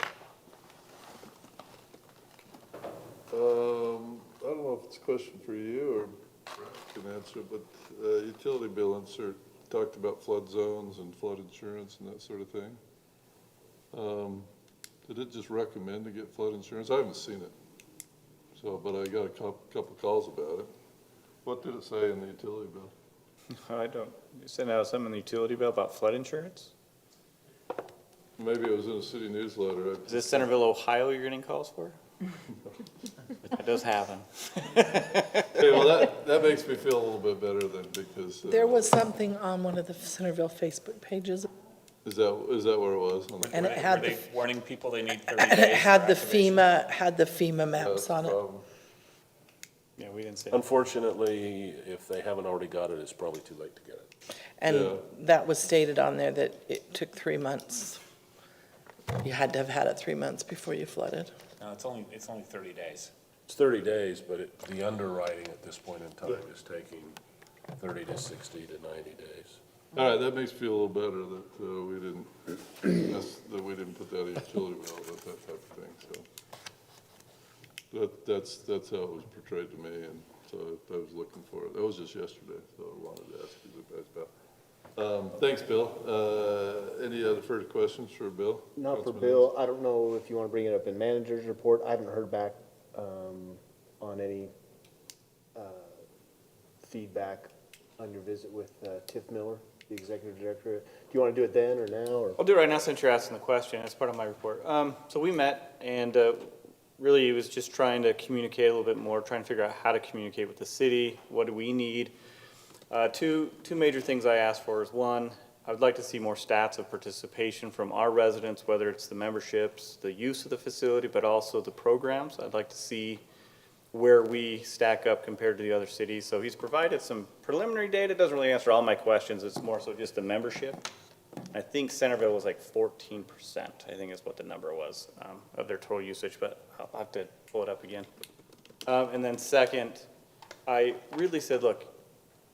I don't know if it's a question for you or Brad can answer, but utility bill insert talked about flood zones and flood insurance and that sort of thing. Did it just recommend to get flood insurance? I haven't seen it. So, but I got a couple calls about it. What did it say in the utility bill? I don't, you sent out something in the utility bill about flood insurance? Maybe it was in a city newsletter. Is this Centerville, Ohio you're getting calls for? That does happen. Okay, well, that makes me feel a little bit better then, because. There was something on one of the Centerville Facebook pages, Is that where it was? and it had Were the, they warning people they need 30 and it days had for the activation? FEMA maps on it. Yeah, we didn't say. Unfortunately, if they haven't already got it, it's probably too late to get it. And that was stated on there that it took 3 months. You had to have had it 3 months before you flooded. No, it's only 30 days. It's 30 days, but the underwriting at this point in time is taking 30 to 60 to 90 days. All right, that makes me feel a little better that we didn't put that in utility bill, that type of thing, so. That's how it was portrayed to me, and so I was looking for it. That was just yesterday, so I wanted to ask you guys about. Thanks, Bill. Any other further questions for Bill? Not for Councilman Bill. I don't know if you want to bring it up in manager's report. I haven't heard back on any feedback on your visit with Tiff Miller, the executive director. Do you want to do it then or now? Or? I'll do it right now since you're asking the question. It's part of my report. So we met, and really it was just trying to communicate a little bit more, trying to figure out how to communicate with the city. What do we need? Two major things I asked for is, one, I would like to see more stats of participation from our residents, whether it's the memberships, the use of the facility, but also the programs. I'd like to see where we stack up compared to the other cities. So he's provided some preliminary data. It doesn't really answer all my questions. It's more so just the membership. I think Centerville was like 14%, I think is what the number was, of their total usage, but I'll have to pull it up again. And then second, I really said, look,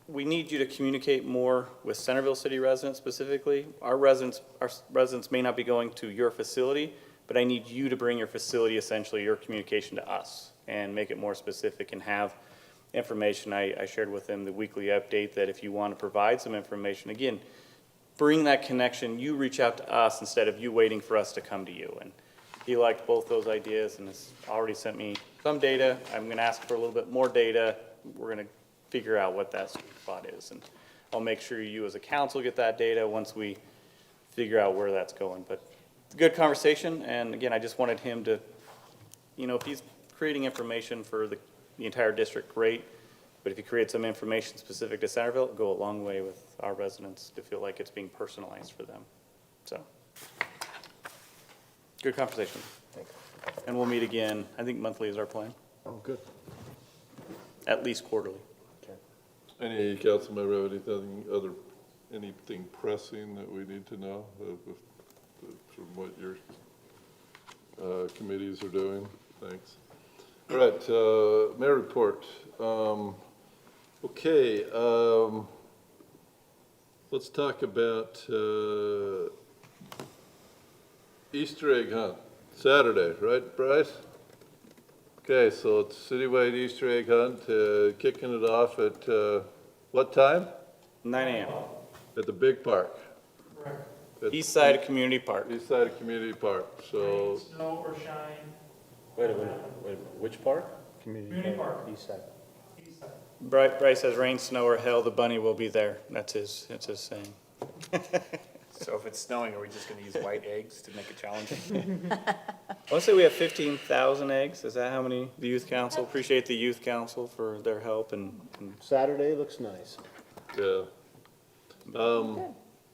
we need you to communicate more with Centerville City residents specifically. Our residents may not be going to your facility, but I need you to bring your facility, essentially your communication, to us and make it more specific and have information. I shared with them the weekly update that if you want to provide some information, again, bring that connection. You reach out to us instead of you waiting for us to come to you. And he liked both those ideas and has already sent me some data. I'm going to ask for a little bit more data. We're going to figure out what that sweet spot is. And I'll make sure you as a council get that data once we figure out where that's going. But good conversation. And again, I just wanted him to, if he's creating information for the entire district, great. But if you create some information specific to Centerville, it'll go a long way with our residents to feel like it's being personalized for them. So, good conversation. Thanks. And we'll meet again, I think monthly is our plan, Oh, good. at least quarterly. Any council member have anything pressing that we need to know from what your committees are doing? Thanks. All right, mayor report. Okay, let's talk about Easter egg hunt, Saturday, right, Bryce? Okay, so it's citywide Easter egg hunt, kicking it off at what time? 9 a.m. At the big park. At East side of Community Park. East side of Community Park, so. Snow or shine. Wait a minute, which park? Community Park. East side. Bryce says rain, snow, or hail, the bunny will be there. That's his saying. So if it's snowing, are we just going to use white eggs to make it challenging? I want to say we have 15,000 eggs. Is that how many? The youth council, appreciate the youth council for their help and Saturday looks nice. Yeah.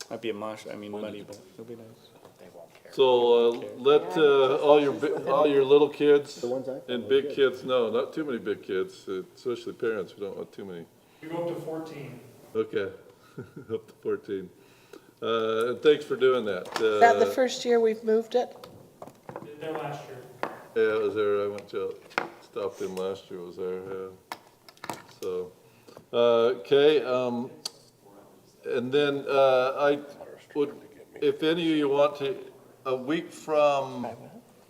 might be a muddy, but it'll be nice. They won't care. So let all your little kids The ones I and follow, big good. kids, no, not too many big kids, especially parents, we don't want too many. You go up to 14. Okay, up to 14. And thanks for doing that. Is that the first year we've moved it? Did there last year. Yeah, it was there, I went to, stopped in last year, was there, yeah. So, okay, and then I would if any of you want to, a week from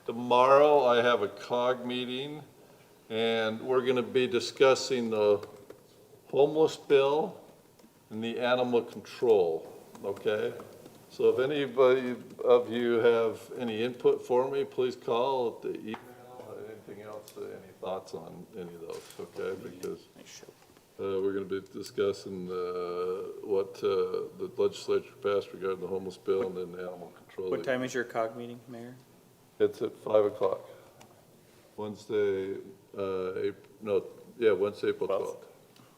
tomorrow, I have a COG meeting, and we're gonna be discussing the homeless bill and the animal control, okay? So if anybody of you have any input for me, please call at the email, or anything else, any thoughts on any of those, okay? Because we're going to be discussing what the legislature passed regarding the homeless bill and then the animal control. What time is your COG meeting, Mayor? It's at 5 o'clock. Wednesday, Wednesday, April 12th.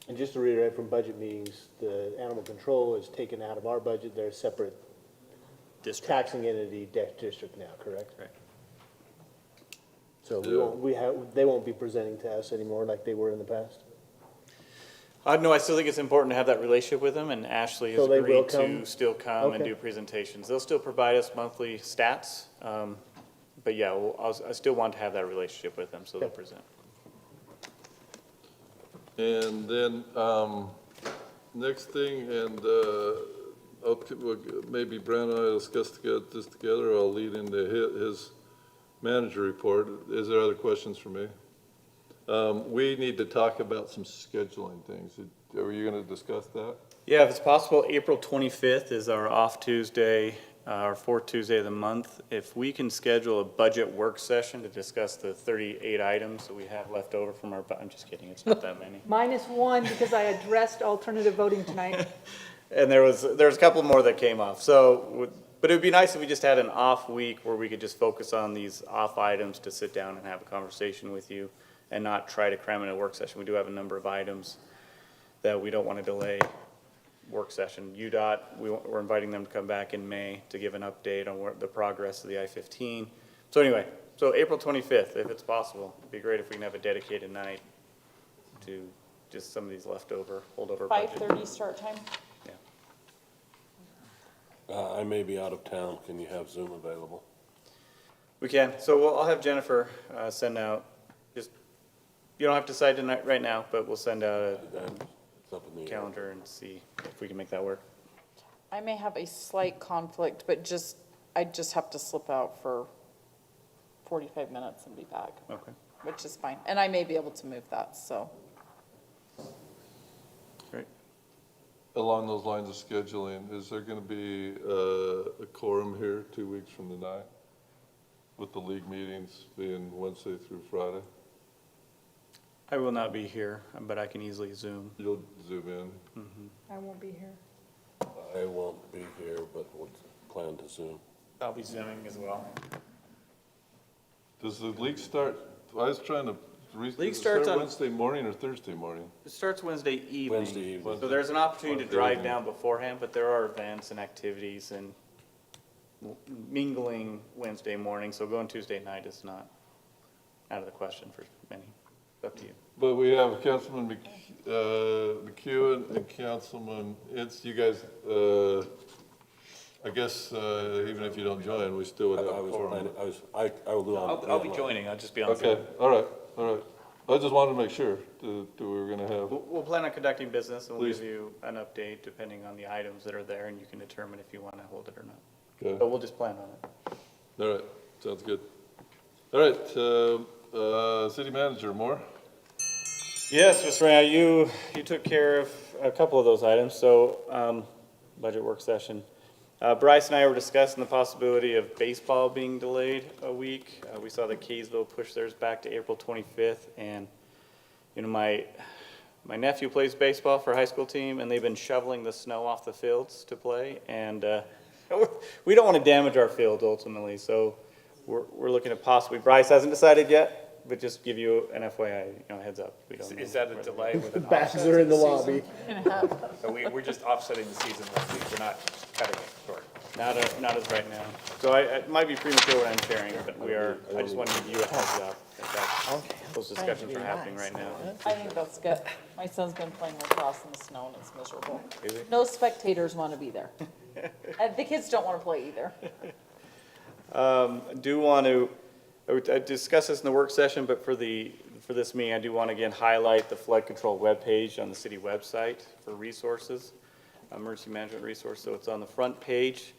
And just to reiterate from budget meetings, the animal control is taken out of our budget. They're a separate taxing entity district now, correct? Correct. So they won't be presenting to us anymore like they were in the past? No, I still think it's important to have that relationship with them, and Ashley has So they will agreed come? to still come and Okay. do presentations. They'll still provide us monthly stats, but yeah, I still want to have that relationship with them, so they'll present. And then, next thing, and, maybe Brent and I will discuss this together, I'll lead into his manager report. Is there other questions for me? We need to talk about some scheduling things. Are you gonna discuss that? Yeah, if it's possible, April 25th is our off Tuesday, our fourth Tuesday of the month. If we can schedule a budget work session to discuss the 38 items that we have left over from our, I'm just kidding, it's not that many. -1 because I addressed alternative voting tonight. And there was a couple more that came off. So, but it would be nice if we just had an off week where we could just focus on these off items to sit down and have a conversation with you and not try to cram in a work session. We do have a number of items that we don't want to delay work session. UDOT, we're inviting them to come back in May to give an update on the progress of the I-15. So anyway, so April 25th, if it's possible. It'd be great if we can have a dedicated night to just some of these leftover, holdover budget. 5:30 start time? I may be out of town. Can you have Zoom available? We can. So I'll have Jennifer send out, just, you don't have to decide tonight, right now, but we'll send out a It's up in the air. calendar and see if we can make that work. I may have a slight conflict, but I just have to slip out for 45 minutes and be back. Okay. Which is fine. And I may be able to move that, so. Great. Along those lines of scheduling, is there gonna be a quorum here 2 weeks from tonight? With the league meetings being Wednesday through Friday? I will not be here, but I can easily Zoom. You'll zoom in? I won't be here. I won't be here, but we'll plan to Zoom. I'll be Zooming as well. Does the league start, I was trying to, does it starts start on- Wednesday morning or Thursday morning? It starts Wednesday evening. Wednesday evening. So there's an opportunity to Wednesday drive evening. down beforehand, but there are events and activities and mingling Wednesday morning, so going Tuesday night is not out of the question for many. It's up to you. But we have Councilman McEwen and Councilman Ince. You guys, I guess, even if you don't join, we still would have a quorum. I will do I'll be joining, I'll just be on Zoom. Okay, all right. I just wanted to make sure that we were gonna have, We'll plan on conducting business, and we'll Please. give you an update depending on the items that are there, and you can determine if you want to hold it or not. okay, But we'll just plan on it. all right, sounds good. All right, city manager, Moore? Yes, Mr. Mayor, you took care of a couple of those items, so, budget work session. Bryce and I were discussing the possibility of baseball being delayed a week. We saw that Kaysville push theirs back to April 25th, and, you know, my nephew plays baseball for a high school team, and they've been shoveling the snow off the fields to play, and, we don't want to damage our fields ultimately, so we're looking at possibly, Bryce hasn't decided yet, but just give you an FYI, heads up. We don't know Is that a where the- delay with an Bags offset are in to the lobby. So we're just offsetting the season this week, we're not cutting it short. Not as right now. So it might be premature what I'm sharing, but I just want to give you a heads up that those discussions are happening right now. I think that's good. My son's been playing lacrosse in the snow and it's miserable. Is he? No spectators want to be there. And the kids don't want to play either. Do want to discuss this in the work session, but for this meeting, I do want to again highlight the flood control webpage on the city website for resources, emergency management resource. So it's on the front page.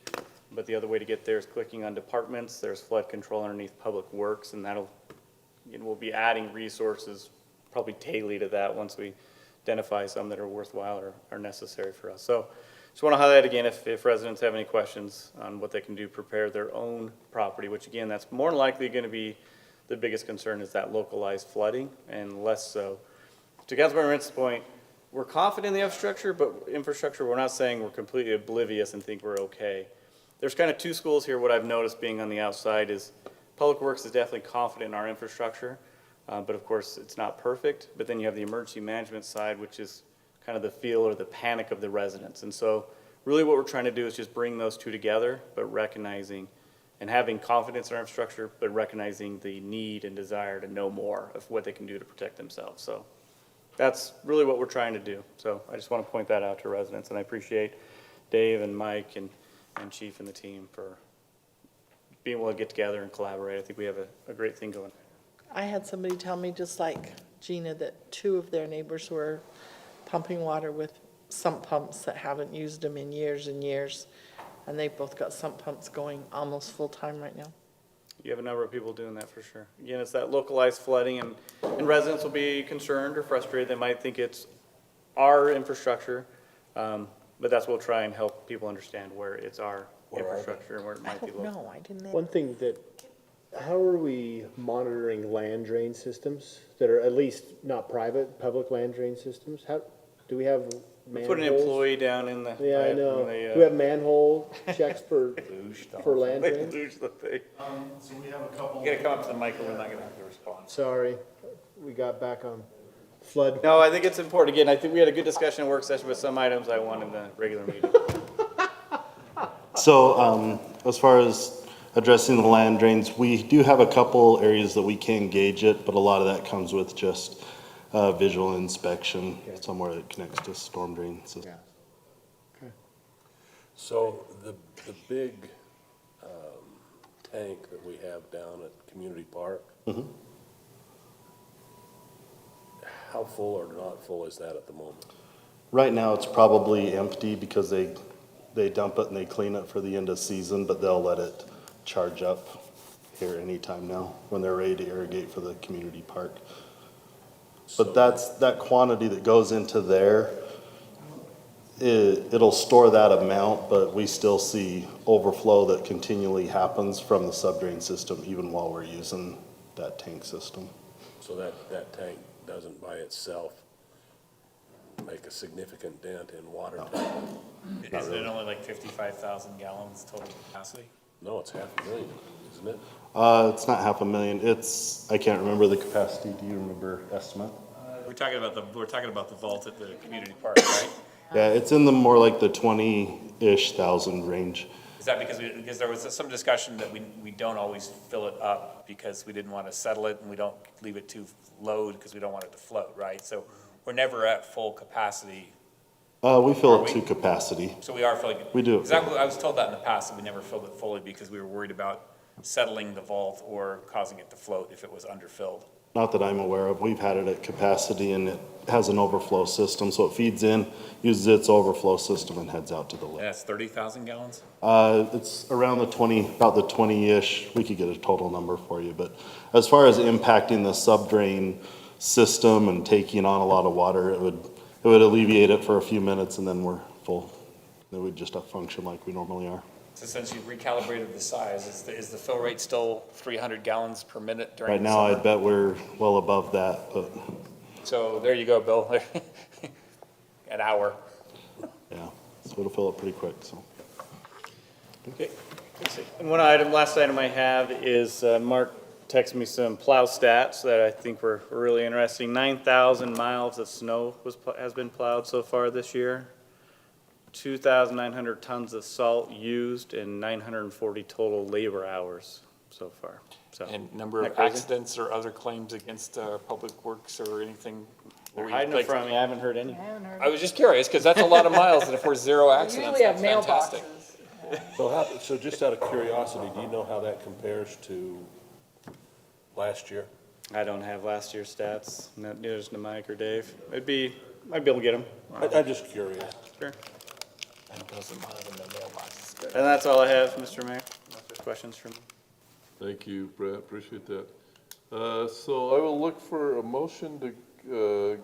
but the other way to get there is clicking on departments. There's flood control underneath Public Works, and we'll be adding resources probably daily to that once we identify some that are worthwhile or are necessary for us. So just want to highlight again, if residents have any questions on what they can do, to prepare their own property, which again, that's more than likely going to be the biggest concern, is that localized flooding, and less so. To Councilmember Rent's point, we're confident in the infrastructure, we're not saying we're completely oblivious and think we're okay. There's kind of two schools here. What I've noticed being on the outside is Public Works is definitely confident in our infrastructure, but of course it's not perfect. But then you have the emergency management side, which is kind of the feel or the panic of the residents. And so really what we're trying to do is just bring those two together, but recognizing and having confidence in our infrastructure, but recognizing the need and desire to know more of what they can do to protect themselves. So that's really what we're trying to do. So I just want to point that out to residents, and I appreciate Dave and Mike and Chief and the team for being able to get together and collaborate. I think we have a great thing going. I had somebody tell me, just like Gina, that 2 of their neighbors were pumping water with sump pumps that haven't used them in years and years, and they've both got sump pumps going almost full-time right now. You have a number of people doing that for sure. Again, it's that localized flooding, and residents will be concerned or frustrated. They might think it's our infrastructure, but that's what we'll try and help people understand, where it's our infrastructure and where it might be local. No, I didn't. One thing how are we monitoring land drain systems that are at least not private, public land drain systems? How, do we have We manholes? put an employee down in the. Yeah, I know. Do we have manhole checks for land They drains? lose the thing. So we have a couple. You gotta come up to the mic or we're not gonna have to respond. Sorry, we got back on flood. No, I think it's important. Again, I think we had a good discussion in work session with some items I want in the regular meeting. So as far as addressing the land drains, we do have a couple areas that we can gauge it, but a lot of that comes with just visual inspection, somewhere that connects to storm drain system. So the big tank that we have down at Community Park, how full or not full is that at the moment? Right now, it's probably empty because they dump it and they clean it for the end of season, but they'll let it charge up here anytime now when they're ready to irrigate for the community park. But that quantity that goes into there, it'll store that amount, but we still see overflow that continually happens from the subdrain system even while we're using that tank system. So that tank doesn't by itself make a significant dent in water table? Isn't it only like 55,000 gallons total capacity? No, it's 500,000, isn't it? It's not 500,000. I can't remember the capacity. Do you remember estimate? We're talking about the vault at the community park, right? Yeah, it's in the more like the 20-ish thousand range. Is that because there was some discussion that we don't always fill it up because we didn't want to settle it and we don't leave it too low because we don't want it to float, right? So we're never at full capacity. We fill it to capacity. So we are filling it. We do. Exactly. I was told that in the past, that we never filled it fully because we were worried about settling the vault or causing it to float if it was underfilled. Not that I'm aware of. We've had it at capacity and it has an overflow system. So it feeds in, uses its overflow system and heads out to the lake. And that's 30,000 gallons? It's around about the 20-ish. We could get a total number for you. But as far as impacting the subdrain system and taking on a lot of water, it would alleviate it for a few minutes and then we're full. Then we'd just function like we normally are. So since you've recalibrated the size, is the fill rate still 300 gallons per minute during Right the now, I summer? bet we're well above that, but So there you go, Bill. An hour. yeah, so it'll fill up pretty quick, so. Okay. And last item I have is Mark texted me some plow stats that I think were really interesting. 9,000 miles of snow has been plowed so far this year. 2,900 tons of salt used and 940 total labor hours so far. So, And number isn't of that crazy? accidents or other claims against Public Works or anything? They're hiding it from me. I haven't heard any. I was just curious, because that's a lot of miles, and if we're zero accidents, usually have that's fantastic. mailboxes. So just out of curiosity, do you know how that compares to last year? I don't have last year's stats. Neither does Mike or Dave. Might be able to get them. I'm just curious. Sure. And those are miles in the mailboxes. And that's all I have, Mr. Mayor. No further questions from me. Thank you, Brett, appreciate that. So I will look for a motion to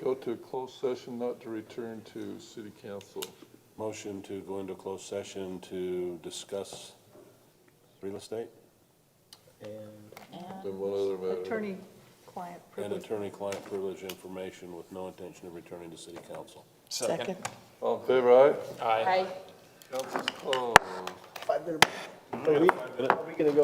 go to a closed session, not to return to city council. Motion to go into closed session to discuss real estate And one other matter. Attorney-client and privilege. attorney-client privilege information with no intention of returning to city council. Second. All in favor, aye? Aye. Council's closed. Are we gonna go